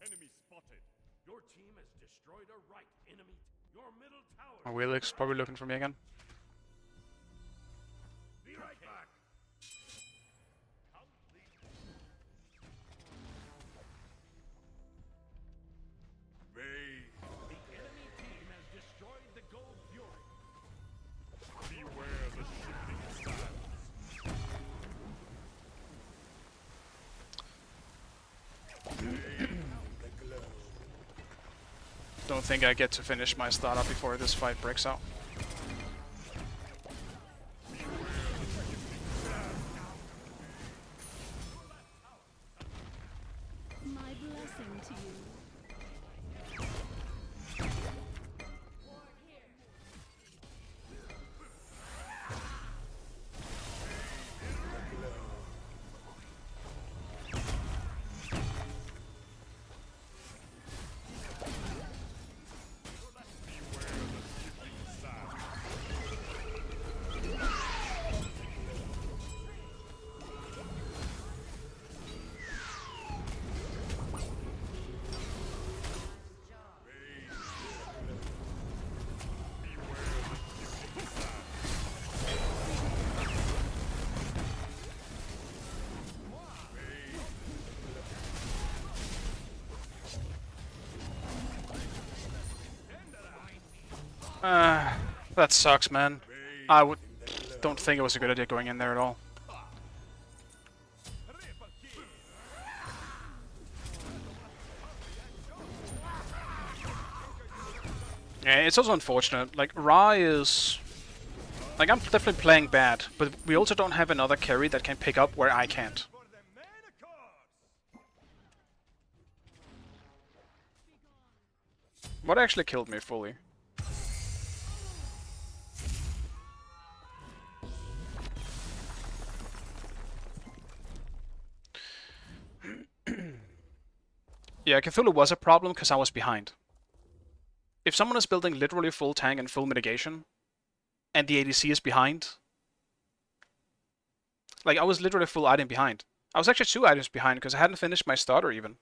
Enemy spotted. Your team has destroyed a right enemy. Your middle tower. My Wheelix probably looking for me again. Be right back. The enemy team has destroyed the Gold Fury. Beware the shifting sands. Don't think I get to finish my startup before this fight breaks out. My blessing to you. That sucks, man. Don't think it was a good idea going in there at all. Yeah, it's also unfortunate. Like, Ra is... Like, I'm definitely playing bad, but we also don't have another carry that can pick up where I can't. What actually killed me fully? Yeah, Cthulhu was a problem because I was behind. If someone is building literally full tank and full mitigation, and the ADC is behind, like, I was literally full item behind. I was actually 2 items behind because I hadn't finished my starter even.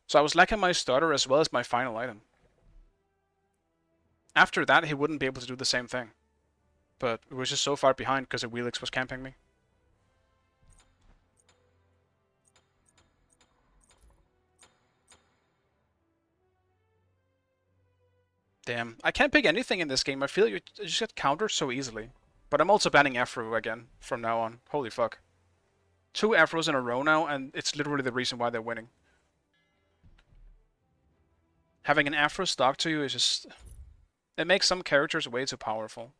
So I was lacking my starter as well as my final item. After that, he wouldn't be able to do the same thing. But it was just so far behind because the Wheelix was camping me. Damn, I can't pick anything in this game. I feel like you just get countered so easily. But I'm also banning Afro again from now on. Holy fuck. 2 Afros in a row now, and it's literally the reason why they're winning. Having an Afro stock to you is just... It makes some characters way too powerful.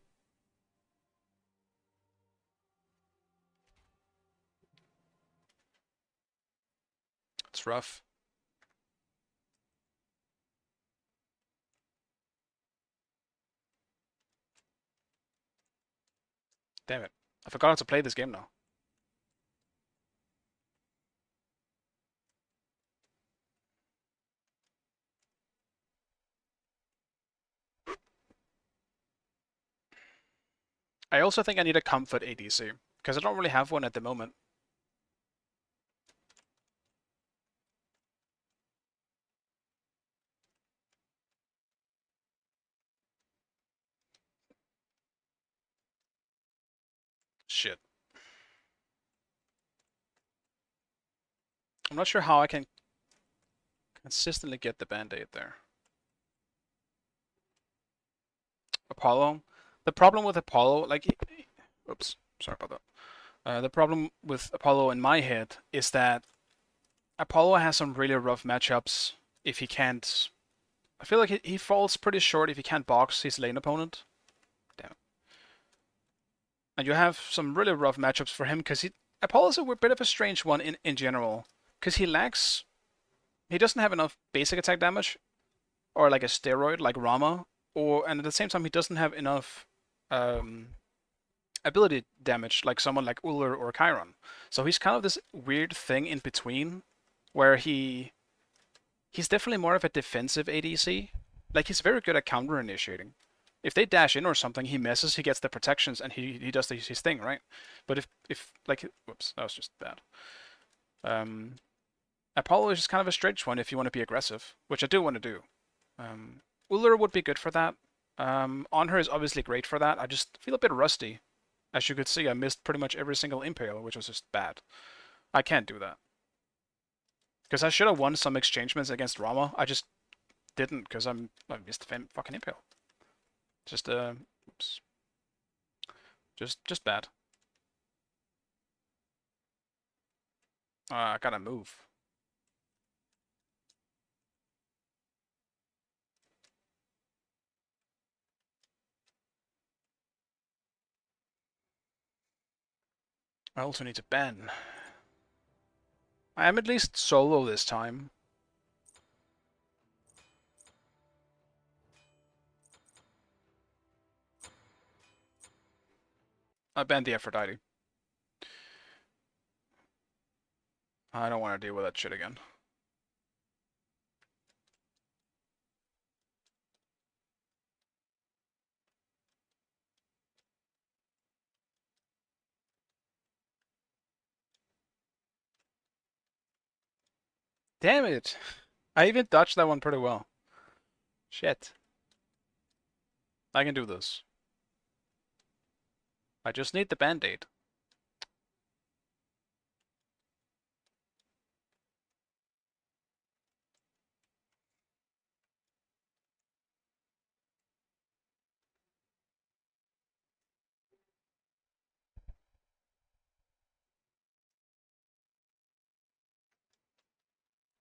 It's rough. Damn it. I forgot how to play this game now. I also think I need a comfort ADC, because I don't really have one at the moment. Shit. I'm not sure how I can consistently get the band-aid there. Apollo. The problem with Apollo, like... Oops, sorry about that. The problem with Apollo in my head is that Apollo has some really rough matchups if he can't... I feel like he falls pretty short if he can't box his lane opponent. Damn it. And you have some really rough matchups for him because Apollo's a bit of a strange one in general. Because he lacks... He doesn't have enough basic attack damage, or like a steroid like Rama, and at the same time he doesn't have enough ability damage like someone like Ullr or Chiron. So he's kind of this weird thing in between, where he's definitely more of a defensive ADC. Like, he's very good at counter initiating. If they dash in or something, he misses, he gets the protections, and he does his thing, right? But if like, whoops, that was just bad. Apollo is just kind of a strange one if you want to be aggressive, which I do want to do. Ullr would be good for that. Onher is obviously great for that. I just feel a bit rusty. As you could see, I missed pretty much every single impale, which was just bad. I can't do that. Because I should have won some exchangements against Rama. I just didn't, because I missed the fucking impale. Just, oops. Just bad. I gotta move. I also need to ban. I am at least solo this time. I banned the Aphrodite. I don't want to deal with that shit again. Damn it! I even dodged that one pretty well. Shit. I can do this. I just need the band-aid.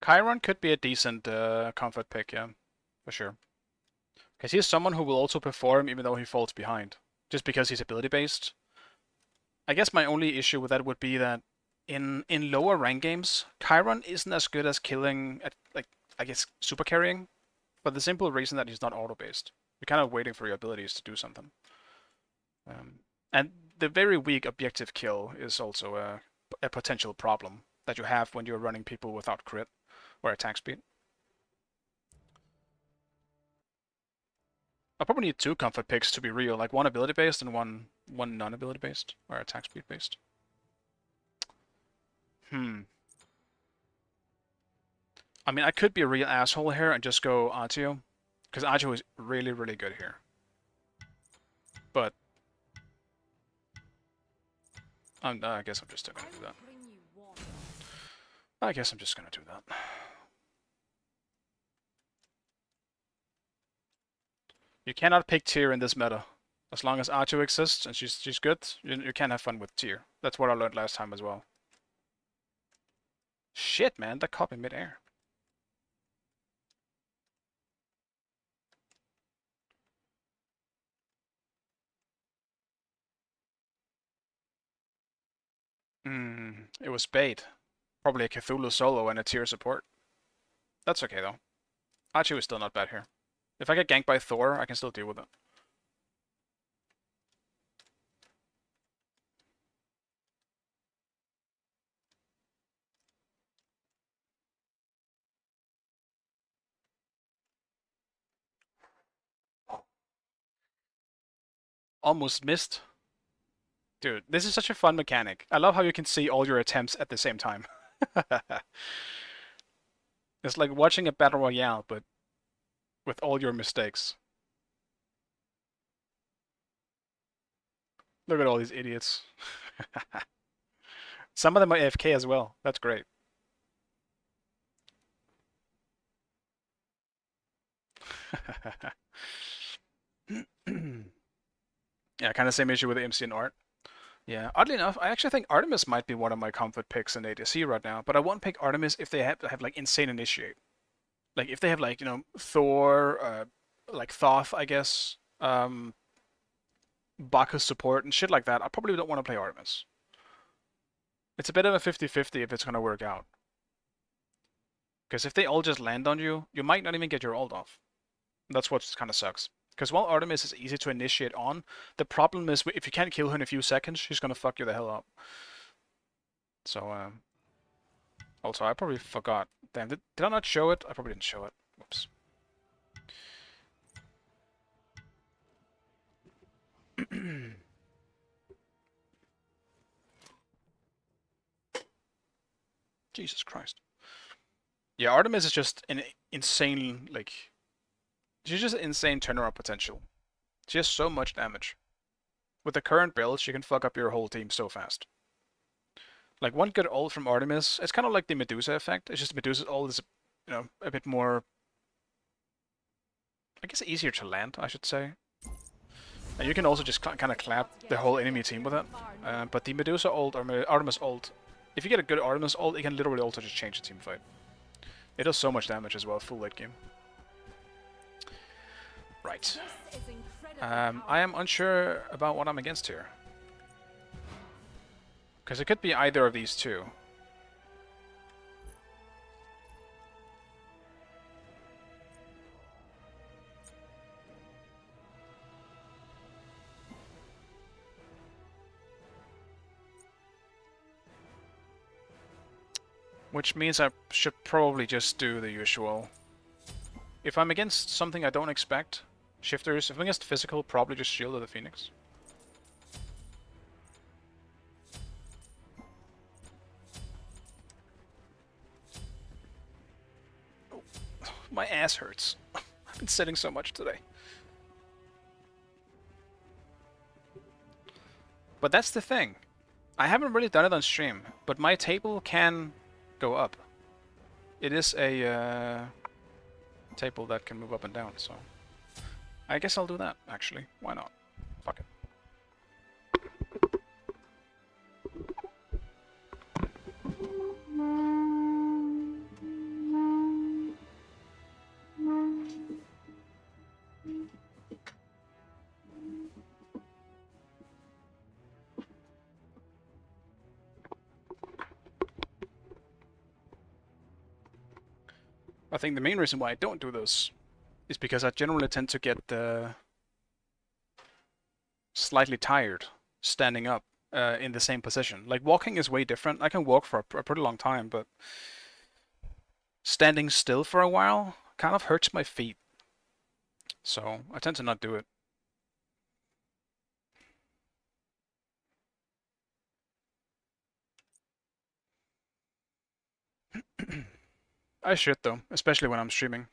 Chiron could be a decent comfort pick, yeah, for sure. Because he's someone who will also perform even though he falls behind, just because he's ability based. I guess my only issue with that would be that in lower rank games, Chiron isn't as good as killing at, like, I guess super carrying, for the simple reason that he's not auto based. You're kind of waiting for your abilities to do something. And the very weak objective kill is also a potential problem that you have when you're running people without crit or attack speed. I'll probably need 2 comfort picks to be real, like one ability based and one non-ability based or attack speed based. I mean, I could be a real asshole here and just go Artio, because Artio is really, really good here. But I guess I'm just still gonna do that. I guess I'm just gonna do that. You cannot pick tier in this meta. As long as Artio exists and she's good, you can have fun with tier. That's what I learned last time as well. Shit, man, that caught me mid-air. It was bait. Probably a Cthulhu solo and a tier support. That's okay though. Archie is still not bad here. If I get ganked by Thor, I can still deal with it. Almost missed. Dude, this is such a fun mechanic. I love how you can see all your attempts at the same time. It's like watching a battle royale, but with all your mistakes. Look at all these idiots. Some of them are AFK as well. That's great. Yeah, kind of same issue with the MC and Art. Yeah, oddly enough, I actually think Artemis might be one of my comfort picks in ADC right now, but I won't pick Artemis if they have like insane initiate. Like if they have like, you know, Thor, like Thoth, I guess, Bacchus support and shit like that, I probably don't want to play Artemis. It's a bit of a 50-50 if it's gonna work out. Because if they all just land on you, you might not even get your ult off. That's what kind of sucks. Because while Artemis is easy to initiate on, the problem is if you can't kill her in a few seconds, she's gonna fuck you the hell up. So, also, I probably forgot. Damn, did I not show it? I probably didn't show it. Whoops. Jesus Christ. Yeah, Artemis is just an insane, like... She's just insane turnaround potential. She has so much damage. With the current build, she can fuck up your whole team so fast. Like, one good ult from Artemis, it's kind of like the Medusa effect. It's just Medusa's ult is, you know, a bit more... I guess easier to land, I should say. And you can also just kind of clap the whole enemy team with it. But the Medusa ult, or Artemis ult, if you get a good Artemis ult, it can literally also just change the team fight. It does so much damage as well, full late game. Right. I am unsure about what I'm against here. Because it could be either of these two. Which means I should probably just do the usual. If I'm against something I don't expect, shifters. If I'm against physical, probably just Shield of the Phoenix. Oh, my ass hurts. I've been sitting so much today. But that's the thing. I haven't really done it on stream, but my table can go up. It is a table that can move up and down, so I guess I'll do that, actually. Why not? Fuck it. I think the main reason why I don't do this is because I generally tend to get slightly tired standing up in the same position. Like walking is way different. I can walk for a pretty long time, but standing still for a while kind of hurts my feet. So I tend to not do it. I should though, especially when I'm streaming.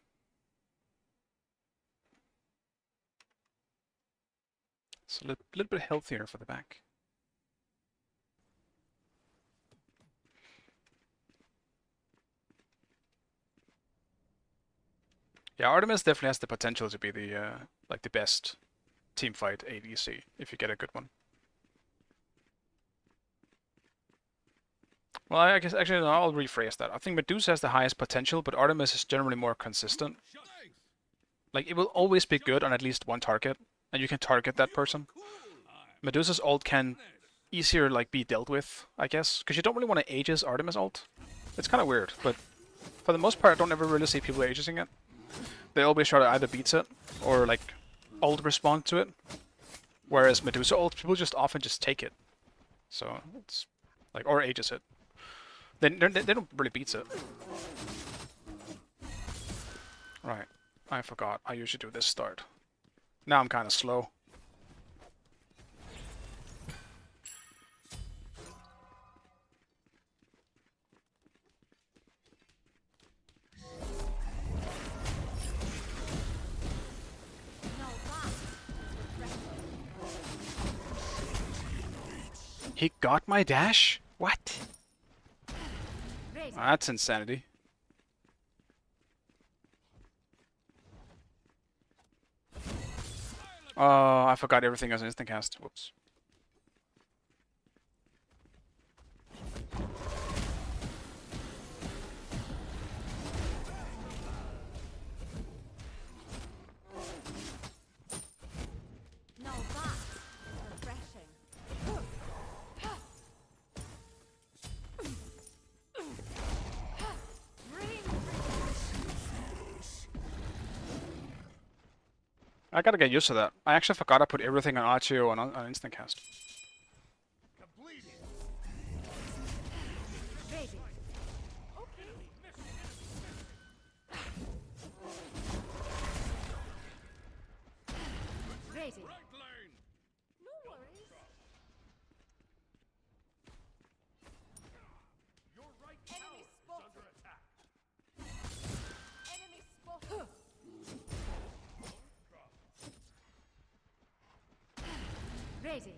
It's a little bit healthier for the back. Yeah, Artemis definitely has the potential to be the like the best teamfight ADC if you get a good one. Well, I guess actually no, I'll rephrase that. I think Medusa has the highest potential, but Artemis is generally more consistent. Like it will always be good on at least one target, and you can target that person. Medusa's ult can easier like be dealt with, I guess, because you don't really want to Aegis Artemis ult. It's kind of weird, but for the most part, I don't ever really see people Aegising it. They always try to either beat it or like ult respond to it. Whereas Medusa ult, people just often just take it. So it's like or Aegis it. They don't really beat it. Right. I forgot. I usually do this start. Now I'm kind of slow. He got my dash? What? That's insanity. Oh, I forgot everything as an instant cast. Whoops. I gotta get used to that. I actually forgot I put everything on Archeo and on instant cast. Ready.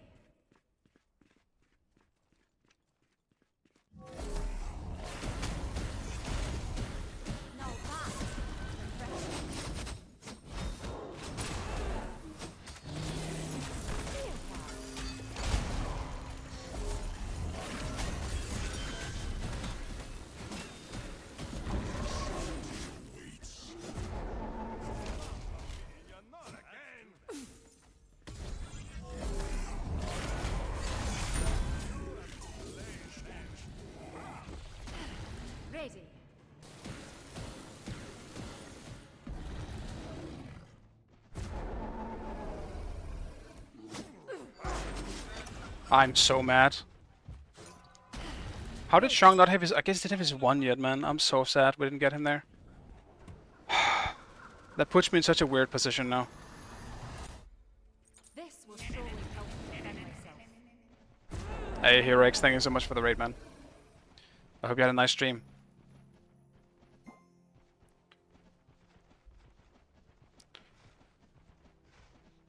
I'm so mad. How did Chaac not have his... I guess he didn't have his 1 yet, man. I'm so sad we didn't get him there. That puts me in such a weird position now. This will surely help me defend myself. Hey, Heroix, thank you so much for the raid, man. I hope you had a nice stream.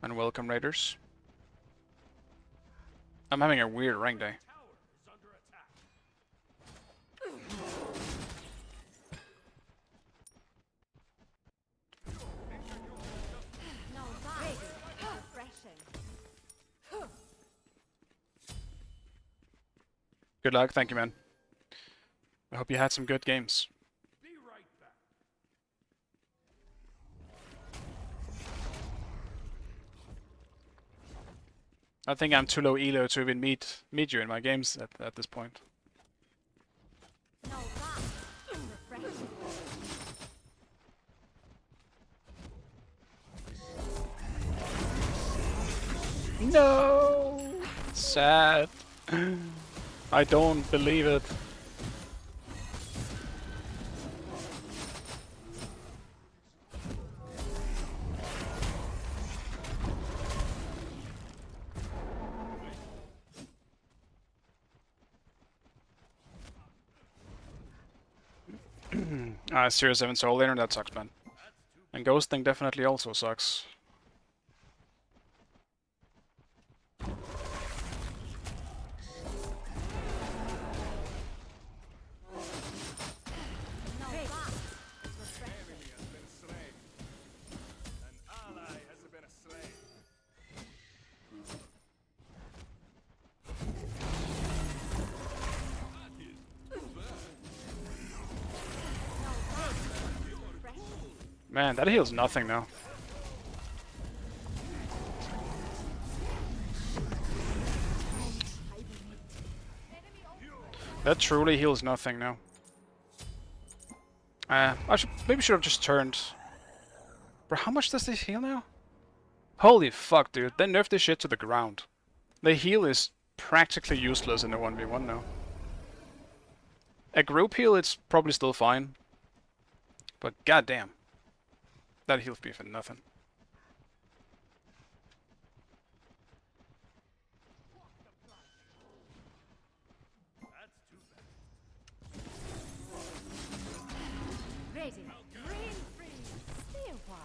And welcome, raiders. I'm having a weird rank day. Good luck, thank you, man. I hope you had some good games. I think I'm too low elo to even meet you in my games at this point. No! Sad. I don't believe it. Series 7 soul laner, that sucks, man. And ghosting definitely also sucks. Man, that heals nothing now. That truly heals nothing now. Maybe should have just turned. Bro, how much does this heal now? Holy fuck, dude. They nerfed this shit to the ground. The heal is practically useless in a 1v1 now. A group heal, it's probably still fine. But goddamn. That heals me for nothing. Ready. Rain free. Stay a while.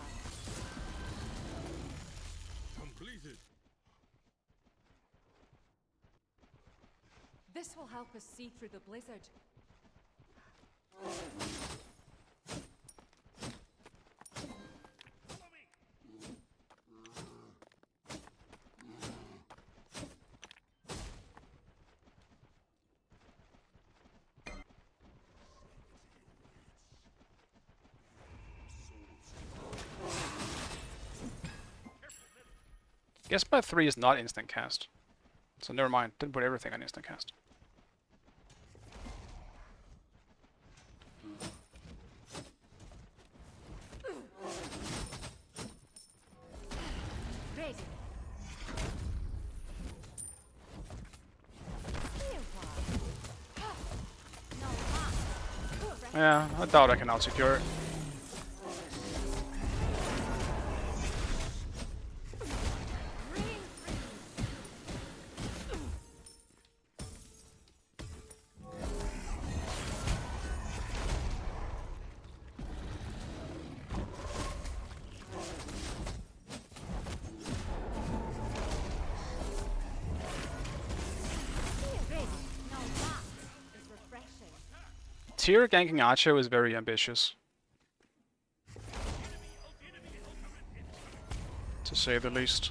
Completed. This will help us see through the blizzard. Guess by 3 is not instant cast. So never mind, didn't put everything on instant cast. Ready. Stay a while. No luck. Yeah, I doubt I can out-secure it. Tier ganking Archer is very ambitious. To say the least.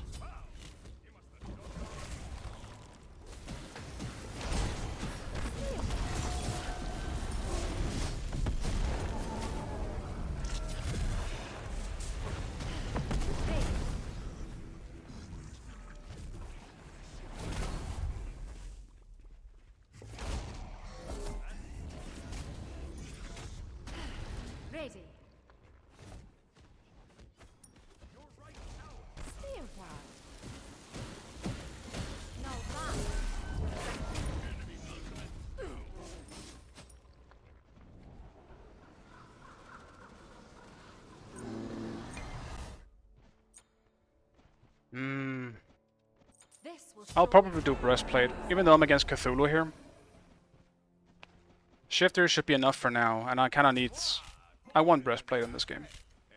Ready. Stay a while. No luck. I'll probably do breastplate, even though I'm against Cthulhu here. Shifter should be enough for now, and I kinda need... I want breastplate in this game.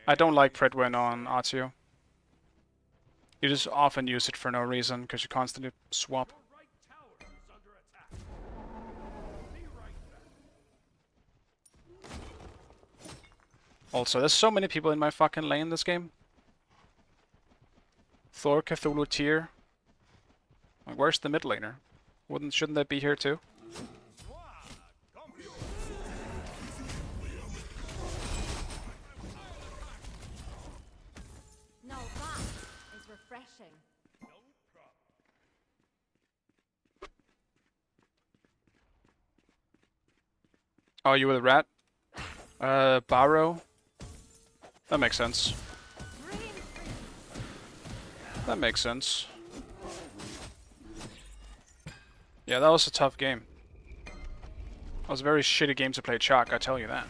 I don't like Predwin on Artio. You just often use it for no reason, because you constantly swap. Also, there's so many people in my fucking lane this game. Thor, Cthulhu, tier. Like, where's the mid laner? Shouldn't they be here too? No, that is refreshing. Oh, you with a rat? Barrow? That makes sense. That makes sense. Yeah, that was a tough game. It was a very shitty game to play Chaac, I tell you that.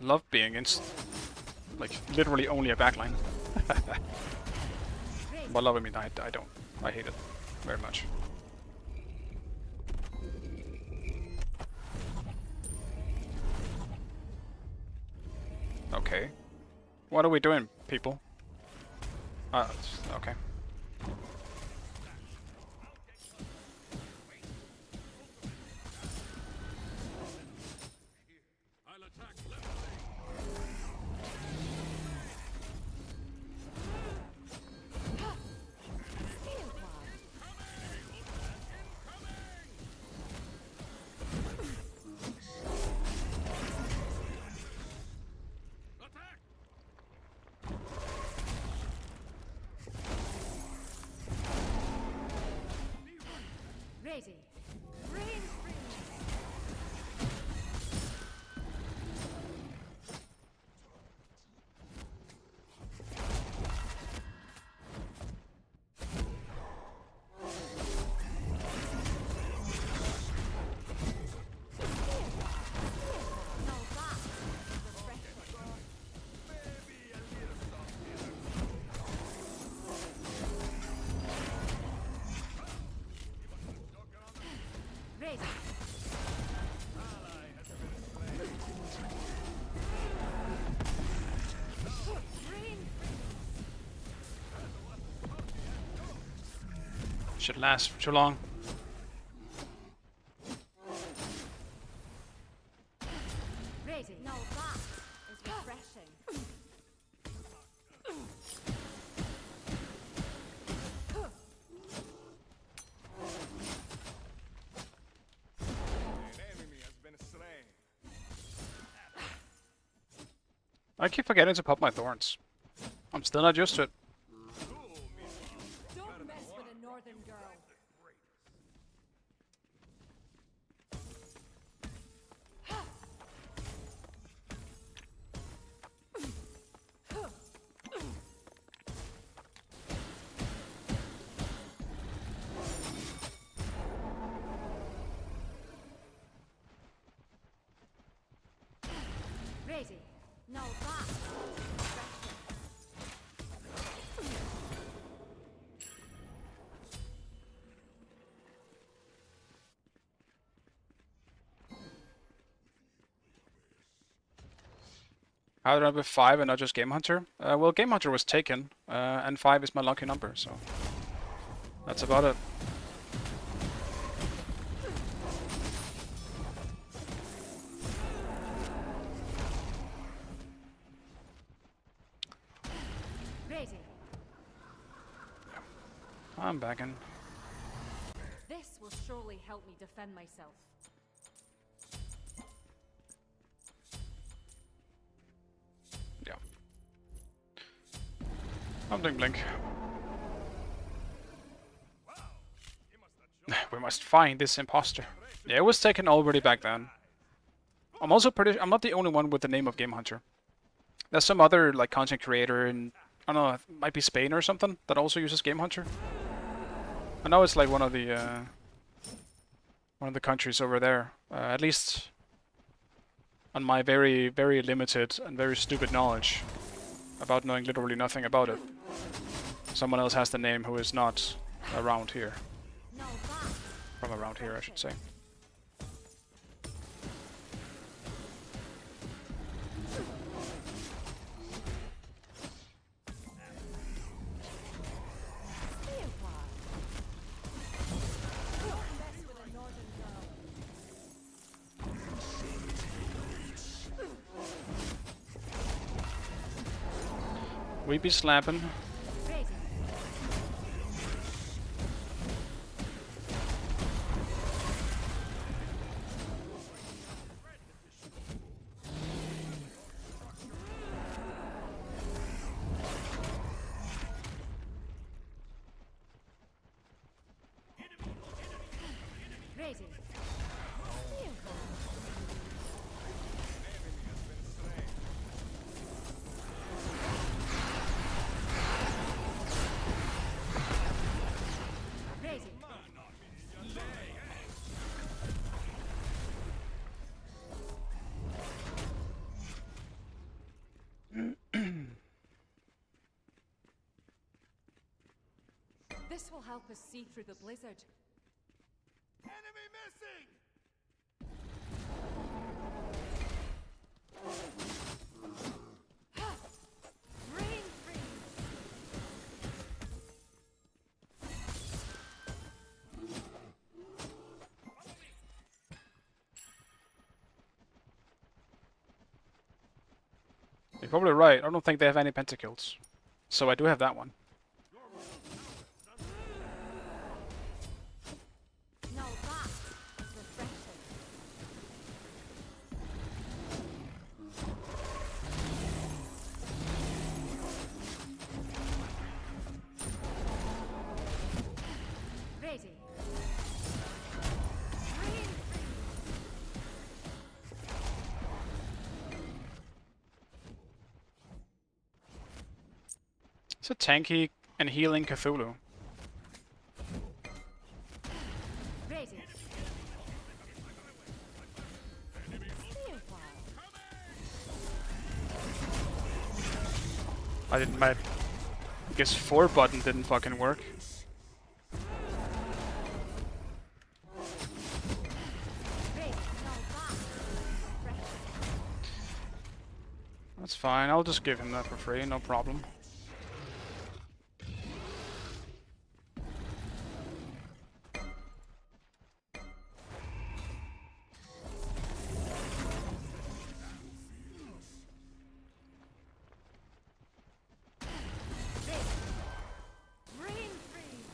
Love being in, like, literally only a backline. But love, I mean, I don't. I hate it very much. Okay. What are we doing, people? Okay. Ready. Rain free. Should last for too long. Ready. Now that is refreshing. An enemy has been slain. I keep forgetting to pop my thorns. I'm still not used to it. Don't mess with a northern girl. Ready. Now that is refreshing. How did I have 5 and not just Gamehunter? Well, Gamehunter was taken, and 5 is my lucky number, so that's about it. Ready. I'm back in. This will surely help me defend myself. Yeah. I'm doing Blink. We must find this imposter. Yeah, it was taken already back then. I'm also I'm not the only one with the name of Gamehunter. There's some other like content creator in, I don't know, it might be Spain or something, that also uses Gamehunter. I know it's like one of the countries over there. At least on my very, very limited and very stupid knowledge about knowing literally nothing about it. Someone else has the name who is not around here. From around here, I should say. We be slapping. Ready. This will help us see through the blizzard. Enemy missing! Rain freeze! You're probably right. I don't think they have any pentakills. So I do have that one. Now that is refreshing. Ready. Rain It's a tanky and healing Cthulhu. ready. Stay a while. I didn't. My guess 4 button didn't fucking work. Ready. Now that is refreshing. That's fine. I'll just give him that for free. No problem. Rain freeze!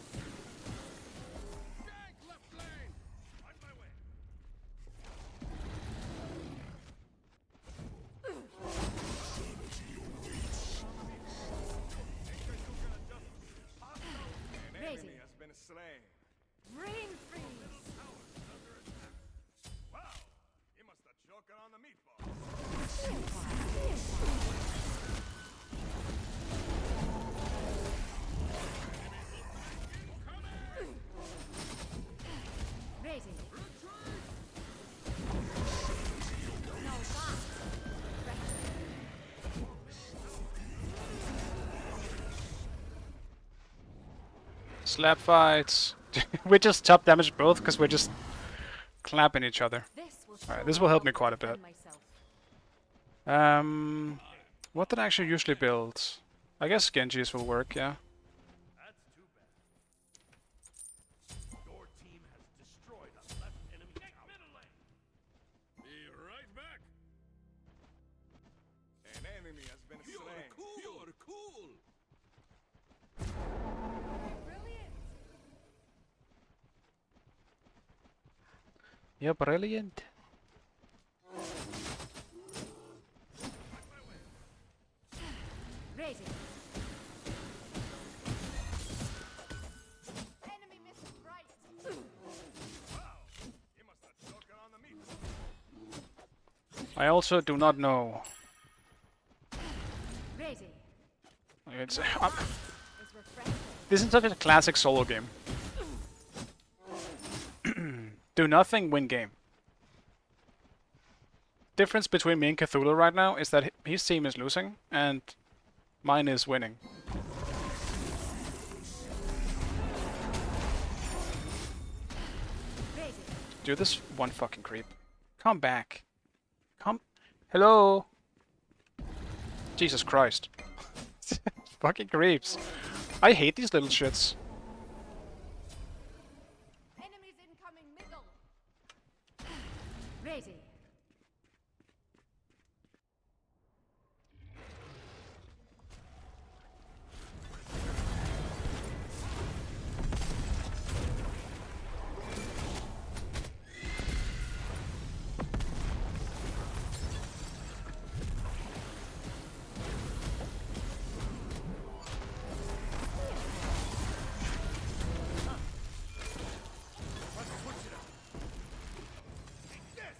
Tank left lane! On my way! An Ready. enemy has been slain. Rain freeze! Wow! He must have choked on the meatball. Stay a while. Stay a while. Ready. Now that is refreshing. Slap fights. We just top damage both because we're just clapping each other. Alright, this will help me quite a bit. What did I actually usually build? I guess Genji's will work, yeah. That's too bad. Your team has destroyed a left enemy tower. Middle lane. Be right back. An enemy has been slain. You're cool. Brilliant! You're brilliant. Ready. Enemy missing right. Wow! He must have choked on the meatball. I also do not know. Ready. It's, Is refreshing. this is such a classic solo game. Do nothing, win game. Difference between me and Cthulhu right now is that his team is losing and mine is winning. Ready. Dude, this one fucking creep. Come back. Come. Hello. Jesus Christ. Fucking creeps. I hate these little shits. Enemies incoming middle. Ready. Let's switch it up. Take this.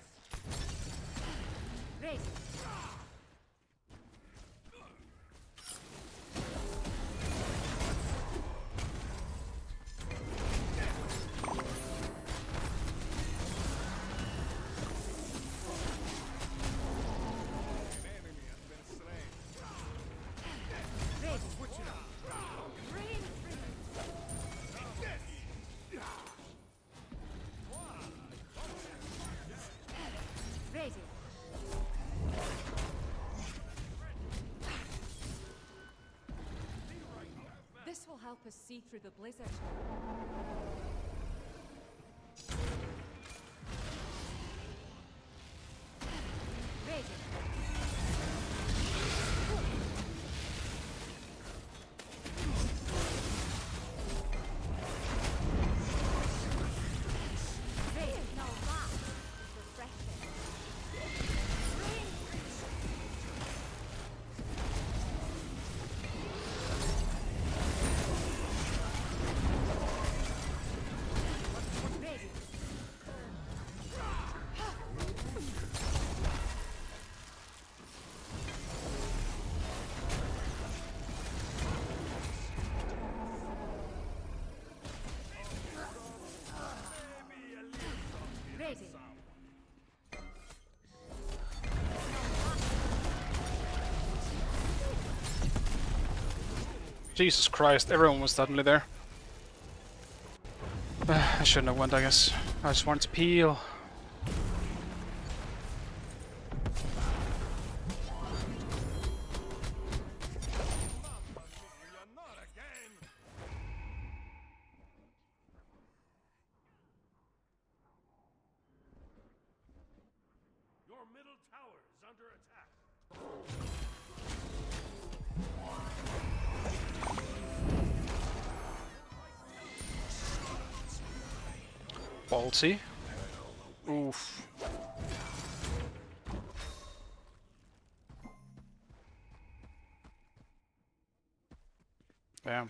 us see through the blizzard. Radiant. Radiant. No, that is refreshing. Radiant. Radiant. Jesus Christ, everyone was suddenly there. I shouldn't have went, I guess. I just wanted to peel. Not again! Your middle tower is under attack. Ballsy. Oof. Damn.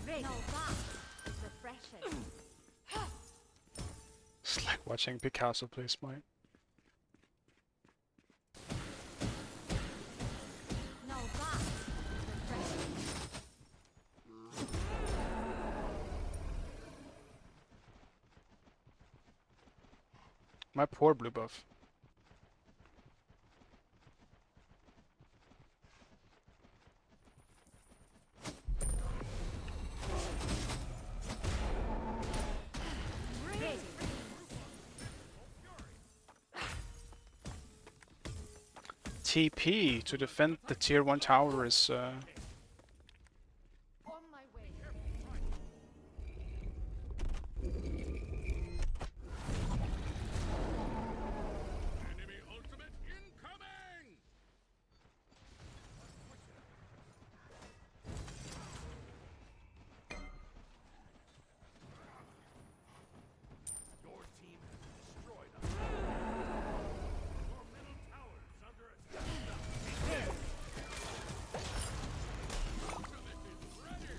Radiant. No, that is refreshing. It's like watching Picasso play Smite. No, that is refreshing. My poor blue buff. Radiant. TP to defend the tier 1 tower is On my way. Enemy ultimate incoming! Your team has destroyed us. Your middle tower is under attack. Ultimate is ready!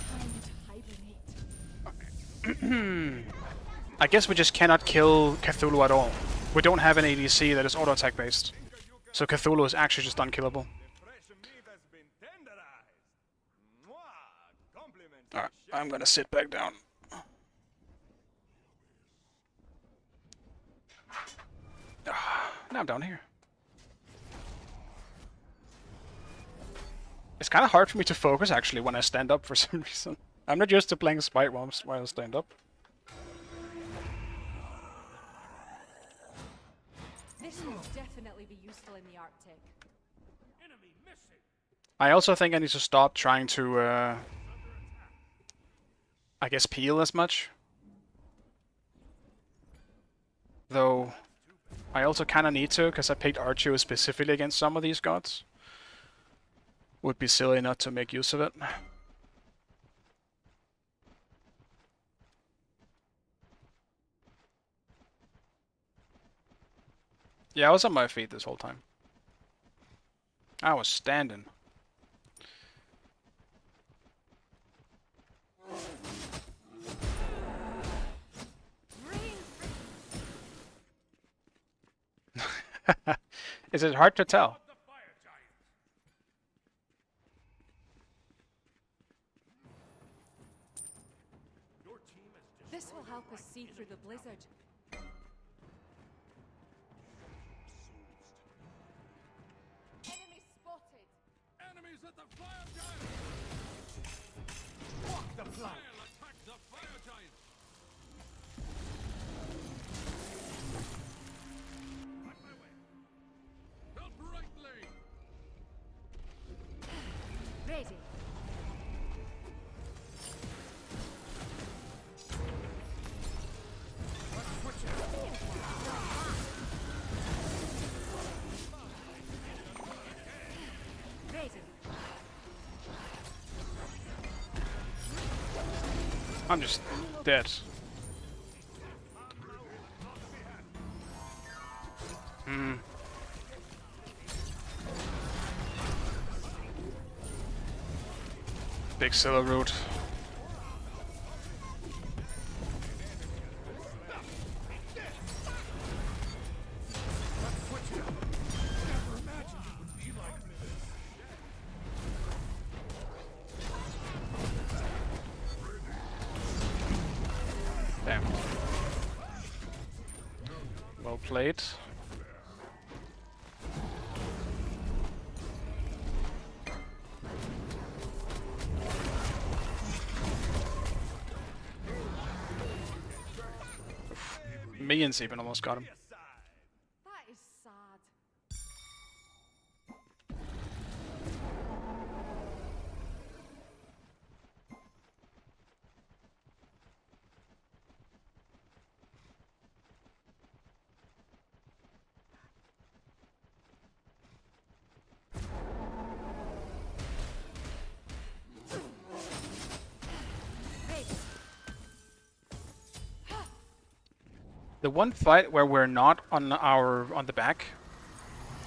Time to hibernate. I guess we just cannot kill Cthulhu at all. We don't have an ADC that is auto attack based. So Cthulhu is actually just unkillable. Fresh meat has been tenderized. Mwah! Compliment to Alright, Chaac. I'm gonna sit back down. Now I'm down here. It's kind of hard for me to focus actually when I stand up for some reason. I'm not used to playing Smite while I stand up. This will definitely be useful in the Arctic. Enemy missing. I also think I need to stop trying to, I guess, peel as much. Though, I also kind of need to, because I picked Archer specifically against some of these gods. Would be silly not to make use of it. Yeah, I was on my feet this whole time. I was standing. Is it hard to tell? This will help us see through the blizzard. Enemy spotted. Enemies at the fire giant! Walk the flank! I'll attack the fire giant! On my way! Help right lane! Ready. Ready. I'm just dead. Hmm. Big Scylla root. Damn. Well played. Minions even almost got him. That is sad. The one fight where we're not on the back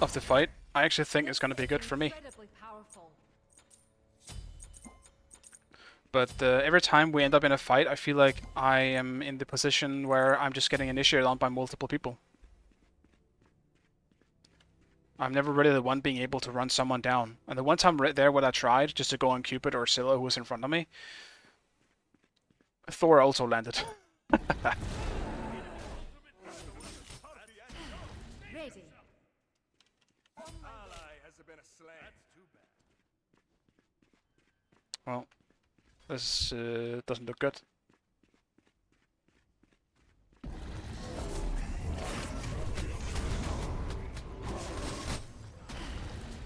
of the fight, I actually think is going to be good for me. Incredibly powerful. But every time we end up in a fight, I feel like I am in the position where I'm just getting initiated on by multiple people. I'm never really the one being able to run someone down. And the one time right there when I tried just to go on Cupid or Scylla who was in front of me, Thor also landed. Ready. Ally has been slain. That's too bad. Well, this doesn't look good.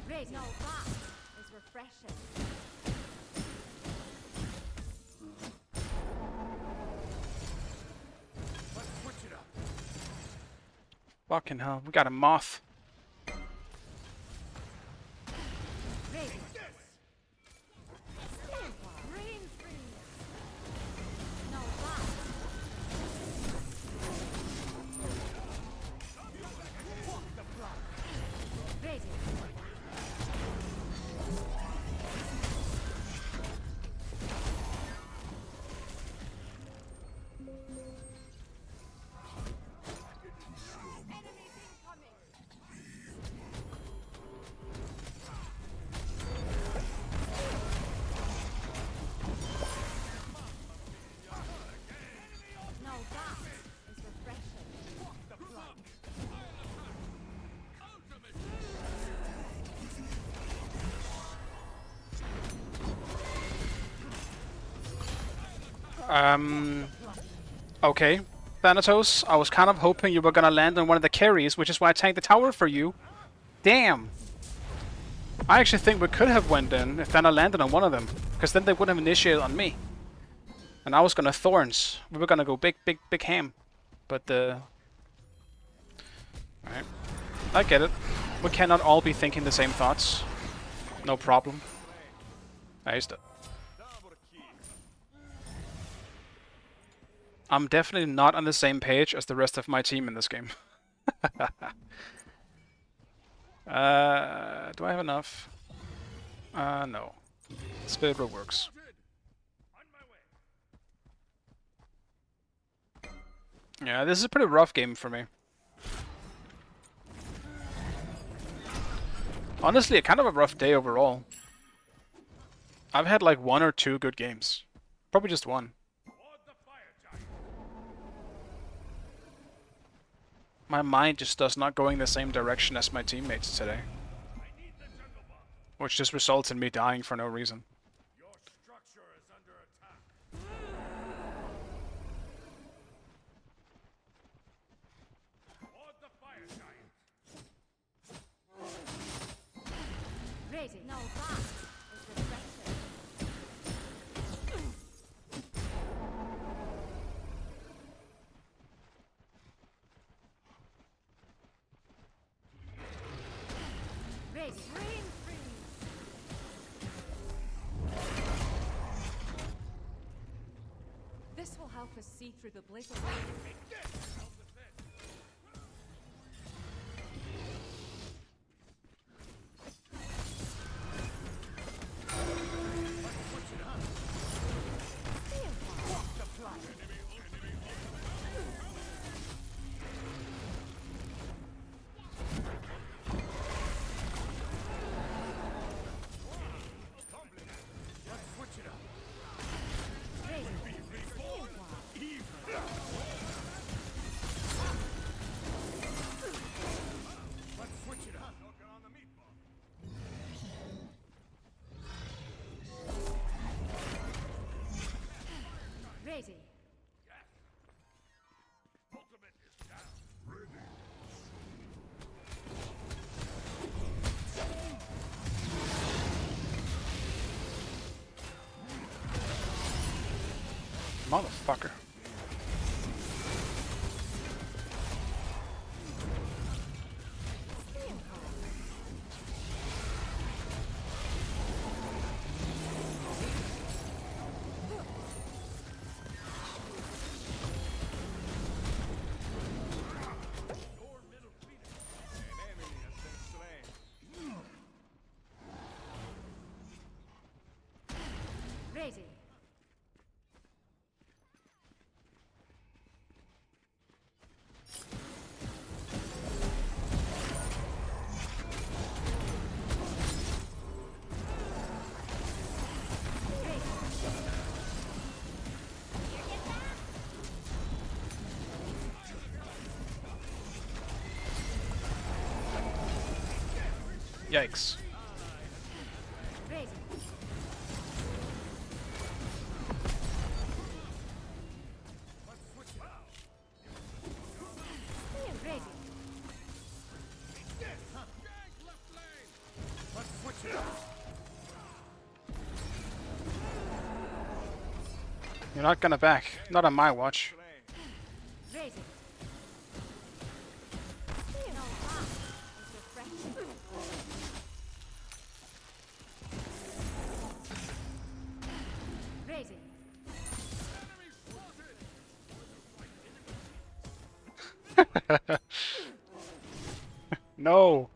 Ready. No, that is refreshing. Let's switch it up. Fucking hell, we got a moth. Ready. Rain freeze. No, that. Ready. Enemies incoming. No, that is refreshing. Okay, Thanatos, I was kind of hoping you were gonna land on one of the carries, which is why I tanked the tower for you. Damn! I actually think we could have went in if Thana landed on one of them, because then they wouldn't have initiated on me. And I was gonna Thorns. We were gonna go big ham. But, Alright. I get it. We cannot all be thinking the same thoughts. No problem. He's dead. I'm definitely not on the same page as the rest of my team in this game. Do I have enough? No. Spirit Row works. Yeah, this is a pretty rough game for me. Honestly, kind of a rough day overall. I've had like 1 or 2 good games. Probably just one. My mind just does not go in the same direction as my teammates today. Which just results in me dying for no reason. Your structure is under attack. Toward the fire giant. Ready. No, that is refreshing. Ready. Rain freeze. This will help us see through the blizzard. Ready. Ultimate is down. Motherfucker. Ready. Yikes. Ready. Ready. You're not gonna back. Not on my watch. Ready. No, that is refreshing. Ready. No.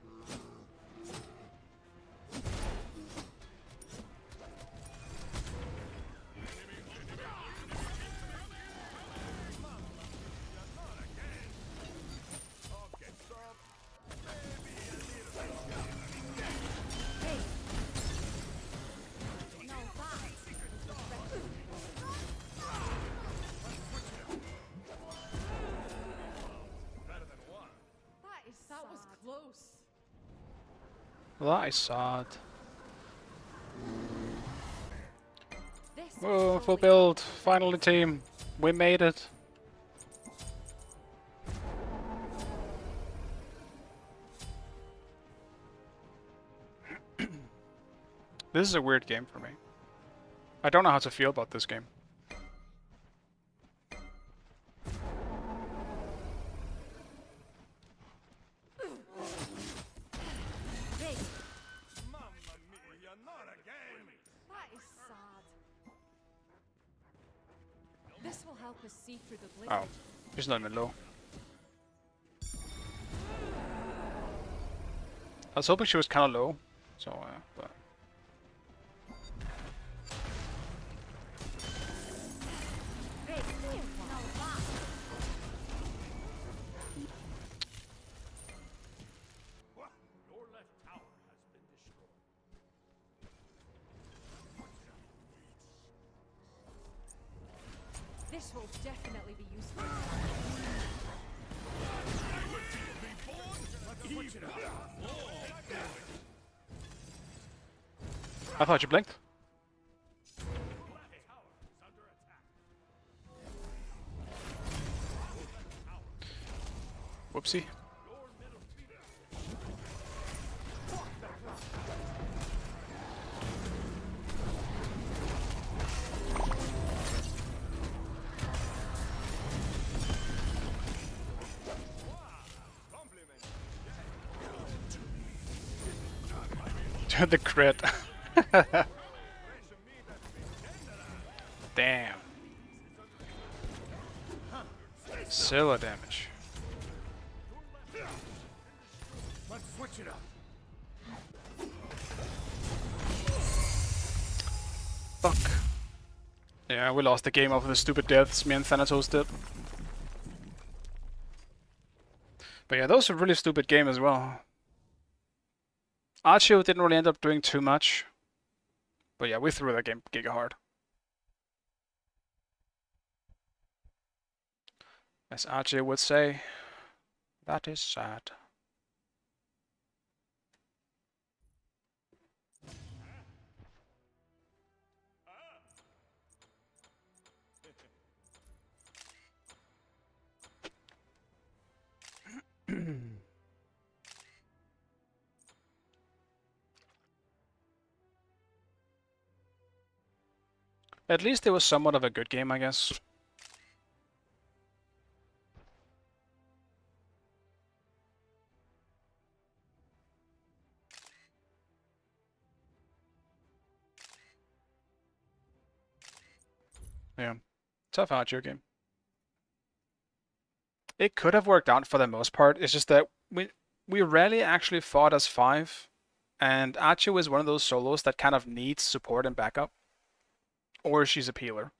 No, that is refreshing. That was close. That is sad. This Oh, is full we- build. Finally, team. We made it. This is a weird game for me. I don't know how to feel about this game. Ready. Mamma mia, not again! That is sad. This will help us see through the blizzard. Oh, he's not even low. I was hoping she was kind of low, so but Ready. No, that. What? Your left tower has been This will definitely be useful. I thought you blinked. Whoopsie. The crit. Damn. Scylla damage. Let's switch it up. Fuck. Yeah, we lost the game over the stupid deaths me and Thanatos did. But yeah, those were really stupid game as well. Archeo didn't really end up doing too much. But yeah, we threw that game giga hard. As Archeo would say, that is sad. At least it was somewhat of a good game, I guess. Yeah. Tough Archeo game. It could have worked out for the most part. It's just that we rarely actually fought as 5. And Archeo is one of those solos that kind of needs support and backup. Or she's a peeler.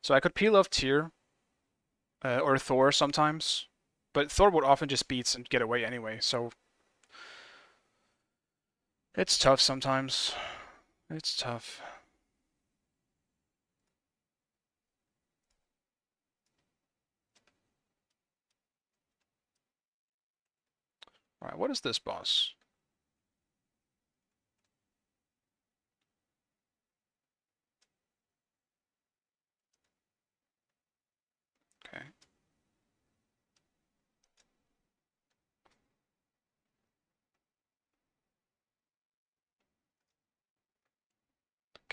So I could peel off Tyr or Thor sometimes. But Thor would often just beats and get away anyway, so it's tough sometimes. It's tough. Alright, what is this boss? Okay.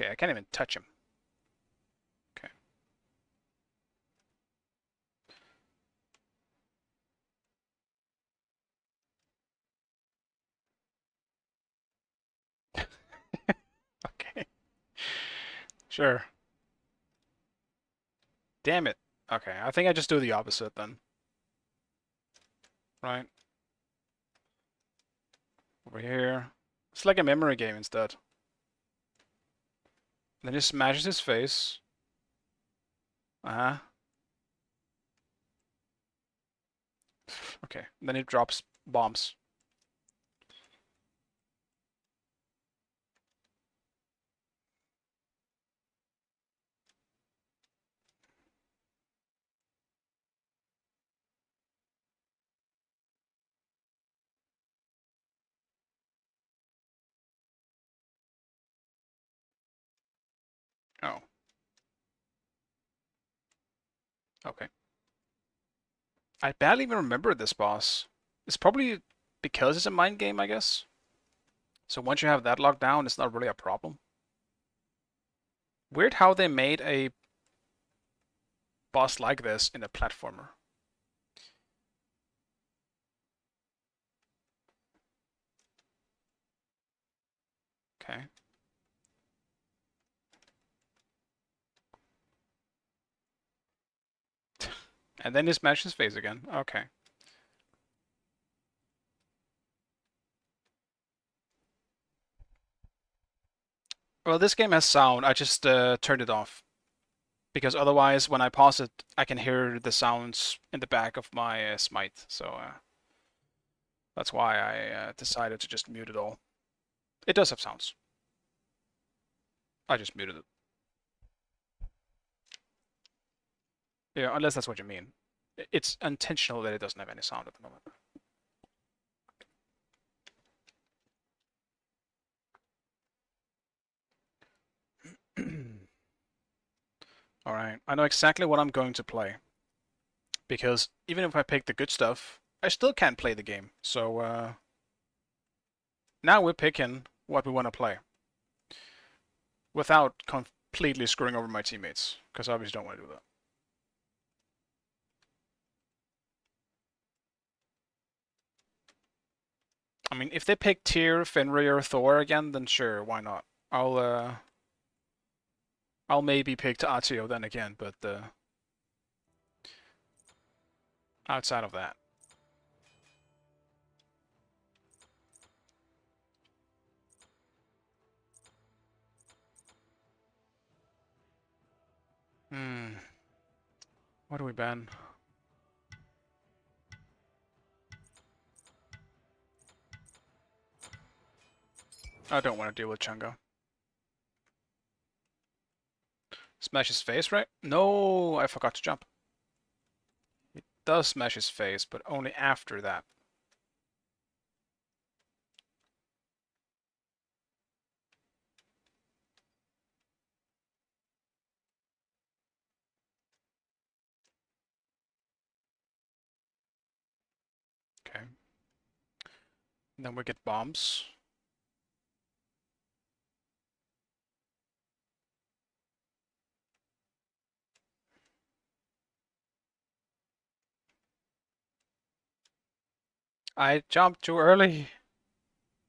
Okay, I can't even touch him. Okay. Okay. Sure. Damn it. Okay, I think I just do the opposite then. Right. Over here. It's like a memory game instead. Then he smashes his face. Uh-huh. Okay, then he drops bombs. Oh. Okay. I barely even remember this boss. It's probably because it's a mind game, I guess. So once you have that locked down, it's not really a problem. Weird how they made a boss like this in a platformer. Okay. And then he smashed his face again. Okay. Well, this game has sound. I just turned it off. Because otherwise, when I pause it, I can hear the sounds in the back of my smite. So that's why I decided to just mute it all. It does have sounds. I just muted it. Yeah, unless that's what you mean. It's intentional that it doesn't have any sound at the moment. Alright, I know exactly what I'm going to play. Because even if I pick the good stuff, I still can't play the game. So, now we're picking what we want to play. Without completely screwing over my teammates. Because I obviously don't want to do that. I mean, if they pick Tyr, Fenrir, or Thor again, then sure, why not? I'll maybe pick Ta'atio then again, but outside of that. What do we ban? I don't want to deal with Chungo. Smash his face, right? No, I forgot to jump. It does smash his face, but only after that. Okay. And then we get bombs. I jumped too early.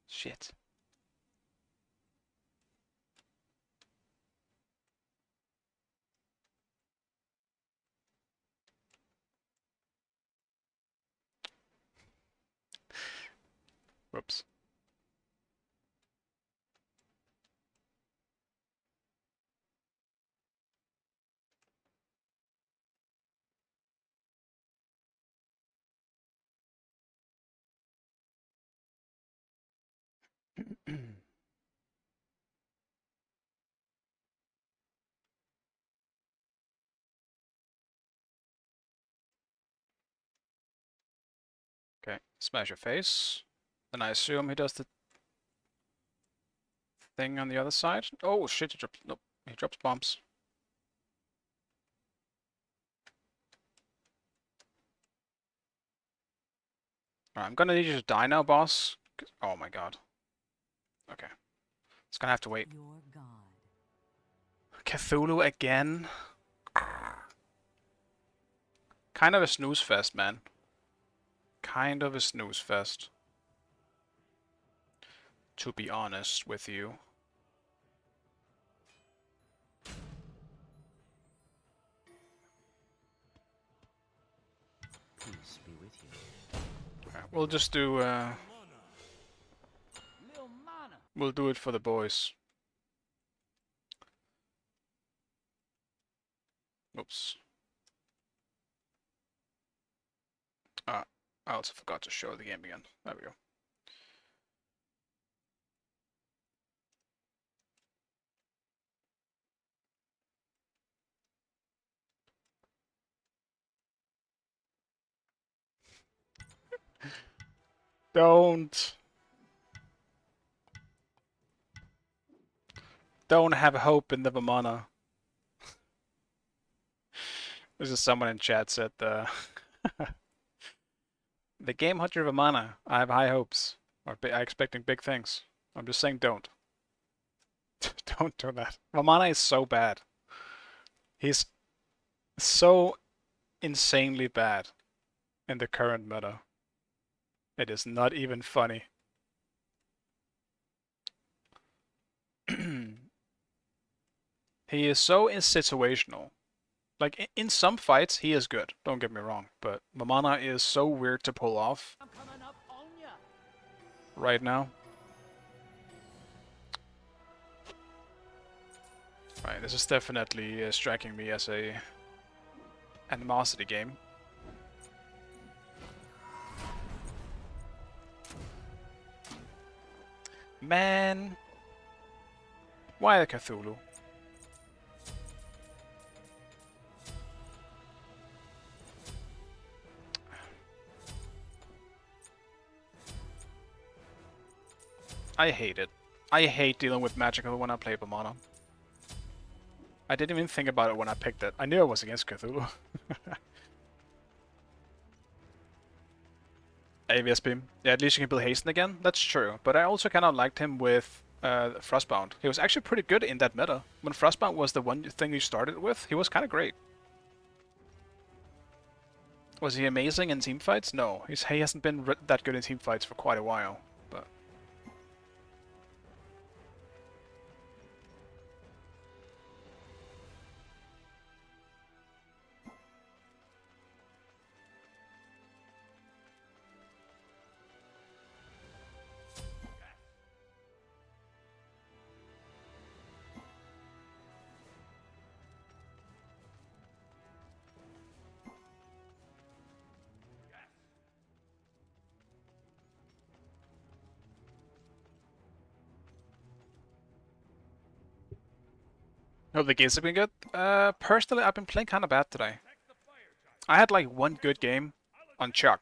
Shit. Whoops. Okay, smash your face. Then I assume he does the thing on the other side. Oh shit, he drops. Nope, he drops bombs. Alright, I'm gonna need you to die now, boss. Oh my god. Okay. It's gonna have to wait. Cthulhu again? Kind of a snooze fest, man. Kind of a snooze fest. To be honest with you. Peace be with you. Okay, we'll just do we'll do it for the boys. Oops. I also forgot to show the game again. There we go. Don't have hope in the Vamana. This is someone in chat said the Gamehunter Vamana. I have high hopes. Or I'm expecting big things. I'm just saying don't. Don't do that. Vamana is so bad. He's so insanely bad in the current meta. It is not even funny. He is so situational. Like, in some fights, he is good. Don't get me wrong. But Vamana is so weird to pull off right now. Right, this is definitely striking me as a animosity game. Man, why the Cthulhu? I hate it. I hate dealing with magical when I play Bomana. I didn't even think about it when I picked it. I knew I was against Cthulhu. AVS Beam. Yeah, at least you can build Hasten again. That's true. But I also kind of liked him with Frostbound. He was actually pretty good in that meta. When Frostbound was the one thing you started with, he was kind of great. Was he amazing in teamfights? No, he hasn't been that good in teamfights for quite a while. But hope the games have been good. Personally, I've been playing kind of bad today. I had like one good game on Chaac.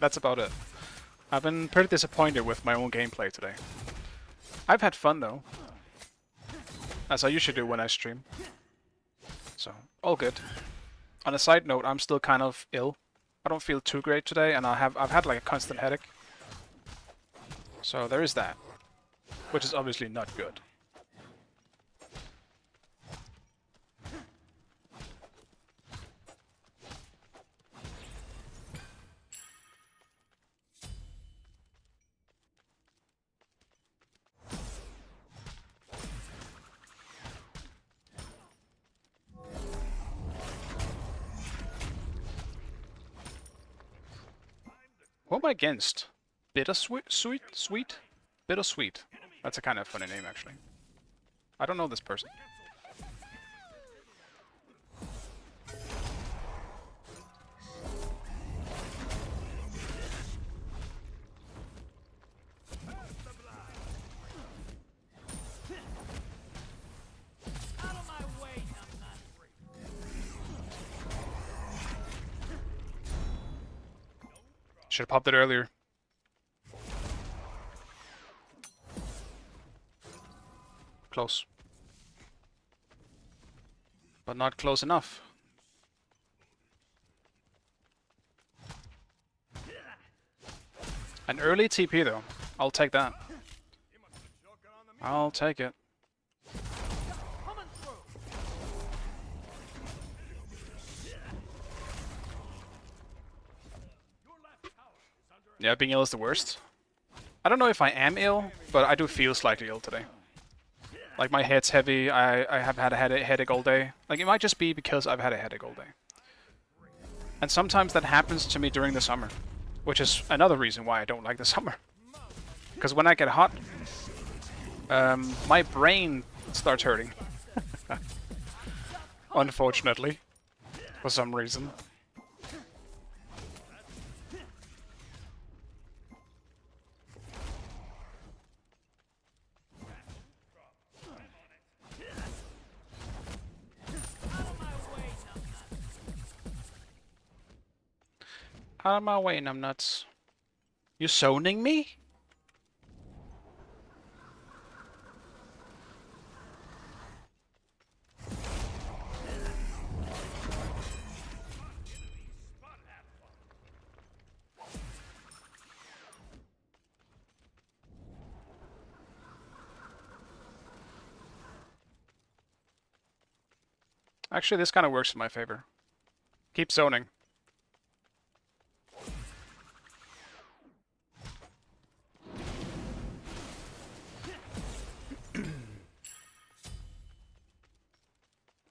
That's about it. I've been pretty disappointed with my own gameplay today. I've had fun though, as I usually do when I stream. So, all good. On a side note, I'm still kind of ill. I don't feel too great today, and I've had like a constant headache. So there is that, which is obviously not good. Who am I against? Bittersweet? Sweet? Bittersweet. That's a kind of funny name, actually. I don't know this person. Should have popped it earlier. Close. But not close enough. An early TP though. I'll take that. I'll take it. Yeah, being ill is the worst. I don't know if I am ill, but I do feel slightly ill today. Like my head's heavy, I have had a headache all day. Like it might just be because I've had a headache all day. And sometimes that happens to me during the summer, which is another reason why I don't like the summer. Because when I get hot, my brain starts hurting. Unfortunately, for some reason. Out of my way, numbnuts. You zoning me? Actually, this kind of works in my favor. Keep zoning.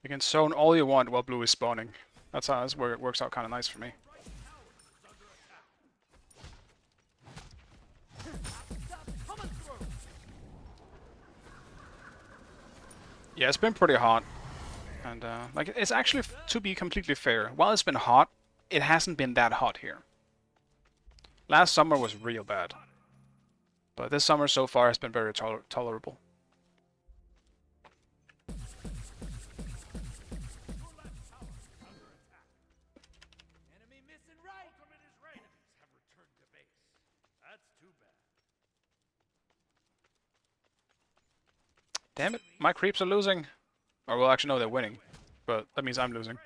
You can zone all you want while blue is spawning. That's how this works out kind of nice for me. Yeah, it's been pretty hot. And like it's actually, to be completely fair, while it's been hot, it hasn't been that hot here. Last summer was real bad. But this summer so far has been very tolerable. Damn it, my creeps are losing. Or well, actually no, they're winning. But that means I'm losing.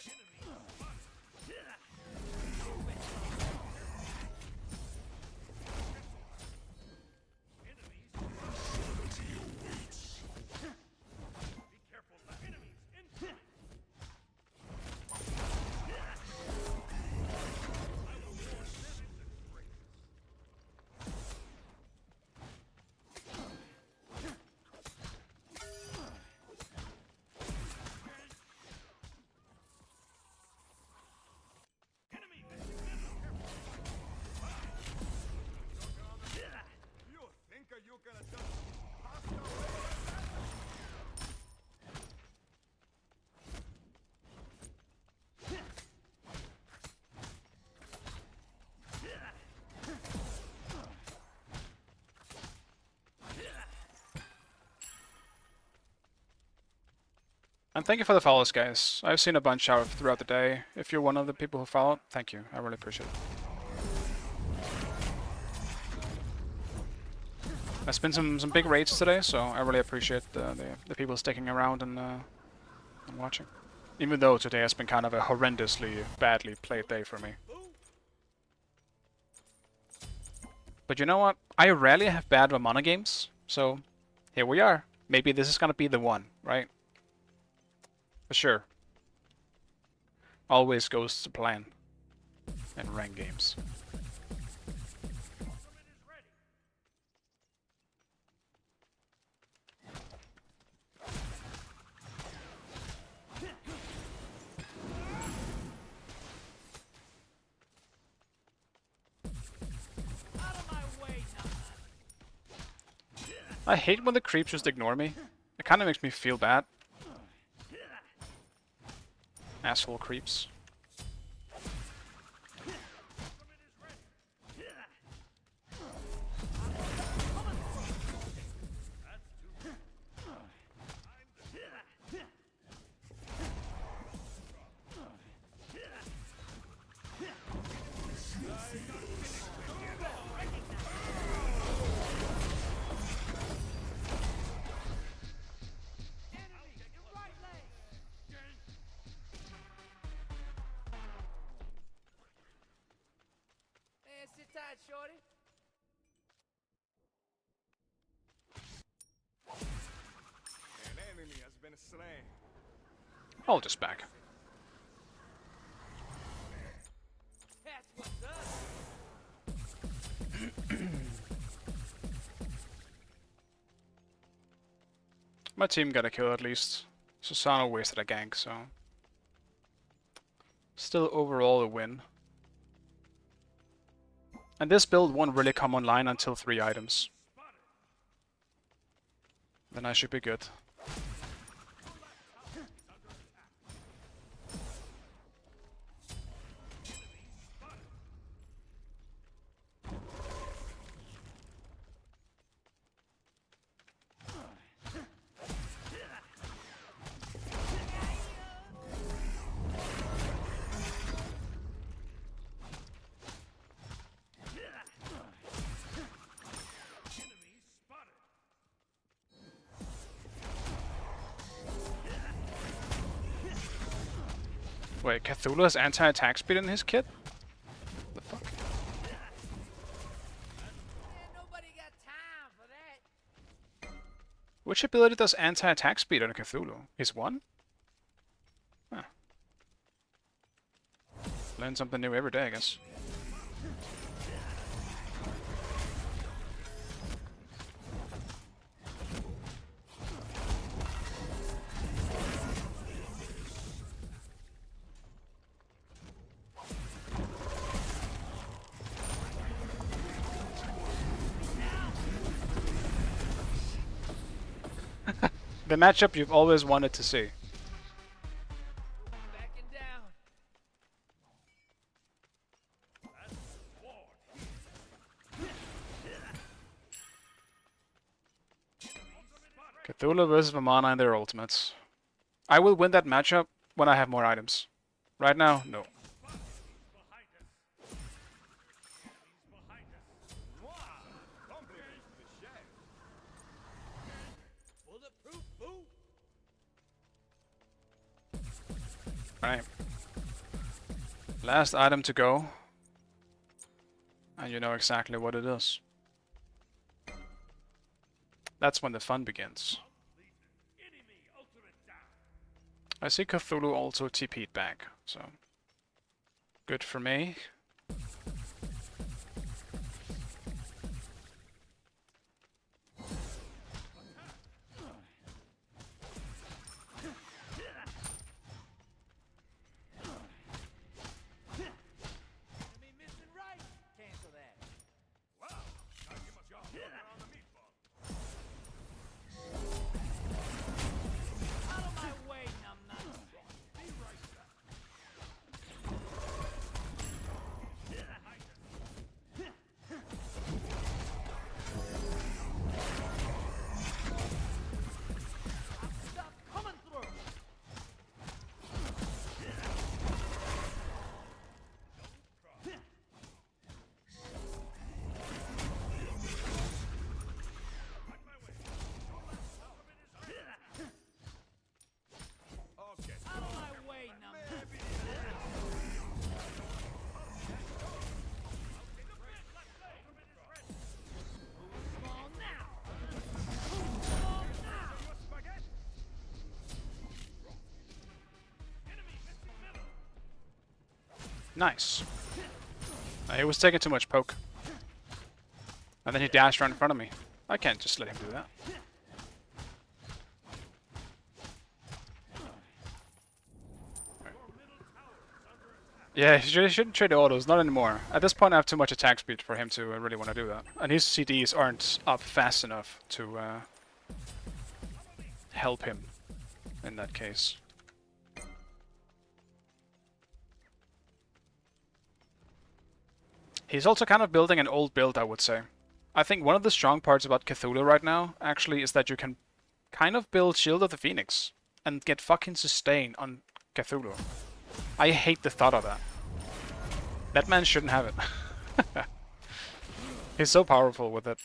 And thank you for the follows, guys. I've seen a bunch out throughout the day. If you're one of the people who followed, thank you. I really appreciate it. There's been some big raids today, so I really appreciate the people sticking around and watching. Even though today has been kind of a horrendously badly played day for me. But you know what? I rarely have bad Ramona games, so here we are. Maybe this is gonna be the one, right? For sure. Always goes to plan in ranked games. I hate when the creeps just ignore me. It kind of makes me feel bad. Asshole creeps. An enemy has been slain. I'll just back. My team got a kill at least. Susano wasted a gank, so still overall a win. And this build won't really come online until 3 items. Then I should be good. Wait, Cthulhu has anti-attack speed in his kit? The fuck? Which ability does anti-attack speed on Cthulhu? His one? Huh. Learn something new every day, I guess. The matchup you've always wanted to see. Cthulhu versus Vamana and their ultimates. I will win that matchup when I have more items. Right now, no. Bulletproof Alright. Last item to go. And you know exactly what it is. That's when the fun begins. I see Cthulhu also TP'd back, so good for me. Nice. He was taking too much poke. And then he dashed right in front of me. I can't just let him do that. Right. Yeah, he shouldn't trade the autos, not anymore. At this point I have too much attack speed for him to really want to do that. And his CDs aren't up fast enough to help him in that case. He's also kind of building an old build, I would say. I think one of the strong parts about Cthulhu right now, actually, is that you can kind of build Shield of the Phoenix and get fucking sustain on Cthulhu. I hate the thought of that. That man shouldn't have it. He's so powerful with it.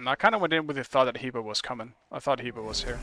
I kind of went in with the thought that Heba was coming. I thought Heba was here.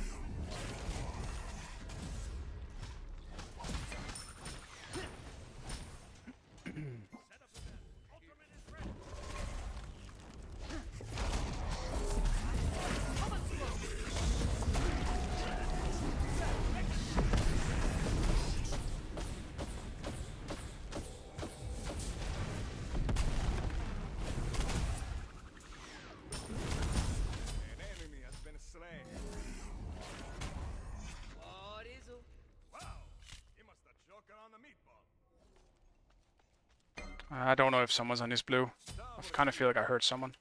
I don't know if someone's on his blue. I kind of feel like I heard someone.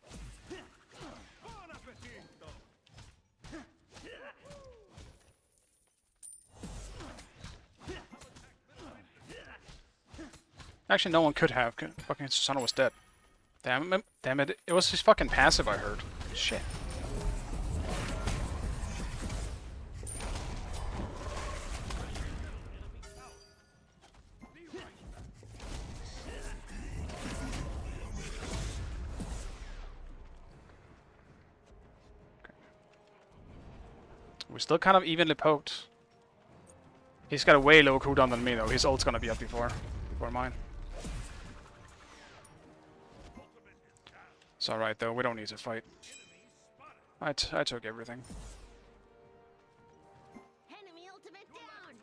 Actually, no one could have. Fucking Susanna was dead. Damn it. It was his fucking passive I heard. Shit. We're still kind of evenly poked. He's got a way lower cooldown than me though. His ult's gonna be up before mine. It's alright though, we don't need to fight. I took everything. Enemy ultimate down.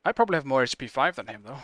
I probably have more HP 5 than him though.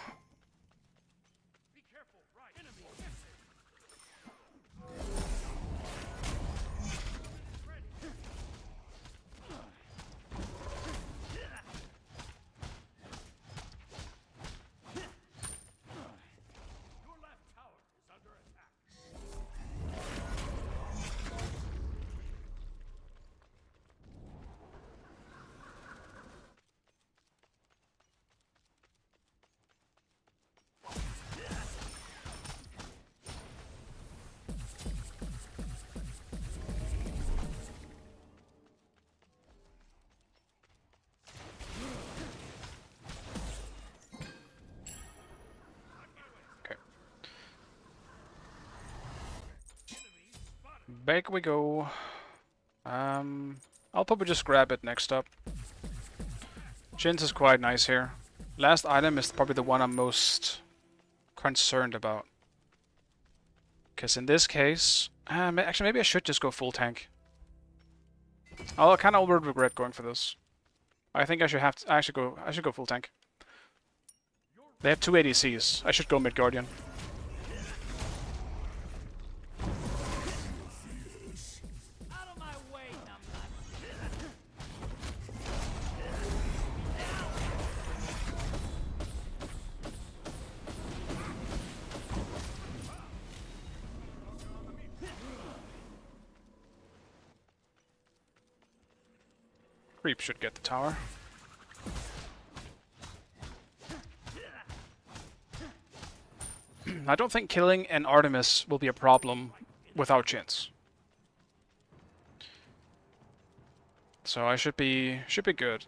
Back we go. I'll probably just grab it next up. Jins is quite nice here. Last item is probably the one I'm most concerned about. Because in this case... actually, maybe I should just go full tank. I'll kind of regret going for this. I think I should have to... I should go full tank. They have 2 ADCs. I should go mid Guardian. Out of my way, numbnuts. Creep should get the tower. I don't think killing an Artemis will be a problem without Jins. So I should be good.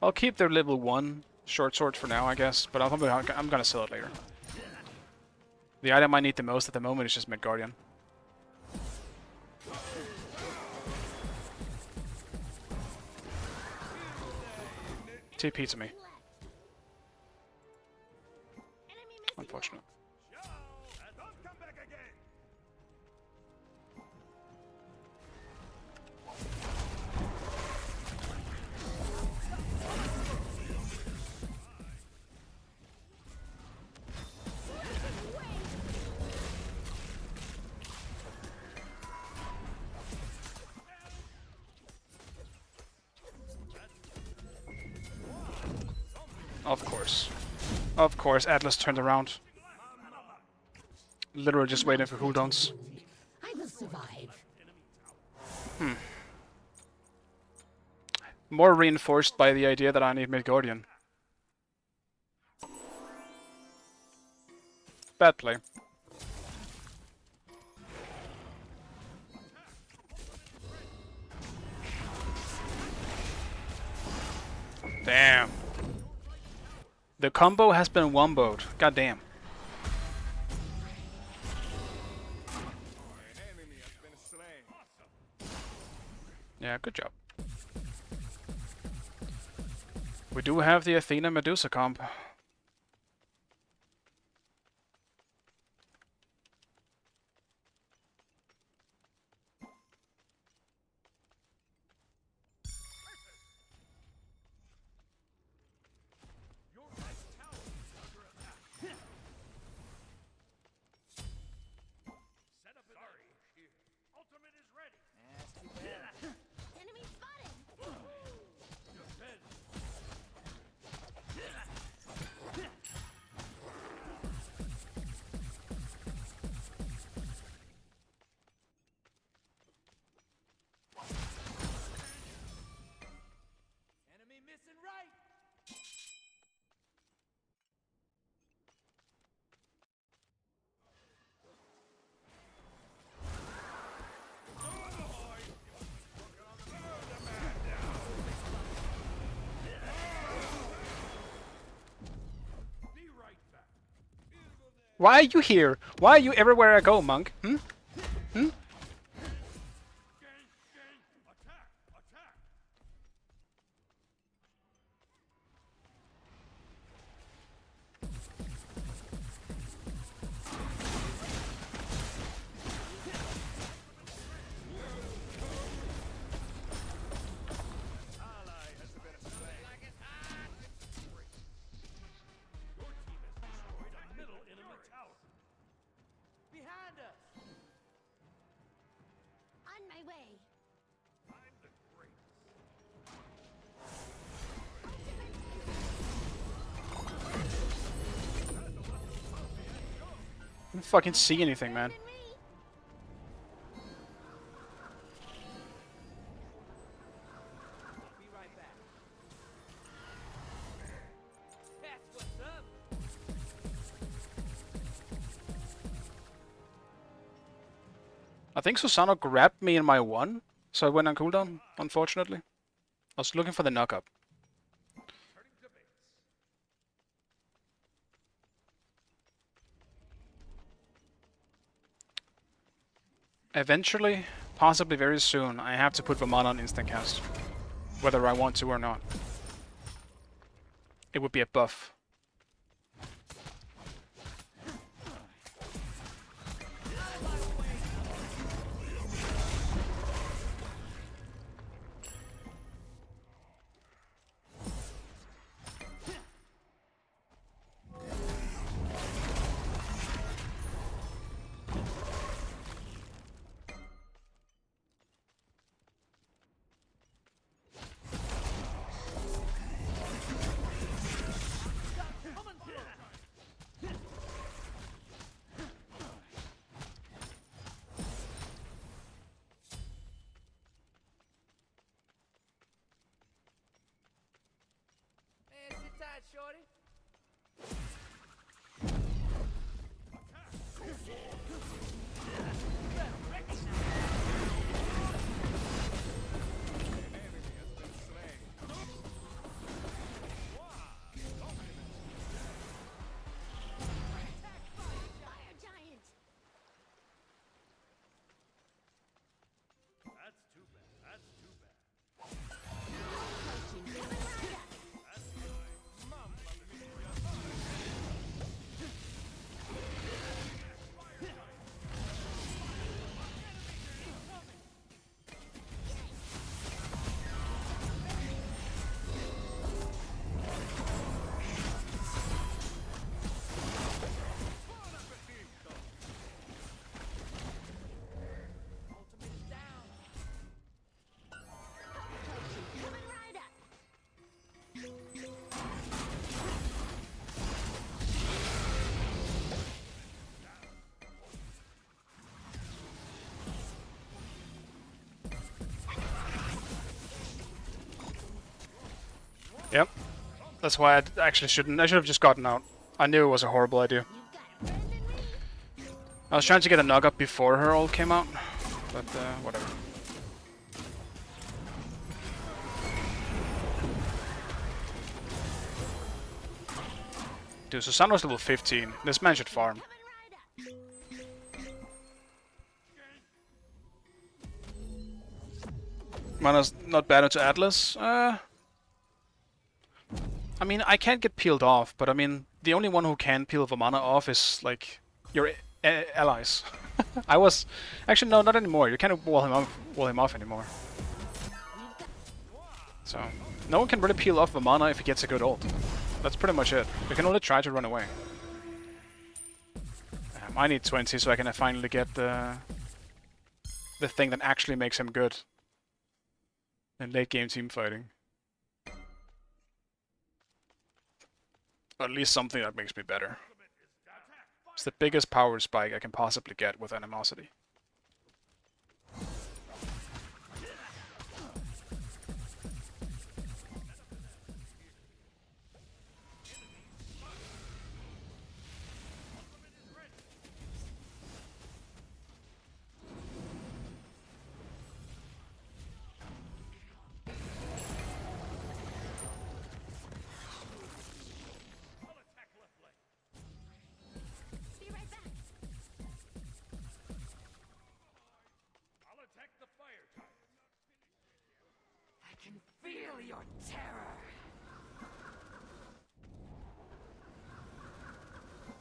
I'll keep their level 1 short sword for now, I guess, but I'm gonna sell it later. The item I need the most at the moment is just mid Guardian. TP to me. Unfortunate. Don't come back again. Of course. Of course, Atlas turned around. Literally just waiting for cooldowns. I will survive. More reinforced by the idea that I need mid Guardian. Bad play. Damn. The combo has been womboed. God damn. Yeah, good job. We do have the Athena Medusa comp. Enemy spotted! Enemy missing right. Why are you here? Why are you everywhere I go, monk? Hmm? Hmm? Behind us. On my way. I don't fucking see anything, man. Be right back. That's what's up. I think Susano grabbed me in my 1, so I went on cooldown, unfortunately. I was looking for the knock-up. Eventually, possibly very soon, I have to put Vamana on instant cast. Whether I want to or not. It would be a buff. Yep. That's why I actually shouldn't. I should have just gotten out. I knew it was a horrible idea. I was trying to get a knock up before her ult came out, but whatever. Dude, Susanna's level 15. This man should farm. Mana's not bad into Atlas. I mean, I can't get peeled off, but I mean, the only one who can peel Vamana off is, like, your allies. I was... Actually, no, not anymore. You can't wall him off anymore. So, no one can really peel off Vamana if he gets a good ult. That's pretty much it. You can only try to run away. I need 20 so I can finally get the thing that actually makes him good in late game team fighting. Or at least something that makes me better. It's the biggest power spike I can possibly get with animosity. Feel your terror.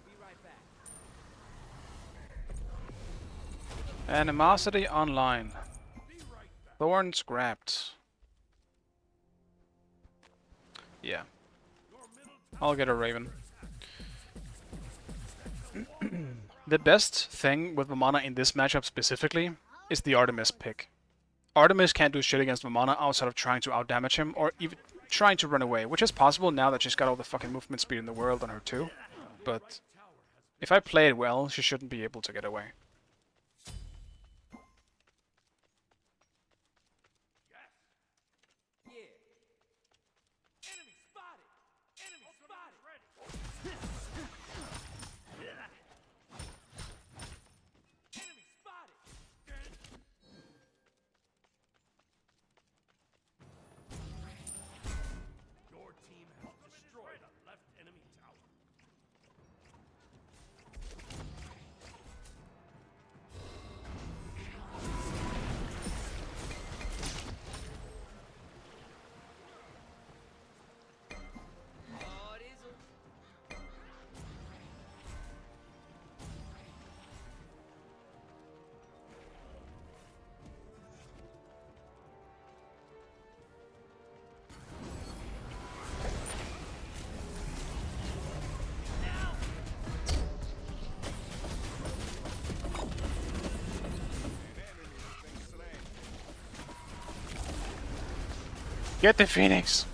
Be right back. Animosity online. Thorns grabbed. Yeah. I'll get a Raven. The best thing with Vamana in this matchup specifically is the Artemis pick. Artemis can't do shit against Vamana outside of trying to outdamage him or even trying to run away, which is possible now that she's got all the fucking movement speed in the world on her too. But if I play it well, she shouldn't be able to get away. Get the Phoenix!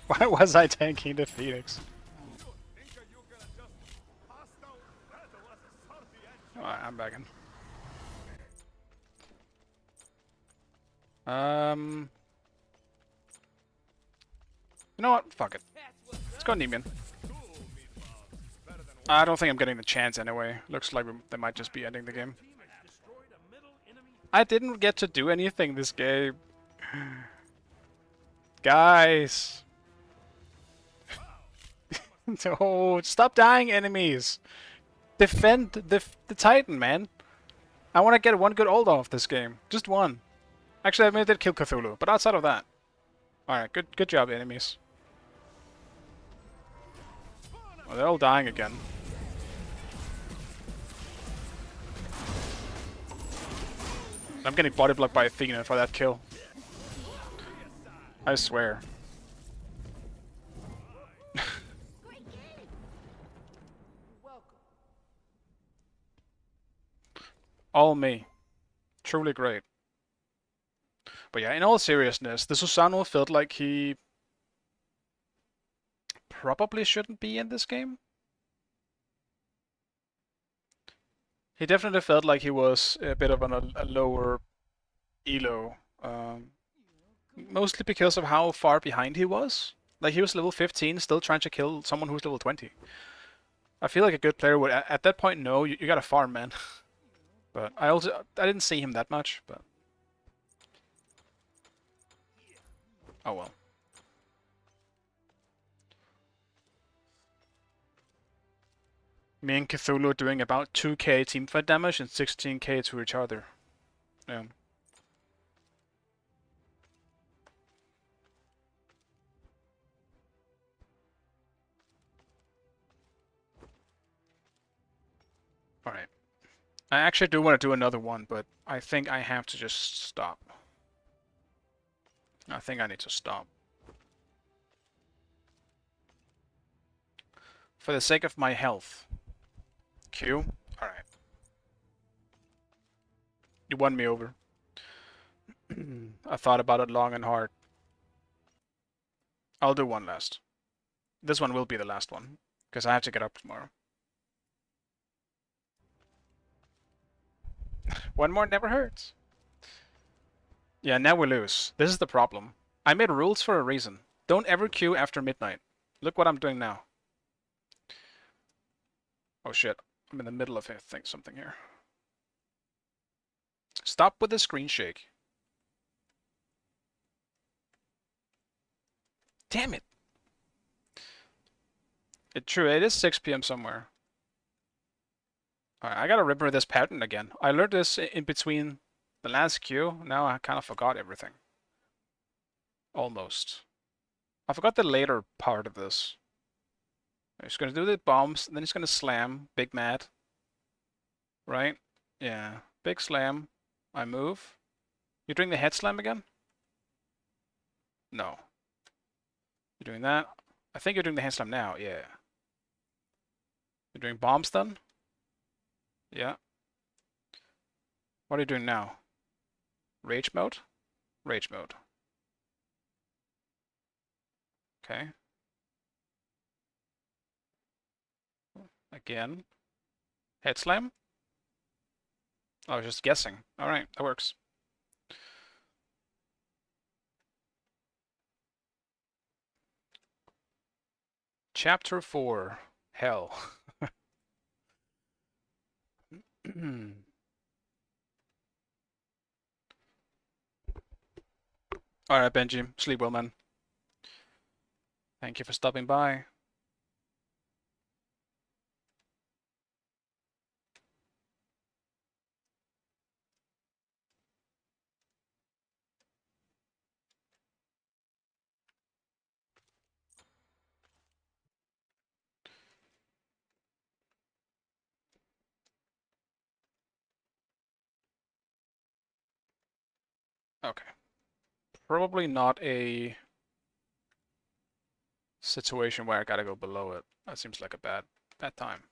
Why was I tanking the Phoenix? Alright, I'm back in. You know what? Fuck it. Let's go Nemean. I don't think I'm getting the chance anyway. Looks like they might just be ending the game. I didn't get to do anything this game. Guys! No, stop dying, enemies! Defend the Titan, man! I want to get one good ult off this game. Just one. Actually, I mean, I did kill Cthulhu, but outside of that. Alright, good job, enemies. Well, they're all dying again. I'm getting body blocked by Athena for that kill. I swear. All me. Truly great. But yeah, in all seriousness, the Susano felt like he probably shouldn't be in this game. He definitely felt like he was a bit of a lower elo. Mostly because of how far behind he was. Like, he was level 15, still trying to kill someone who's level 20. I feel like a good player would, at that point, know you gotta farm, man. But I didn't see him that much, but... Oh well. Me and Cthulhu doing about 2k teamfight damage and 16k to each other. Yeah. Alright. I actually do want to do another one, but I think I have to just stop. I think I need to stop. For the sake of my health. Q? Alright. You won me over. I thought about it long and hard. I'll do one last. This one will be the last one, because I have to get up tomorrow. One more never hurts. Yeah, now we lose. This is the problem. I made rules for a reason. Don't ever queue after midnight. Look what I'm doing now. Oh shit. I'm in the middle of something here. Stop with the screen shake. Damn it. True, it is 6 p.m. somewhere. Alright, I gotta remember this pattern again. I learned this in between the last queue. Now I kind of forgot everything. Almost. I forgot the later part of this. He's gonna do the bombs, and then he's gonna slam. Big mad. Right? Yeah. Big slam. I move. You're doing the head slam again? No. You're doing that? I think you're doing the head slam now, yeah. You're doing bomb stun? Yeah. What are you doing now? Rage mode? Rage mode. Okay. Again. Head slam? I was just guessing. Alright, that works. Chapter 4. Hell. Alright, Benji. Sleep well, man. Thank you for stopping by. Okay. Probably not a situation where I gotta go below it. That seems like a bad time.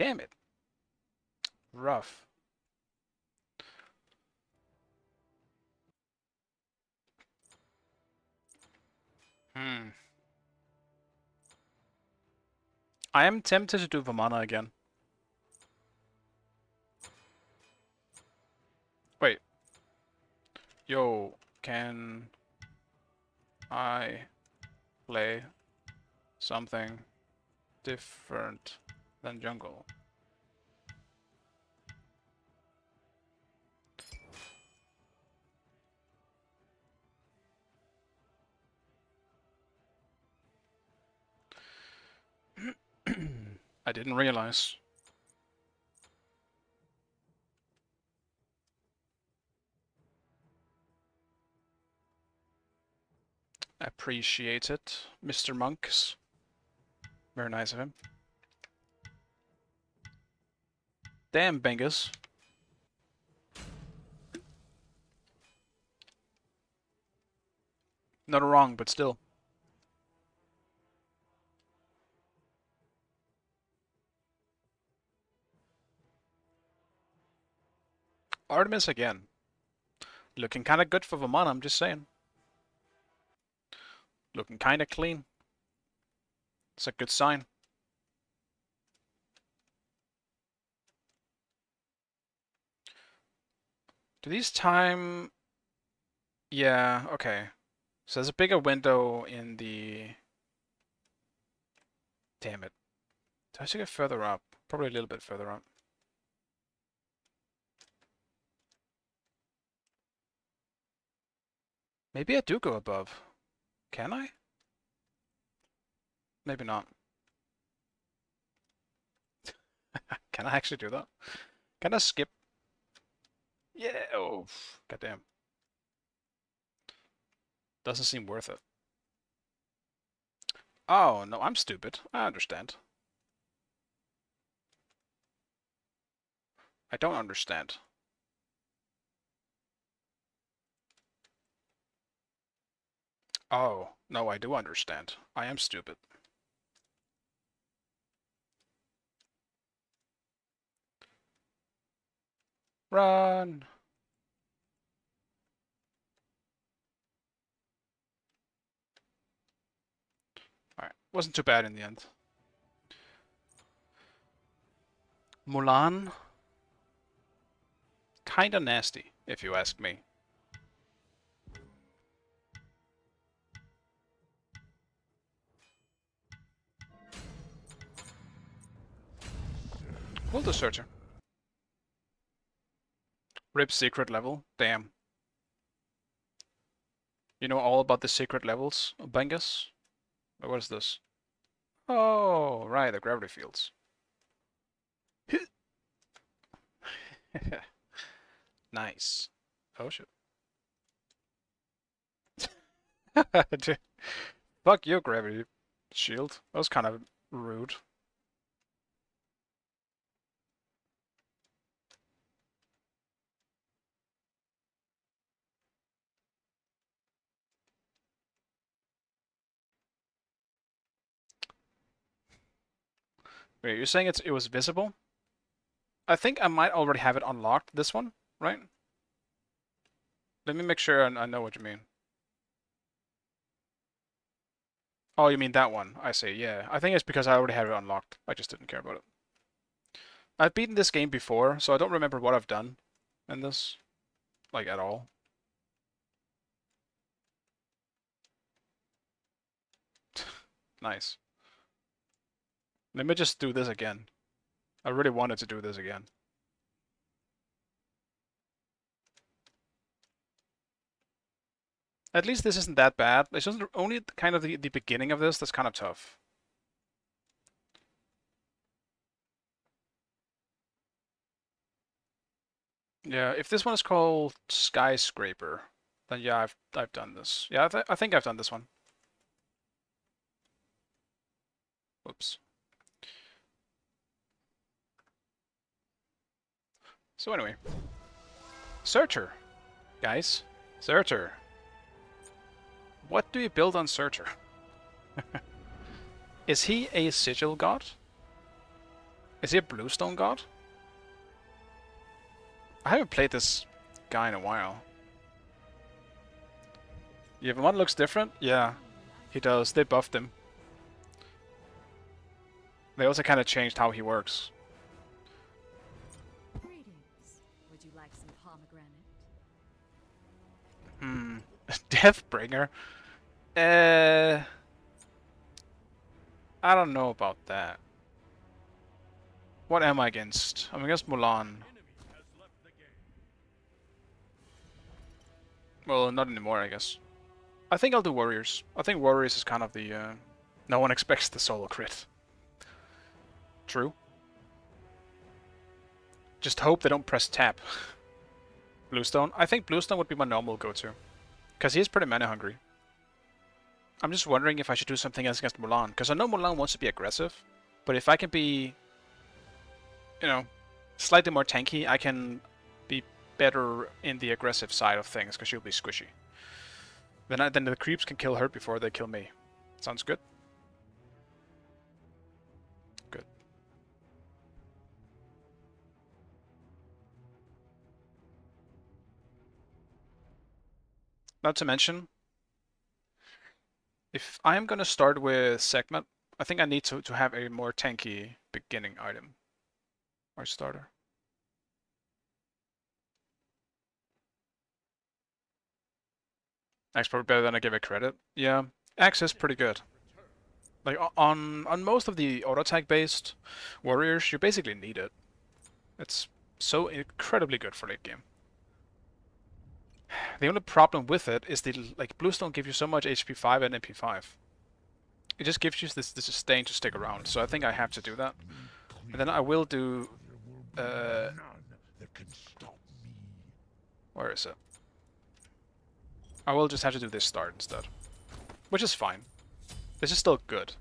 Damn it. Rough. I am tempted to do Vamana again. Wait. Yo, can I play something different than jungle? I didn't realize. Appreciate it, Mr. Monks. Very nice of him. Damn, Bengus. Not wrong, but still. Artemis again. Looking kinda good for Vamana, I'm just saying. Looking kinda clean. It's a good sign. Do these time... Yeah, okay. So there's a bigger window in the... Damn it. Do I have to get further up? Probably a little bit further up. Maybe I do go above. Can I? Maybe not. Can I actually do that? Can I skip? Yeah, oh, goddamn. Doesn't seem worth it. Oh, no, I'm stupid. I understand. I don't understand. Oh, no, I do understand. I am stupid. Run! Alright, wasn't too bad in the end. Mulan? Kinda nasty, if you ask me. We'll do Searcher. Rip secret level? Damn. You know all about the secret levels, Bengus? What is this? Oh, right, the gravity fields. Nice. Oh shit. Fuck your gravity shield. That was kind of rude. Wait, you're saying it was visible? I think I might already have it unlocked, this one, right? Let me make sure I know what you mean. Oh, you mean that one? I see, yeah. I think it's because I already have it unlocked. I just didn't care about it. I've beaten this game before, so I don't remember what I've done in this. Like, at all. Nice. Let me just do this again. I really wanted to do this again. At least this isn't that bad. It's just only kind of the beginning of this that's kind of tough. Yeah, if this one is called Skyscraper, then yeah, I've done this. Yeah, I think I've done this one. Whoops. So anyway, Searcher, guys, Searcher. What do you build on Searcher? Is he a sigil god? Is he a Bluestone god? I haven't played this guy in a while. Yevamon looks different? Yeah, he does. They buffed him. They also kind of changed how he works. Greetings. Would you like some pomegranate? Deathbringer? I don't know about that. What am I against? I'm against Mulan. Well, not anymore, I guess. I think I'll do Warriors. I think Warriors is kind of the... no one expects the solo crit. True. Just hope they don't press tap. Bluestone? I think Bluestone would be my normal go-to. Because he is pretty mana hungry. I'm just wondering if I should do something else against Mulan. Because I know Mulan wants to be aggressive. But if I can be... you know, slightly more tanky, I can be better in the aggressive side of things. Because she'll be squishy. Then the creeps can kill her before they kill me. Sounds good? Good. Not to mention, if I am going to start with Segment, I think I need to have a more tanky beginning item. Or starter. Axe probably better than I give it credit. Yeah, Axe is pretty good. Like on most of the auto attack based warriors, you basically need it. It's so incredibly good for late game. The only problem with it is the like Bluestone gives you so much HP 5 and MP 5. It just gives you this sustain to stick around. So I think I have to do that. And then I will do. Where is it? I will just have to do this start instead. Which is fine. This is still good.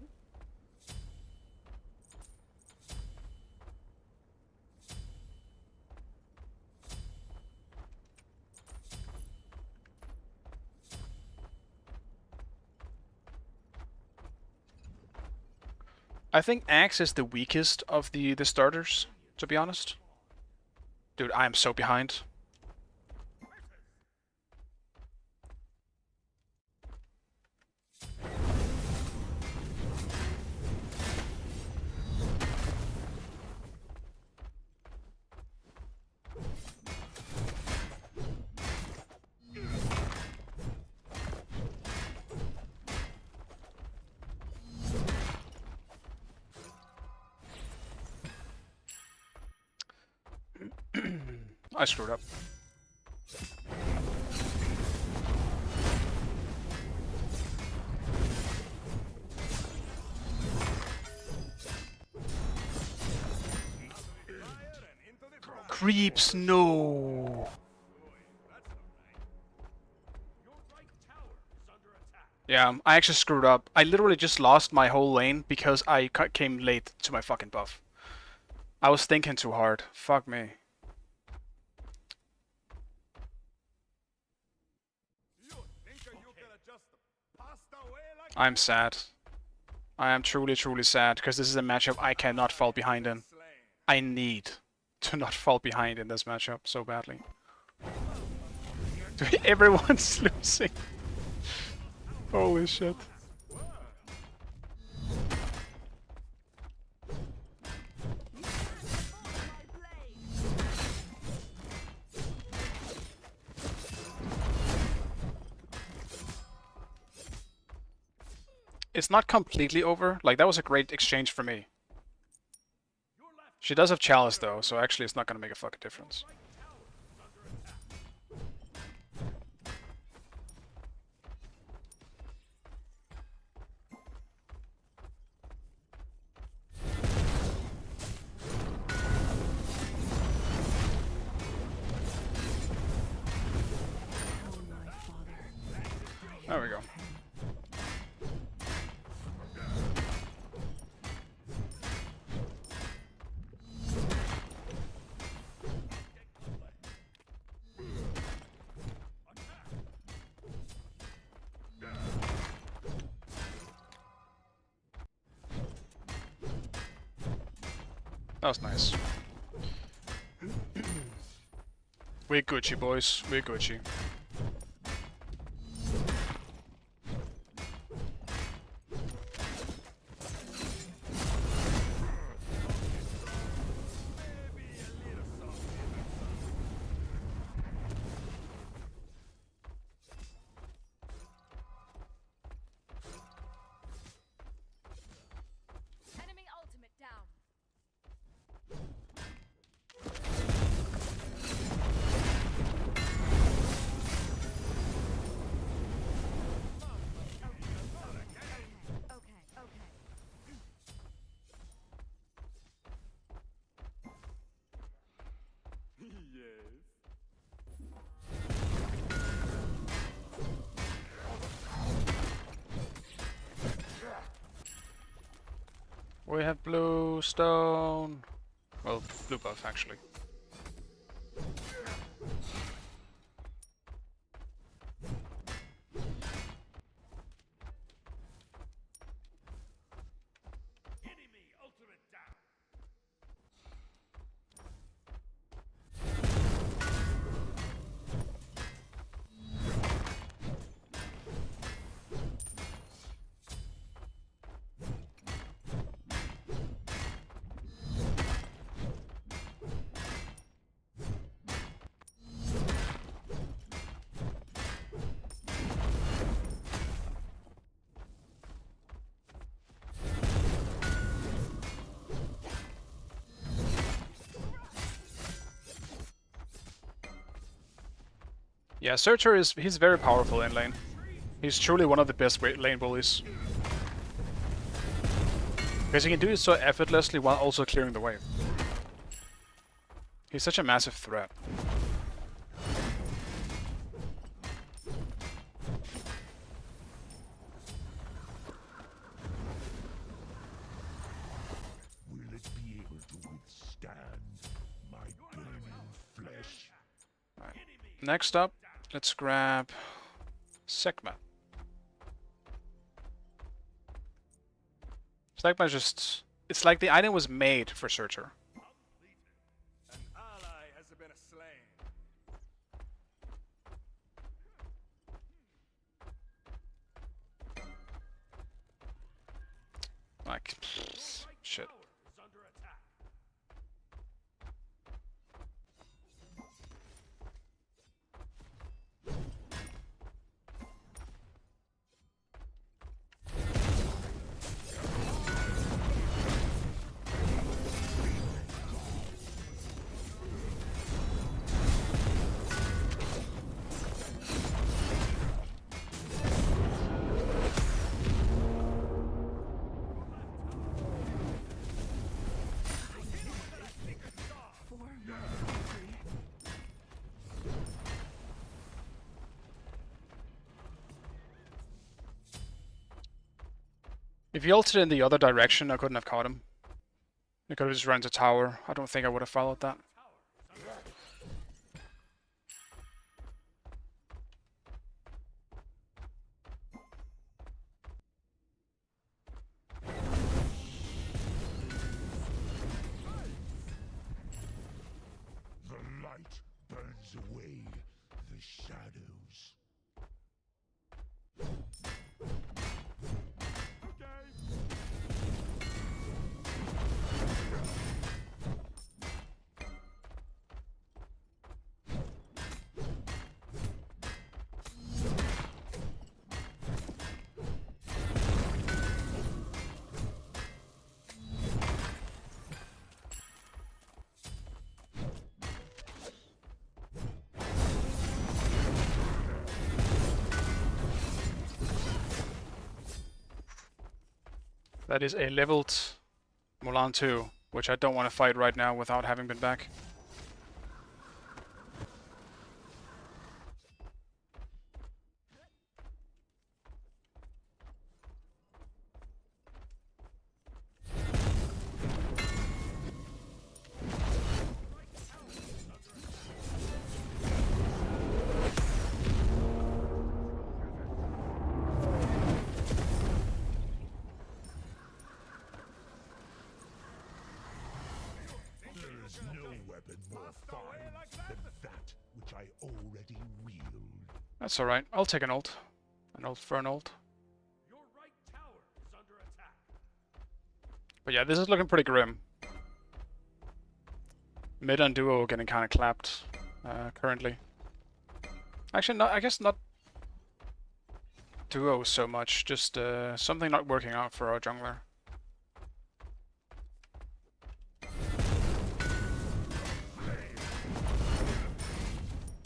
I think Axe is the weakest of the starters, to be honest. Dude, I am so behind. I screwed up. Creeps, no. Yeah, I actually screwed up. I literally just lost my whole lane because I came late to my fucking buff. I was thinking too hard. Fuck me. I'm sad. I am truly, truly sad because this is a matchup I cannot fall behind in. I need to not fall behind in this matchup so badly. Everyone's losing. Holy shit. It's not completely over. Like, that was a great exchange for me. She does have Chalice, though, so actually it's not gonna make a fucking difference. There we go. That was nice. We're Gucci, boys. We're Gucci. Enemy ultimate down. Okay, okay. Yes. We have blue stone. Well, blue buff actually. Enemy ultimate down. Yeah, Searcher he's very powerful in lane. He's truly one of the best lane bullies. Because he can do it so effortlessly while also clearing the wave. He's such a massive threat. Will it be able to withstand my burning flesh? Right. Next up, let's grab Sigma. Sigma just... It's like the item was made for Searcher. An ally has been slain. Like... Shit. Tower is under attack. If he ulted in the other direction, I couldn't have caught him. He could have just run to tower. I don't think I would have followed that. The light burns away the shadows. That is a leveled Mulan 2, which I don't want to fight right now without having been back. fine than that which I already wield. That's alright. I'll take an ult. An ult for an ult. Your right tower is under attack. But yeah, this is looking pretty grim. Mid and duo getting kind of clapped currently. Actually, not. I guess not duo so much. Just something not working out for our jungler.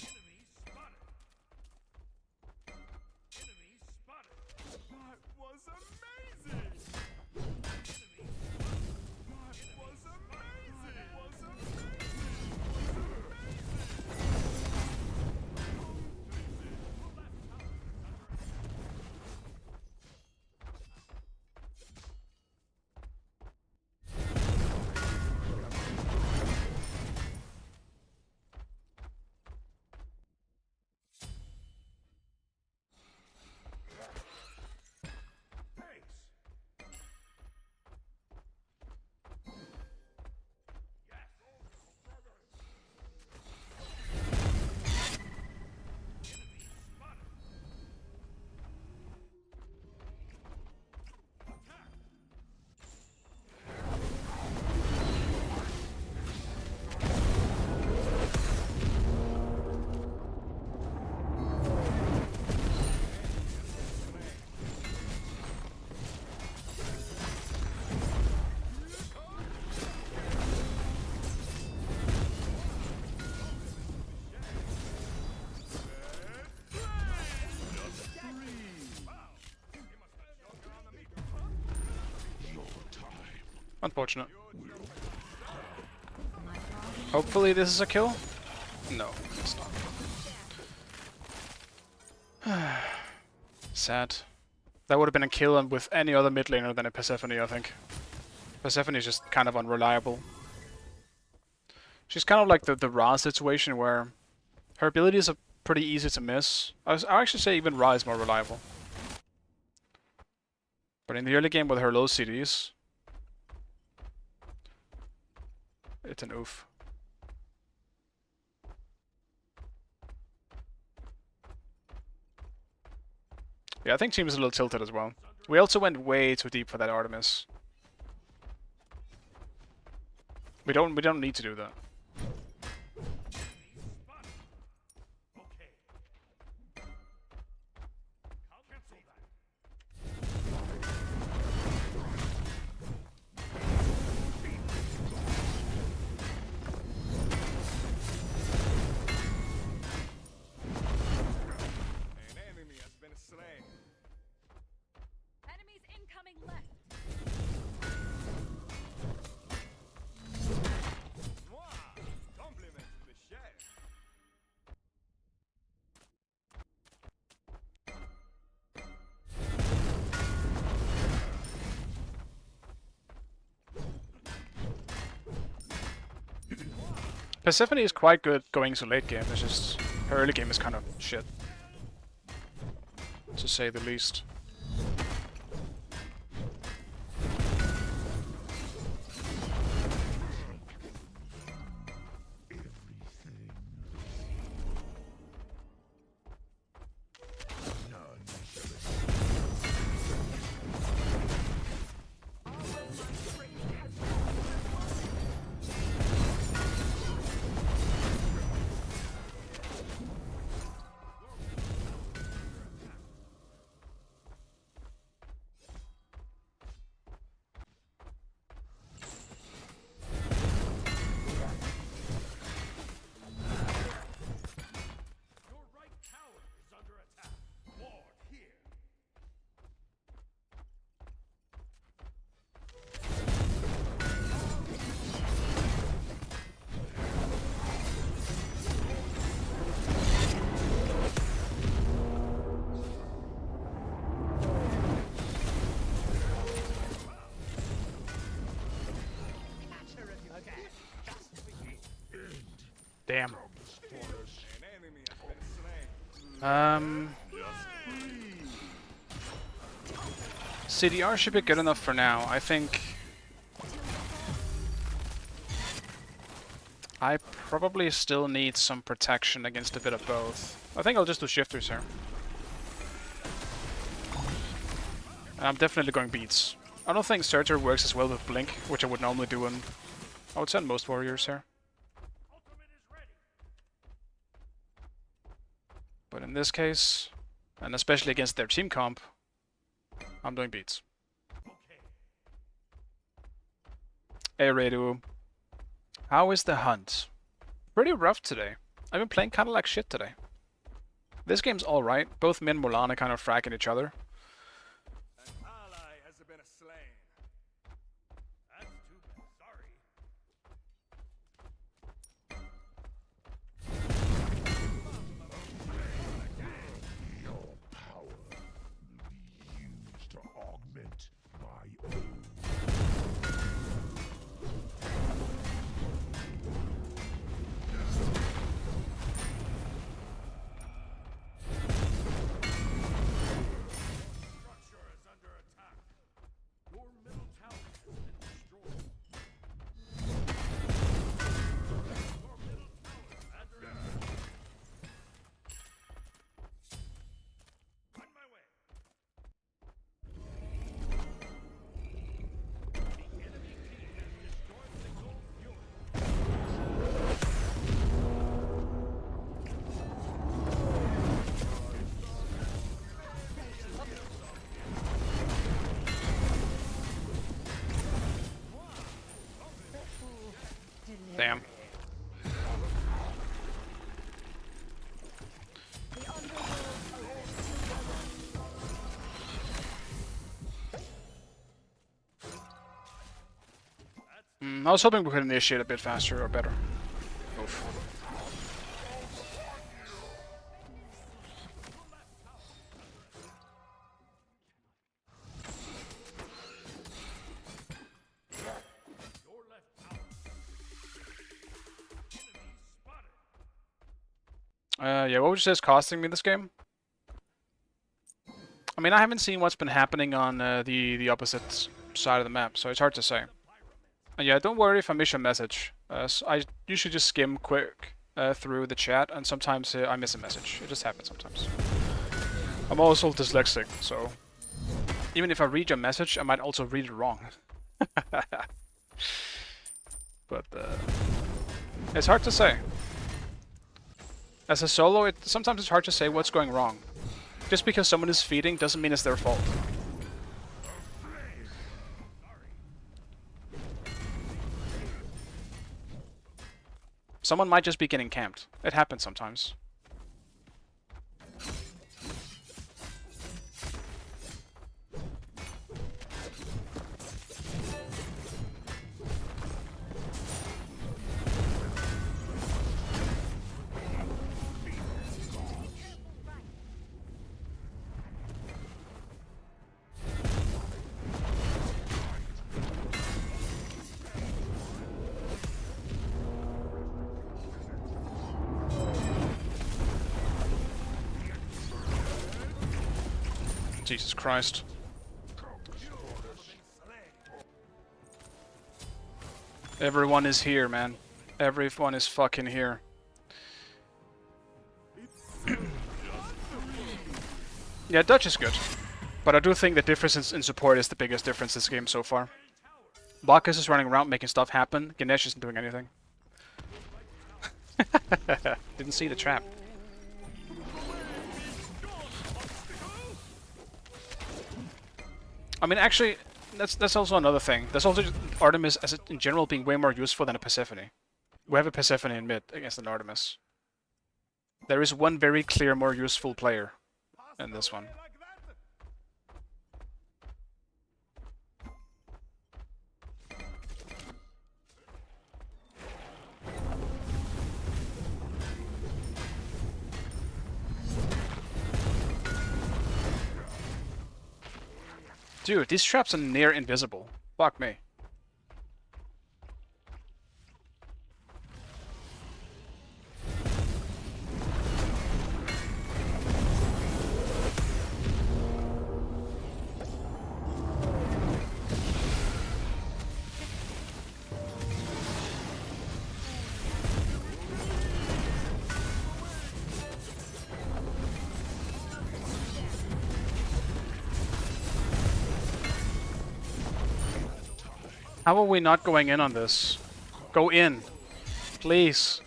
Enemy spotted. Enemy spotted. That was amazing. Enemy spotted. That was amazing. That was Unfortunate. Hopefully this is a kill. No, it's not. Sad. That would have been a kill with any other mid laner than a Persephone, I think. Persephone is just kind of unreliable. She's kind of like the Ra situation where her abilities are pretty easy to miss. I actually say even Ra is more reliable. But in the early game with her low CDs, it's an oof. Yeah, I think team is a little tilted as well. We also went way too deep for that Artemis. We don't need to do that. Enemies incoming left. Compliment to the chef. Persephone is quite good going to late game, it's just her early game is kind of shit. To say the least. Damn. CDR should be good enough for now. I think I probably still need some protection against a bit of both. I think I'll just do shifters here. And I'm definitely going beats. I don't think Surtur works as well with Blink, which I would normally do in... I would send most warriors here. But in this case, and especially against their team comp, I'm doing beats. Hey Redu. How is the hunt? Pretty rough today. I've been playing kind of like shit today. This game's alright. Both me and Mulan are kind of fragging each other. An ally has been slain. That's too bad. Sorry. Your power will be used to augment my own. Structure is under attack. Your middle tower has been destroyed. Your middle tower is under attack. On my way. The enemy team has destroyed the gold fuel. Damn. I was hoping we could initiate a bit faster or better. Oof. Yeah, what would you say is costing me this game? I mean, I haven't seen what's been happening on the opposite side of the map, so it's hard to say. And yeah, don't worry if I miss your message. So I usually just skim quick through the chat, and sometimes I miss a message. It just happens sometimes. I'm also dyslexic, so even if I read your message, I might also read it wrong. But it's hard to say. As a solo, sometimes it's hard to say what's going wrong. Just because someone is feeding doesn't mean it's their fault. Someone might just be getting camped. It happens sometimes. Jesus Christ. Everyone is here, man. Everyone is fucking here. Yeah, Dutch is good. But I do think the difference in support is the biggest difference this game so far. Bacchus is running around making stuff happen. Ganesh isn't doing anything. Didn't see the trap. I mean, actually, that's also another thing. There's also Artemis as in general being way more useful than a Persephone. We have a Persephone in mid against an Artemis. There is one very clear more useful player in this one. Dude, these traps are near invisible. Fuck me. How are we not going in on this? Go in. Please.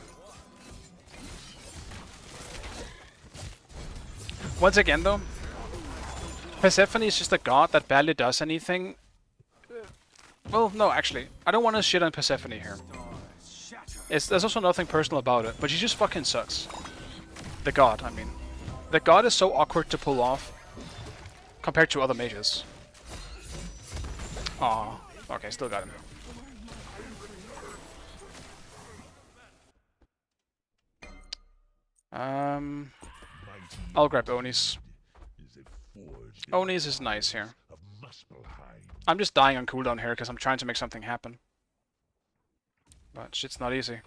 Once again though, Persephone is just a god that barely does anything. Well, no, actually. I don't want to shit on Persephone here. There's also nothing personal about it, but she just fucking sucks. The god, I mean. The god is so awkward to pull off compared to other mages. Aw. Okay, still got him. I'll grab Onis. Onis is nice here. I'm just dying on cooldown here because I'm trying to make something happen. But shit's not easy.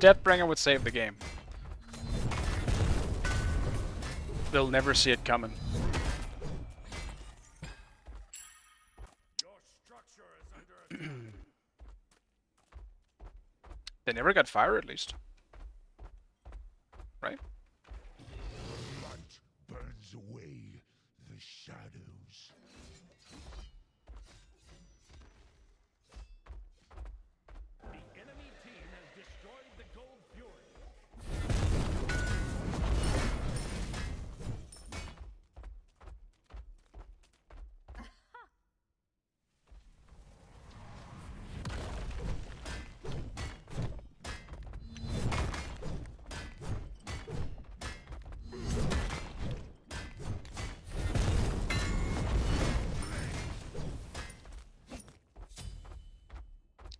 Deathbringer would save the game. They'll never see it coming. They never got fire, at least. Right? Light burns away the shadows. The enemy team has destroyed the Gold Fury.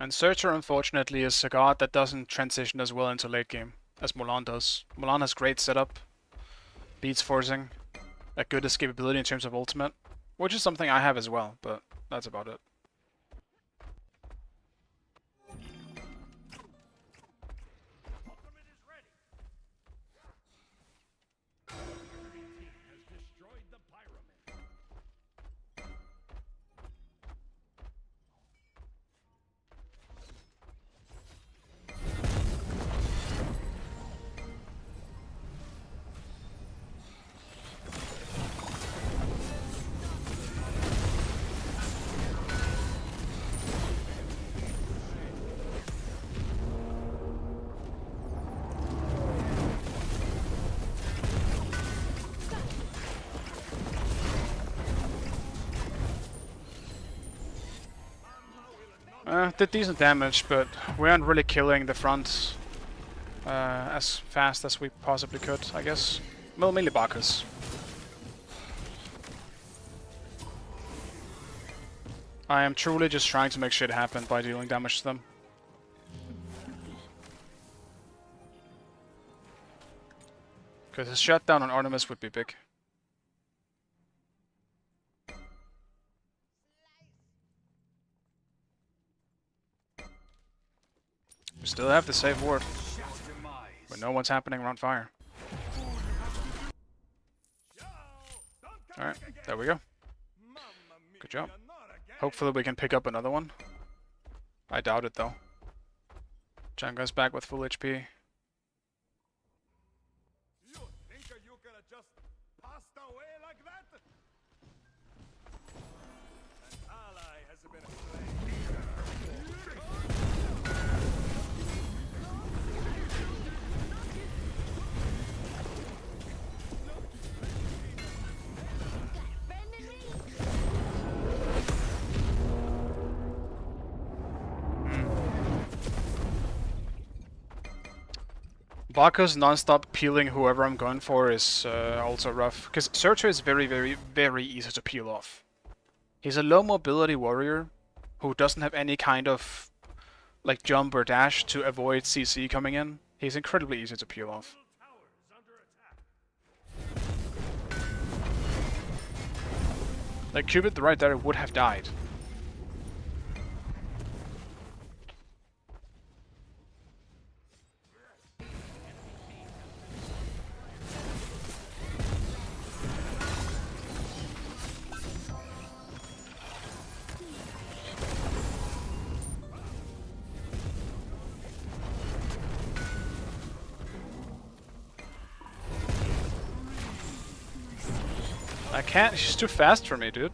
And Searcher, unfortunately, is a god that doesn't transition as well into late game as Mulan does. Mulan has great setup, beats forcing, a good escapability in terms of ultimate, which is something I have as well, but that's about it. Did decent damage, but we aren't really killing the front as fast as we possibly could, I guess. Well, mainly Bacchus. I am truly just trying to make shit happen by dealing damage to them. Because a shutdown on Artemis would be big. We still have the save ward, but no one's happening around fire. Alright, there we go. Good job. Hopefully we can pick up another one. I doubt it though. Chaac goes back with full HP. You think you can just pass away like that? An ally has been slain. Bacchus non-stop peeling whoever I'm going for is also rough, because Searcher is very, very, very easy to peel off. He's a low mobility warrior who doesn't have any kind of like jump or dash to avoid CC coming in. He's incredibly easy to peel off. Like Cupid right there would have died. I can't, she's too fast for me, dude.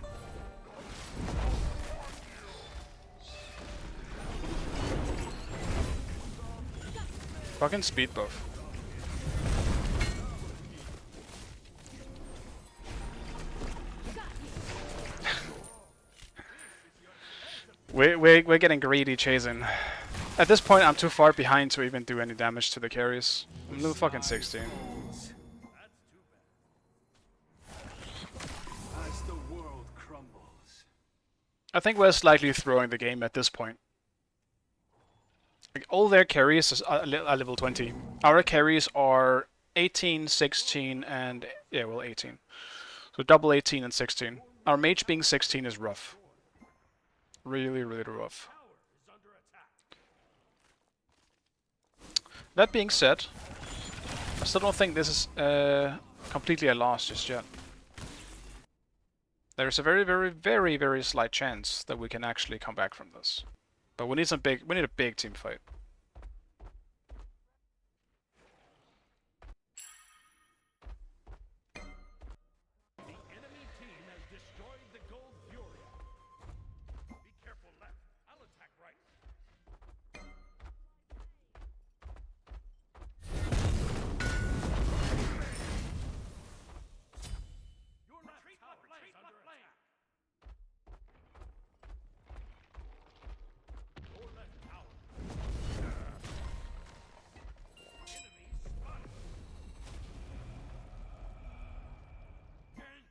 Fucking speed buff. We're getting greedy chasing. At this point, I'm too far behind to even do any damage to the carries. I'm level fucking 16. As the world crumbles. I think we're slightly throwing the game at this point. Like, all their carries are level 20. Our carries are 18, 16, and... yeah, well, 18. So double 18 and 16. Our mage being 16 is rough. Really, really rough. That being said, I still don't think this is completely a loss just yet. There's a very, very, very, very slight chance that we can actually come back from this. But we need a big team fight. The enemy team has destroyed the Gold Fury. Be careful left. I'll attack right. Your left tower is under attack. Your left tower. Enemy spotted. Gang.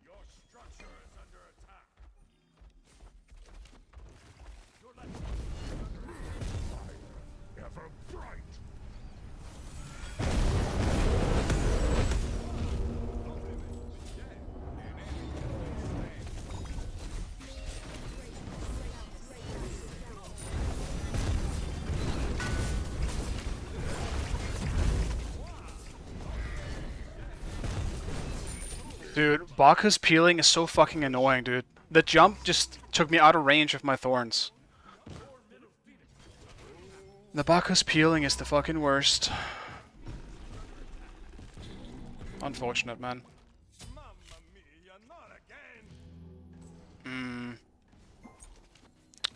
Your structure is under attack. Your left Ever bright. Dude, Baka's peeling is so fucking annoying, dude. The jump just took me out of range of my thorns. The Baka's peeling is the fucking worst. Unfortunate, man. Mamma mia, not again.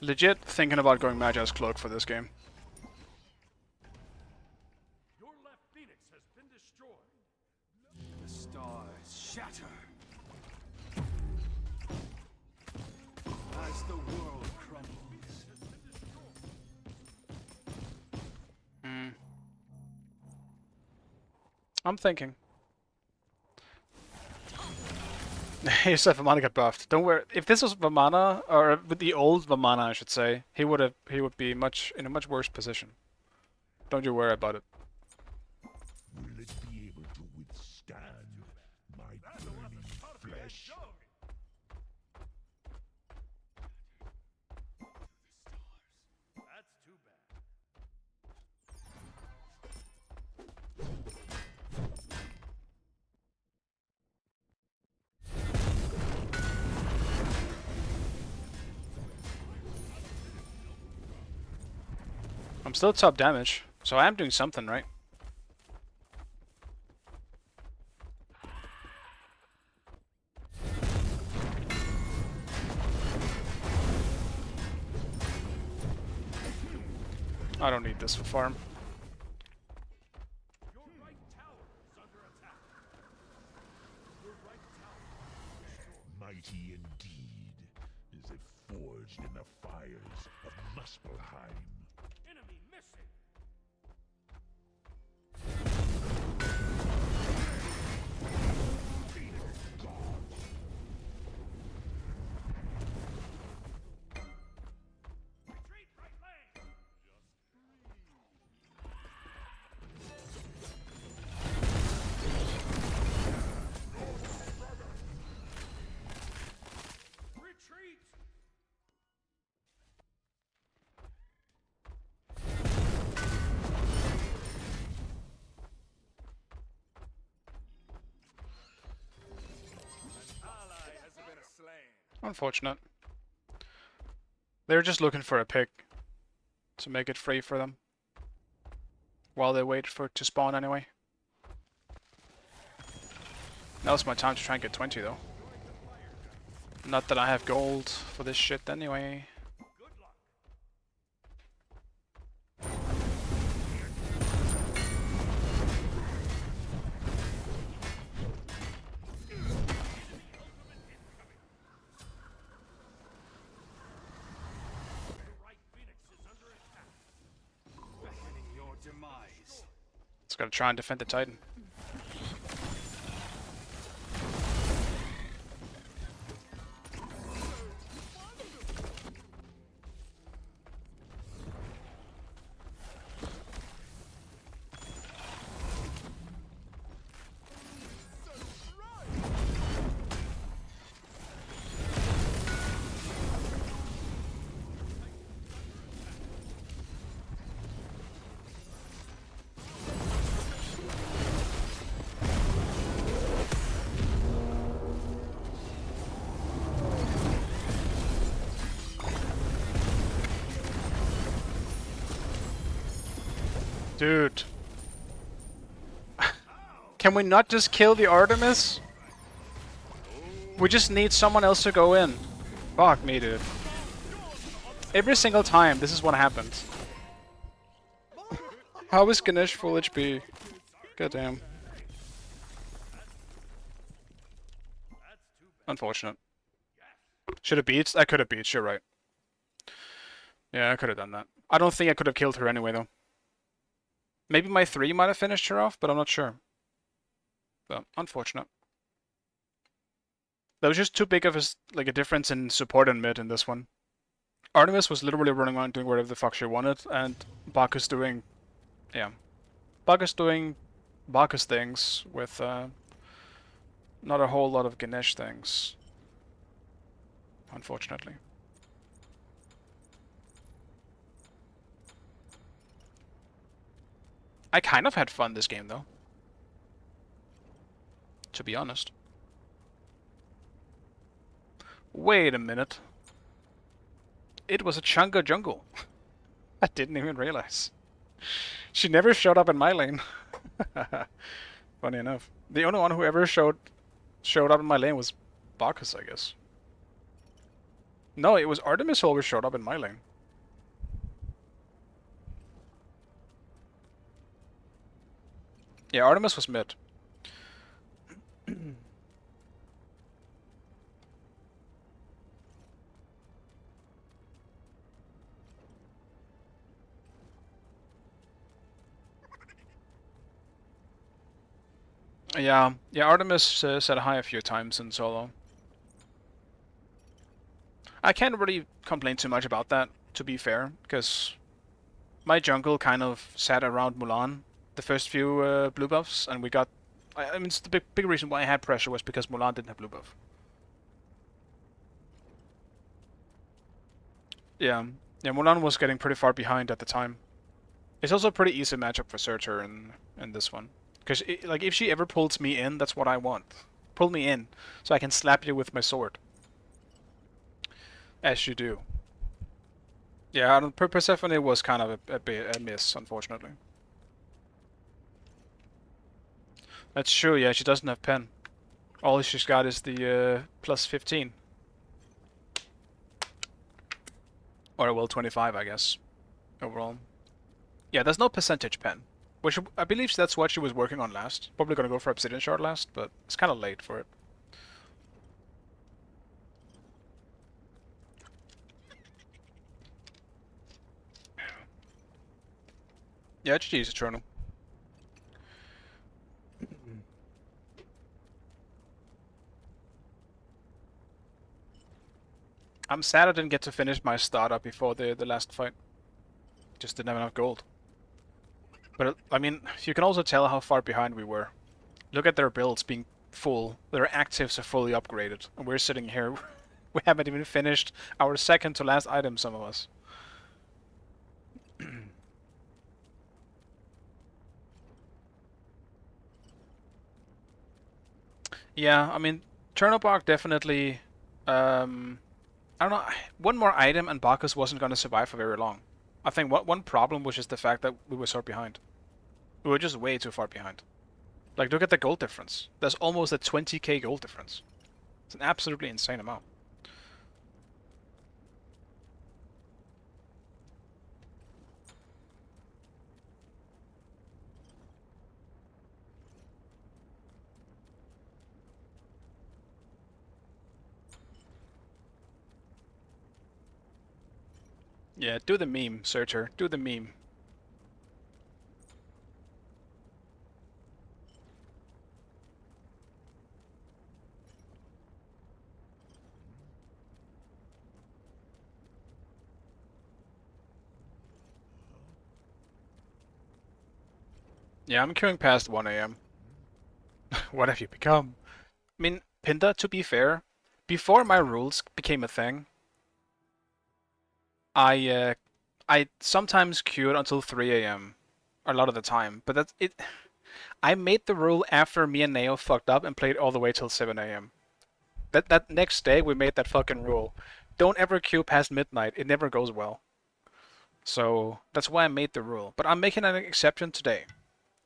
Legit thinking about going Magi's Cloak for this game. Your left phoenix has been destroyed. The stars shatter. As the world crumbles. I'm thinking. He said Vamana got buffed. Don't worry. If this was Vamana, or with the old Vamana, I should say, he would be in a much worse position. Don't you worry about it. Will it be able to withstand my burning flesh? That's too bad. I'm still top damage, so I am doing something right. I don't need this for farm. Your right tower is under attack. Your right tower is destroyed. Mighty indeed, is it forged in the fires of Muspelheim. Enemy missing. Retreat right lane. Unfortunate. They're just looking for a pick to make it free for them. While they wait for it to spawn anyway. Now's my time to try and get 20 though. Not that I have gold for this shit anyway. Just gotta try and defend the Titan. Dude. Can we not just kill the Artemis? We just need someone else to go in. Fuck me, dude. Every single time, this is what happens. How is Ganesh full HP? Goddamn. Unfortunate. Should have beat? I could have beat, you're right. Yeah, I could have done that. I don't think I could have killed her anyway, though. Maybe my 3 might have finished her off, but I'm not sure. So, unfortunate. There was just too big of a difference in support and mid in this one. Artemis was literally running around doing whatever the fuck she wanted, and Bacchus doing... yeah. Bacchus doing Bacchus things with not a whole lot of Ganesh things. Unfortunately. I kind of had fun this game, though. To be honest. Wait a minute. It was a Chunga jungle. I didn't even realize. She never showed up in my lane. Funny enough. The only one who ever showed up in my lane was Bacchus, I guess. No, it was Artemis who always showed up in my lane. Yeah, Artemis was mid. Yeah, Artemis said hi a few times in solo. I can't really complain too much about that, to be fair, because my jungle kind of sat around Mulan the first few blue buffs, and we got... I mean, it's the big reason why I had pressure was because Mulan didn't have blue buff. Yeah, Mulan was getting pretty far behind at the time. It's also a pretty easy matchup for Surtur in this one. Because, like, if she ever pulls me in, that's what I want. Pull me in, so I can slap you with my sword. As you do. Yeah, Persephone was kind of a miss, unfortunately. That's true, yeah, she doesn't have pen. All she's got is the plus 15. Or, well, 25, I guess, overall. Yeah, there's no percentage pen. Which I believe that's what she was working on last. Probably gonna go for Obsidian Shard last, but it's kind of late for it. Yeah, GG's Eternal. I'm sad I didn't get to finish my startup before the last fight. Just didn't have enough gold. But, I mean, you can also tell how far behind we were. Look at their builds being full. Their actives are fully upgraded. And we're sitting here. We haven't even finished our second to last item, some of us. Yeah, I mean, Chernobog definitely I don't know. One more item and Bacchus wasn't going to survive for very long. I think one problem was just the fact that we were so behind. We were just way too far behind. Like, look at the gold difference. There's almost a 20k gold difference. It's an absolutely insane amount. Yeah, do the meme, Searcher. Do the meme. Yeah, I'm queuing past 1 a.m. What have you become? I mean, Pinda, to be fair, before my rules became a thing, I sometimes queued until 3 a.m. a lot of the time, but that's it. I made the rule after me and Neo fucked up and played all the way till 7 a.m. That next day we made that fucking rule. Don't ever queue past midnight. It never goes well. So that's why I made the rule. But I'm making an exception today.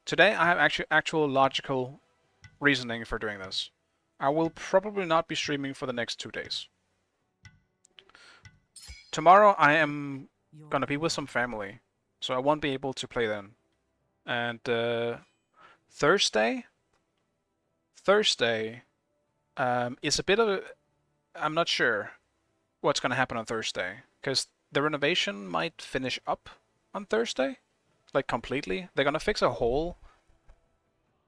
Today I have actual logical reasoning for doing this. I will probably not be streaming for the next 2 days. Tomorrow I am gonna be with some family, so I won't be able to play then. And Thursday is a bit of a, I'm not sure what's gonna happen on Thursday because the renovation might finish up on Thursday, like completely. They're gonna fix a hole,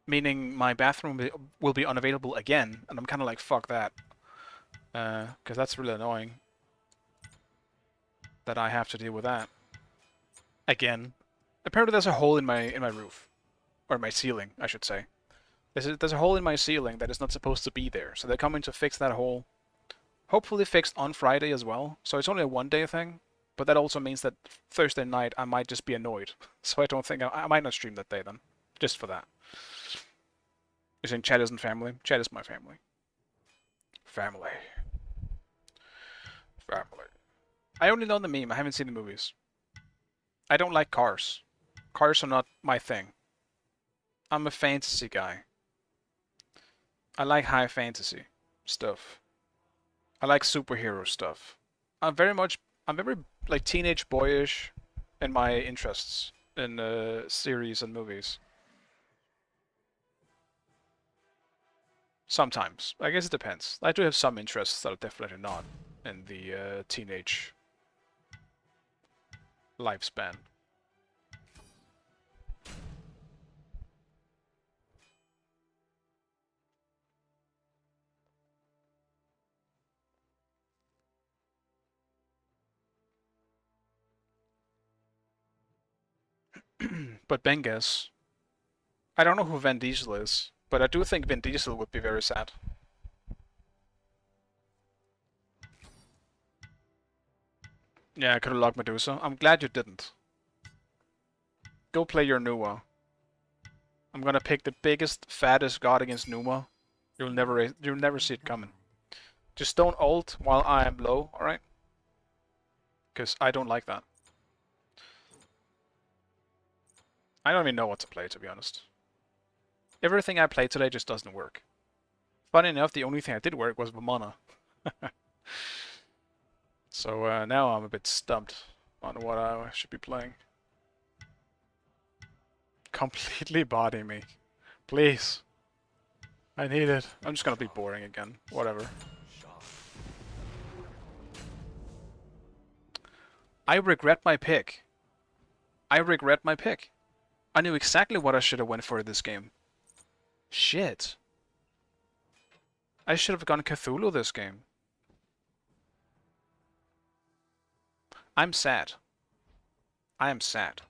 meaning my bathroom will be unavailable again, and I'm kind of like fuck that, because that's really annoying that I have to deal with that again. Apparently, there's a hole in my roof, or my ceiling, I should say. There's a hole in my ceiling that is not supposed to be there, so they're coming to fix that hole. Hopefully fixed on Friday as well. So it's only a 1 day thing, but that also means that Thursday night I might just be annoyed. So I don't think I might not stream that day then, just for that. You're saying Chad isn't family? Chad is my family. Family. Family. I only know the meme. I haven't seen the movies. I don't like cars. Cars are not my thing. I'm a fantasy guy. I like high fantasy stuff. I like superhero stuff. I'm very like teenage boyish in my interests in series and movies. Sometimes. I guess it depends. I do have some interests that are definitely not in the teenage lifespan. But Bengas, I don't know who Vin Diesel is, but I do think Vin Diesel would be very sad. Yeah, I could have logged Medusa. I'm glad you didn't. Go play your Numa. I'm gonna pick the biggest, fattest god against Numa. You'll never see it coming. Just don't ult while I am low, alright? Because I don't like that. I don't even know what to play, to be honest. Everything I played today just doesn't work. Funny enough, the only thing I did work was Vamana. So now I'm a bit stumped on what I should be playing. Completely body me. Please. I need it. I'm just gonna be boring again. Whatever. I regret my pick. I regret my pick. I knew exactly what I should have went for this game. Shit. I should have gone Cthulhu this game. I'm sad. I am sad.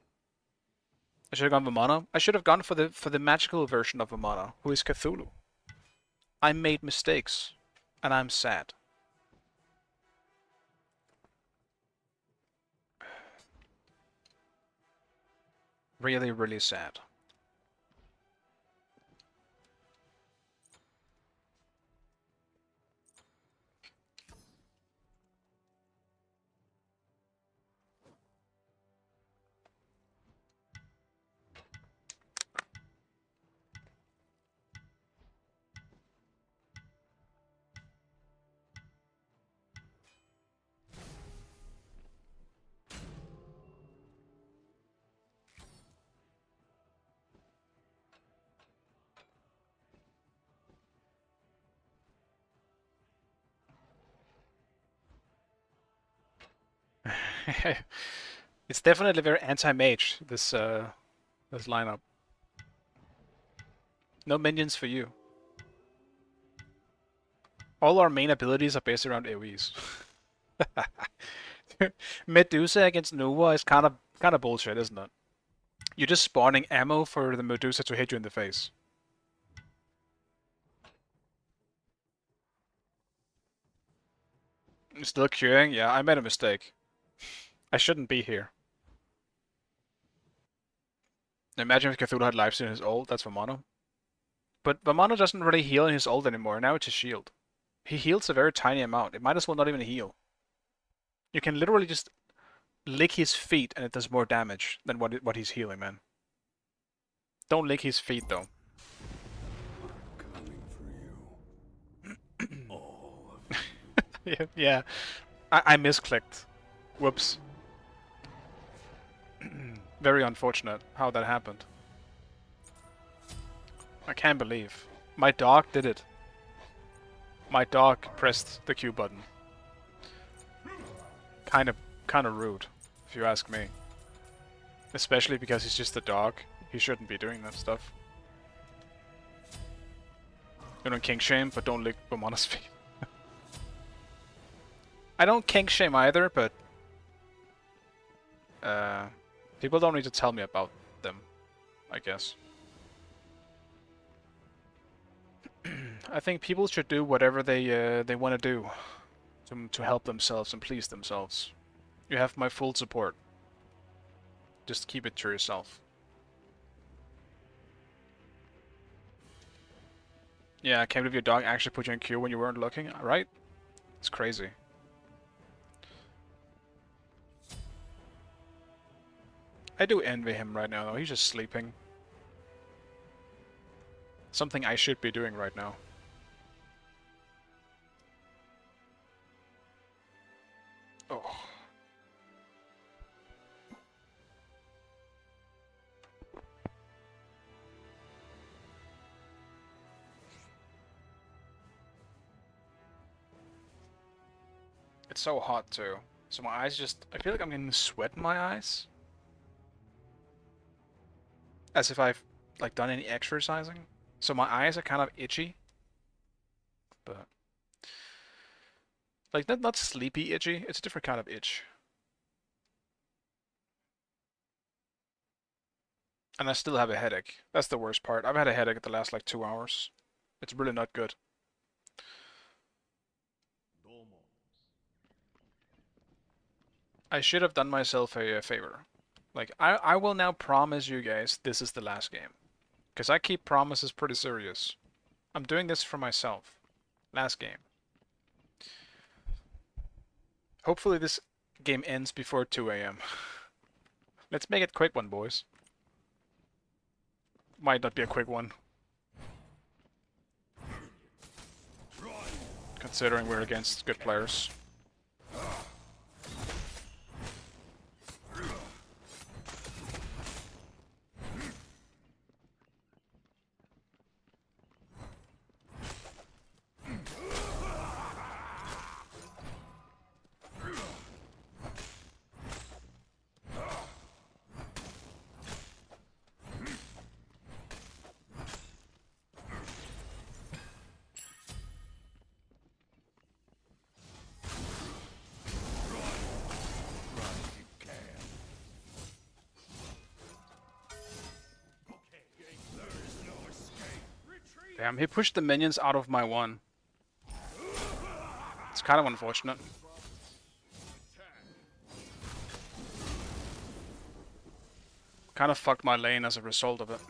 I should have gone Vamana. I should have gone for the magical version of Vamana, who is Cthulhu. I made mistakes, and I'm sad. Really, really sad. It's definitely very anti-mage, this this lineup. No minions for you. All our main abilities are based around AoEs. Medusa against Nova is kind of bullshit, isn't it? You're just spawning ammo for the Medusa to hit you in the face. Still queuing? Yeah, I made a mistake. I shouldn't be here. Imagine if Cthulhu had lifesteal in his ult, that's Vamano. But Vamano doesn't really heal in his ult anymore, now it's his shield. He heals a very tiny amount, it might as well not even heal. You can literally just lick his feet and it does more damage than what he's healing, man. Don't lick his feet though. Yeah. I misclicked. Whoops. Very unfortunate how that happened. I can't believe. My dog did it. My dog pressed the Q button. Kind of rude, if you ask me. Especially because he's just a dog. He shouldn't be doing that stuff. You don't kink shame, but don't lick Bomana's feet. I don't kink shame either, but people don't need to tell me about them, I guess. I think people should do whatever they want to do to help themselves and please themselves. You have my full support. Just keep it to yourself. Yeah, I can't believe your dog actually put you in queue when you weren't looking, right? It's crazy. I do envy him right now though, he's just sleeping. Something I should be doing right now. Oh. It's so hot too. So my eyes just... I feel like I'm getting sweat in my eyes. As if I've like done any exercising. So my eyes are kind of itchy. But... like, not sleepy itchy, it's a different kind of itch. And I still have a headache. That's the worst part. I've had a headache the last like 2 hours. It's really not good. I should have done myself a favor. Like, I will now promise you guys this is the last game. Because I keep promises pretty serious. I'm doing this for myself. Last game. Hopefully this game ends before 2 AM. Let's make it a quick one, boys. Might not be a quick one. Considering we're against good players. Damn, he pushed the minions out of my one. It's kind of unfortunate. Kind of fucked my lane as a result of it.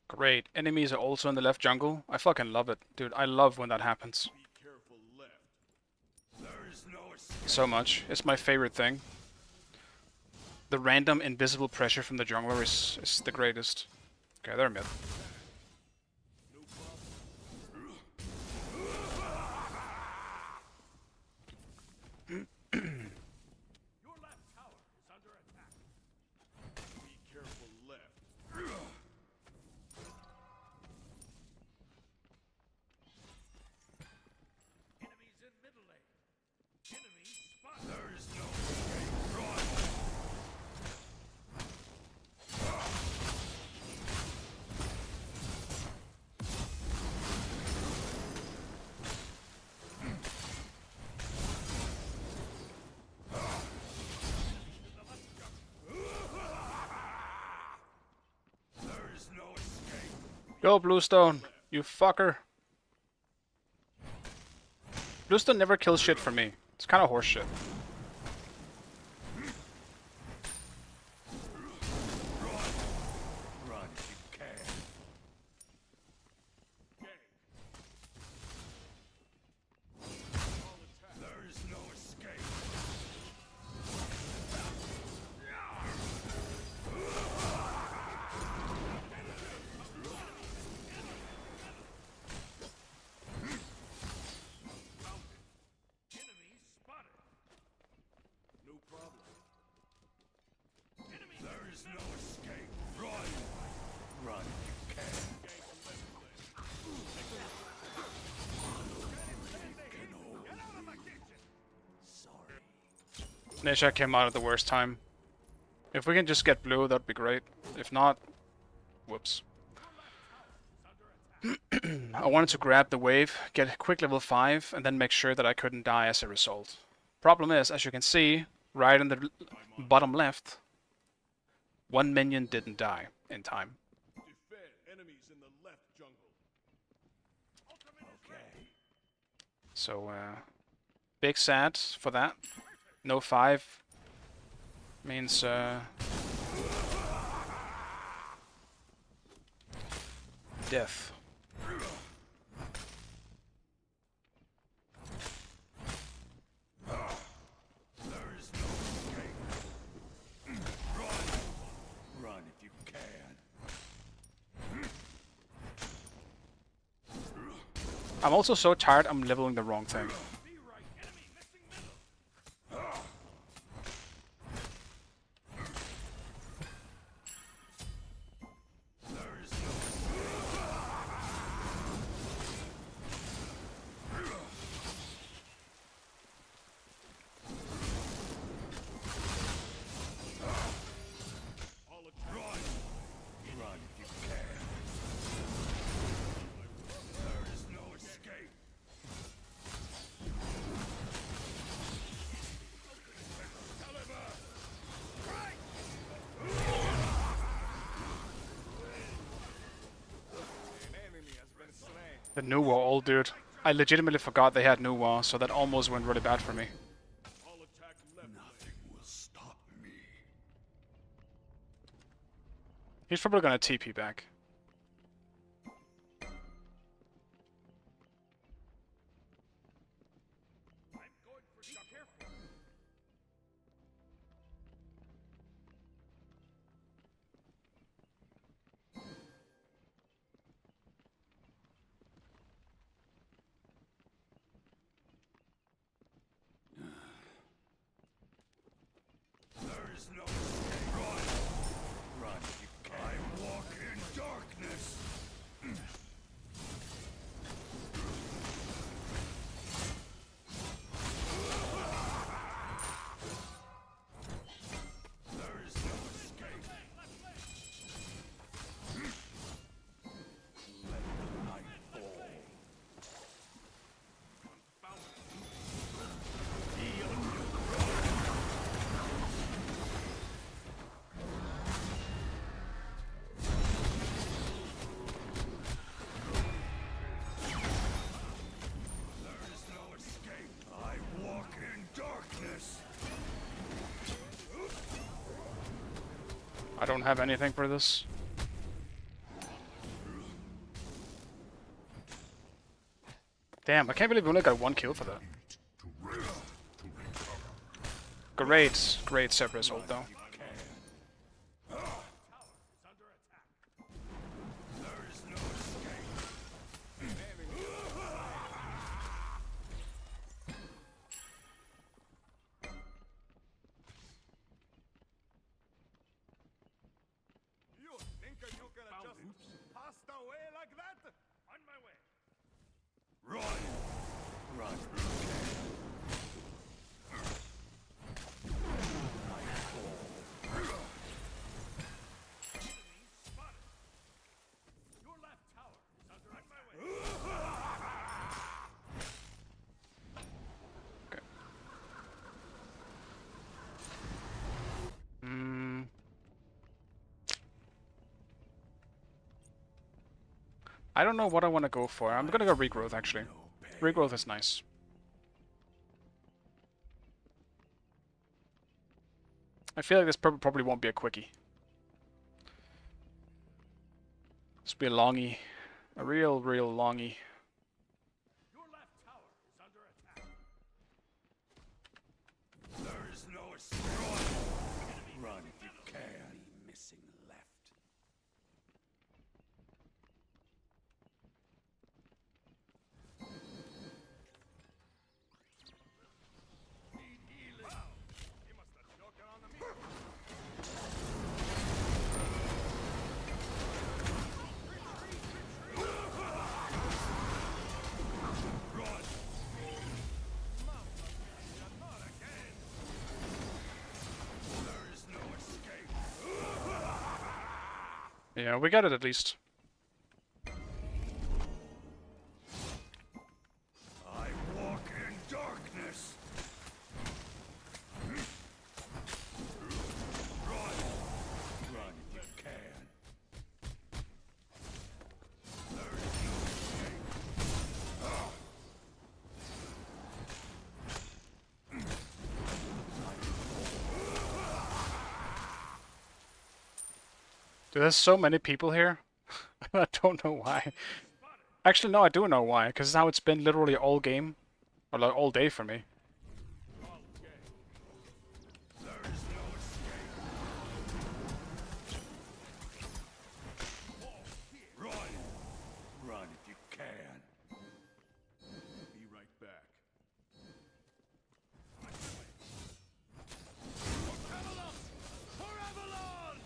Great. Enemies are also in the left jungle. I fucking love it. Dude, I love when that happens. So much. It's my favorite thing. The random invisible pressure from the jungler is the greatest. Okay, they're mid. Your left tower is under attack. Be careful left. Enemies in middle lane. Enemy spotted. There is no escape. Run. There is no escape. Go, Bluestone, you fucker. Bluestone never kills shit for me. It's kind of horseshit. Run if you can. There is no escape. Enemy spotted. No problem. There is no escape. Run. Run if you can. Get out of my kitchen. Sorry. Chaac came out at the worst time. If we can just get blue, that'd be great. If not, whoops. I wanted to grab the wave, get a quick level 5, and then make sure that I couldn't die as a result. Problem is, as you can see, right in the bottom left, one minion didn't die in time. Defend enemies in the left jungle. Okay. So, big sad for that. No 5 means, death. There is no escape. Run. Run if you can. I'm also so tired I'm leveling the wrong thing. Be right. Enemy missing middle. There is no All run. Run if you can. There is no escape. An enemy has been slain. The new wall, dude. I legitimately forgot they had new wall, so that almost went really bad for me. All attack left. Nothing will stop me. He's probably gonna TP back. I'm going for Chaac. Careful. There is no escape. Run. Run if you can. I walk in darkness. There is no escape. Let the night fall. There is no escape. I walk in darkness. I don't have anything for this. Damn, I can't believe we only got 1 kill for that. Great, great Cerberus ult though. There is no escape. Your left tower is under attack. I don't know what I want to go for. I'm gonna go regrowth actually. Regrowth is nice. I feel like this probably won't be a quickie. This will be a longie. A real longie. Your left tower is under attack. There is no escape. Run if you can. Missing left. Need healing. Wow. He must have joken on the meat. Yeah, we got it at least. I walk in darkness. Run. Run if you can. There is no escape. Dude, there's so many people here. I don't know why. Actually, no, I do know why. Because it's how it's been literally all game. Or like all day for me. There is no escape. Run. Run if you can. Be right back. For Avalon!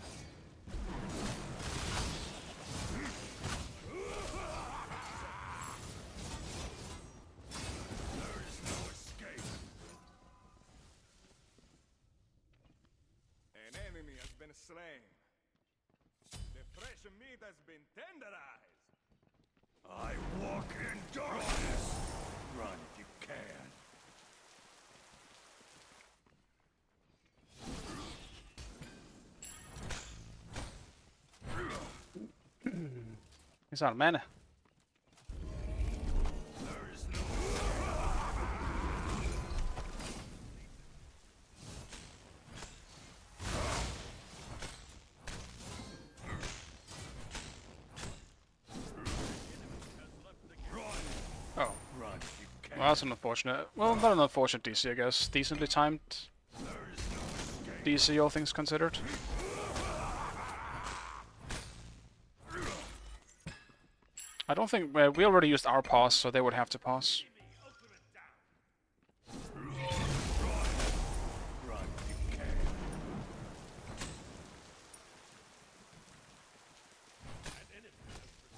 There is no escape. An enemy has been slain. The fresh meat has been tenderized. I walk in darkness. Run if you can. He's out of mana. There is no Oh. run if you can. Well, that's an unfortunate. Well, not an unfortunate DC, I guess. Decently timed DC, all things considered. I don't think we already used our pause, so they would have to pause. Run if you can.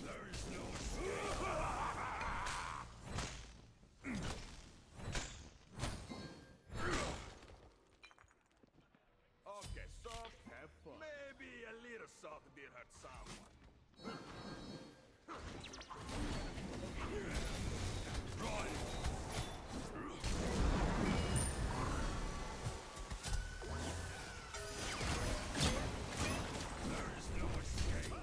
There is no escape. Okay, so have fun. Maybe a little salt did hurt someone. Run. There is no escape.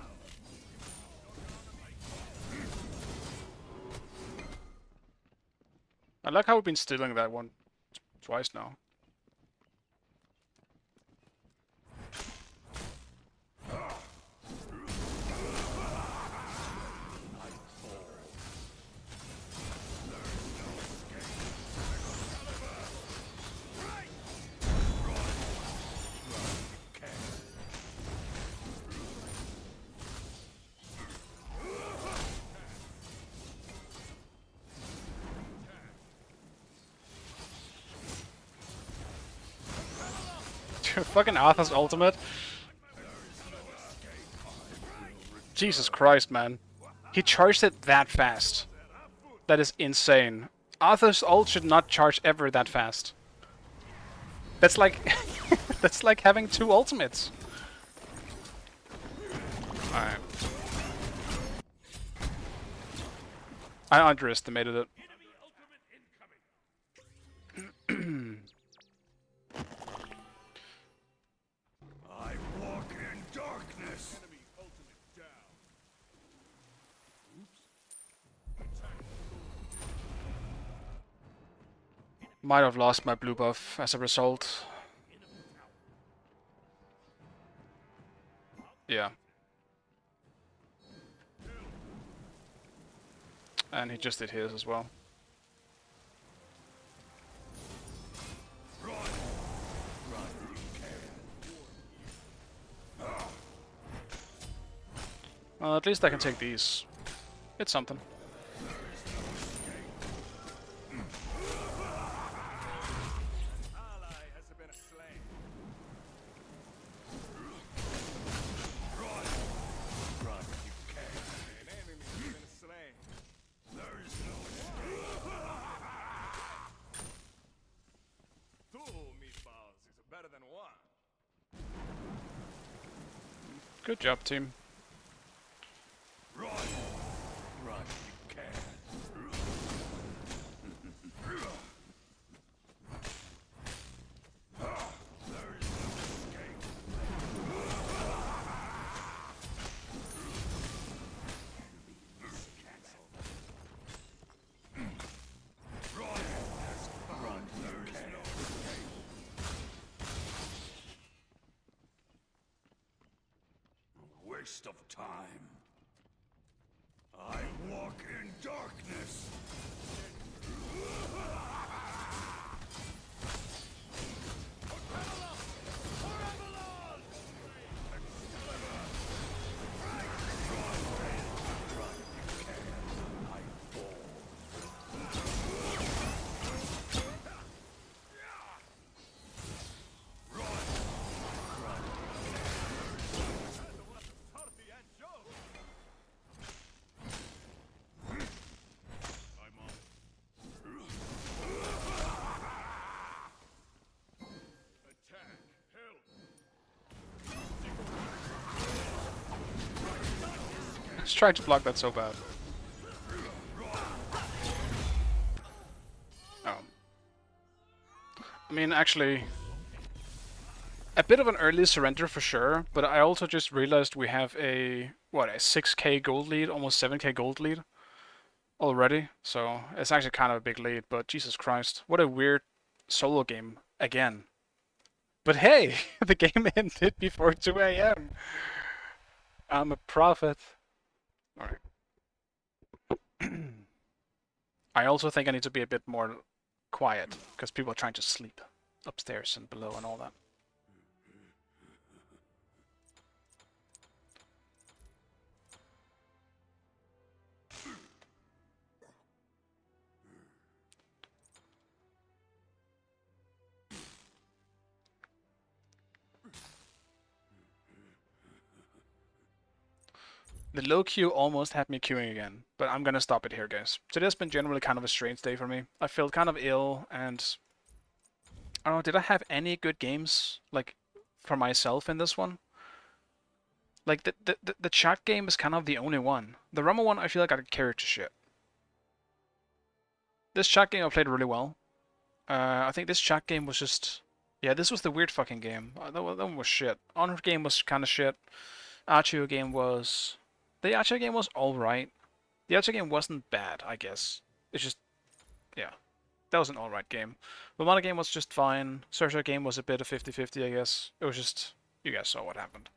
I like how we've been stealing that one twice now. Fucking Arthur's ultimate. Jesus Christ, man. He charged it that fast. That is insane. Arthur's ult should not charge ever that fast. That's like that's like having two ultimates. Alright. I underestimated it. I walk in darkness. Might have lost my blue buff as a result. Yeah. And he just did his as well. Well, at least I can take these. It's something. Ally has been slain. An enemy has been slain. There is no Two meatballs is better than one. Good job, team. run. Run, you can. There is no escape. Run. Run, there is no escape. Waste of time. I walk in darkness. I just tried to block that so bad. Oh. I mean, actually, a bit of an early surrender for sure, but I also just realized we have a 6k gold lead, almost 7k gold lead already, so it's actually kind of a big lead, but Jesus Christ, what a weird solo game again. But hey, the game ended before 2 AM. I'm a prophet. Alright. I also think I need to be a bit more quiet, because people are trying to sleep upstairs and below and all that. The low queue almost had me queuing again, but I'm gonna stop it here, guys. Today's been generally kind of a strange day for me. I feel kind of ill, and I don't know, did I have any good games, like, for myself in this one? Like, the Chaac game is kind of the only one. The Rumble one, I feel like I carried to shit. This Chaac game I played really well. I think this Chaac game was just... Yeah, this was the weird fucking game. That one was shit. Honor game was kind of shit. Archeo game was... The Archer game was alright. The Archer game wasn't bad, I guess. It's just... Yeah. That was an alright game. The Mana game was just fine. Searcher game was a bit of 50-50, I guess. It was just... You guys saw what happened.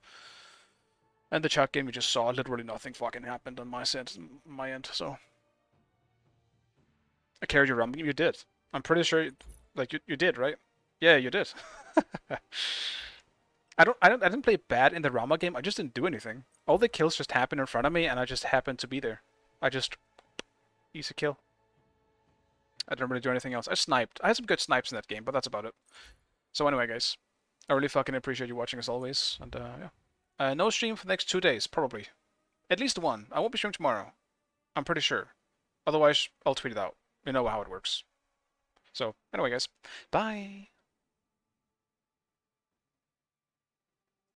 And the Chaac game you just saw, literally nothing fucking happened on my end, so... I carried your Rumble. You did. I'm pretty sure... Like, you did, right? Yeah, you did. I didn't play bad in the Rama game. I just didn't do anything. All the kills just happened in front of me, and I just happened to be there. I just easy kill. I didn't really do anything else. I sniped. I had some good snipes in that game, but that's about it. So anyway, guys, I really fucking appreciate you watching as always, and yeah. No stream for the next 2 days, probably. At least one. I won't be streaming tomorrow. I'm pretty sure. Otherwise, I'll tweet it out. You know how it works. So, anyway, guys, bye!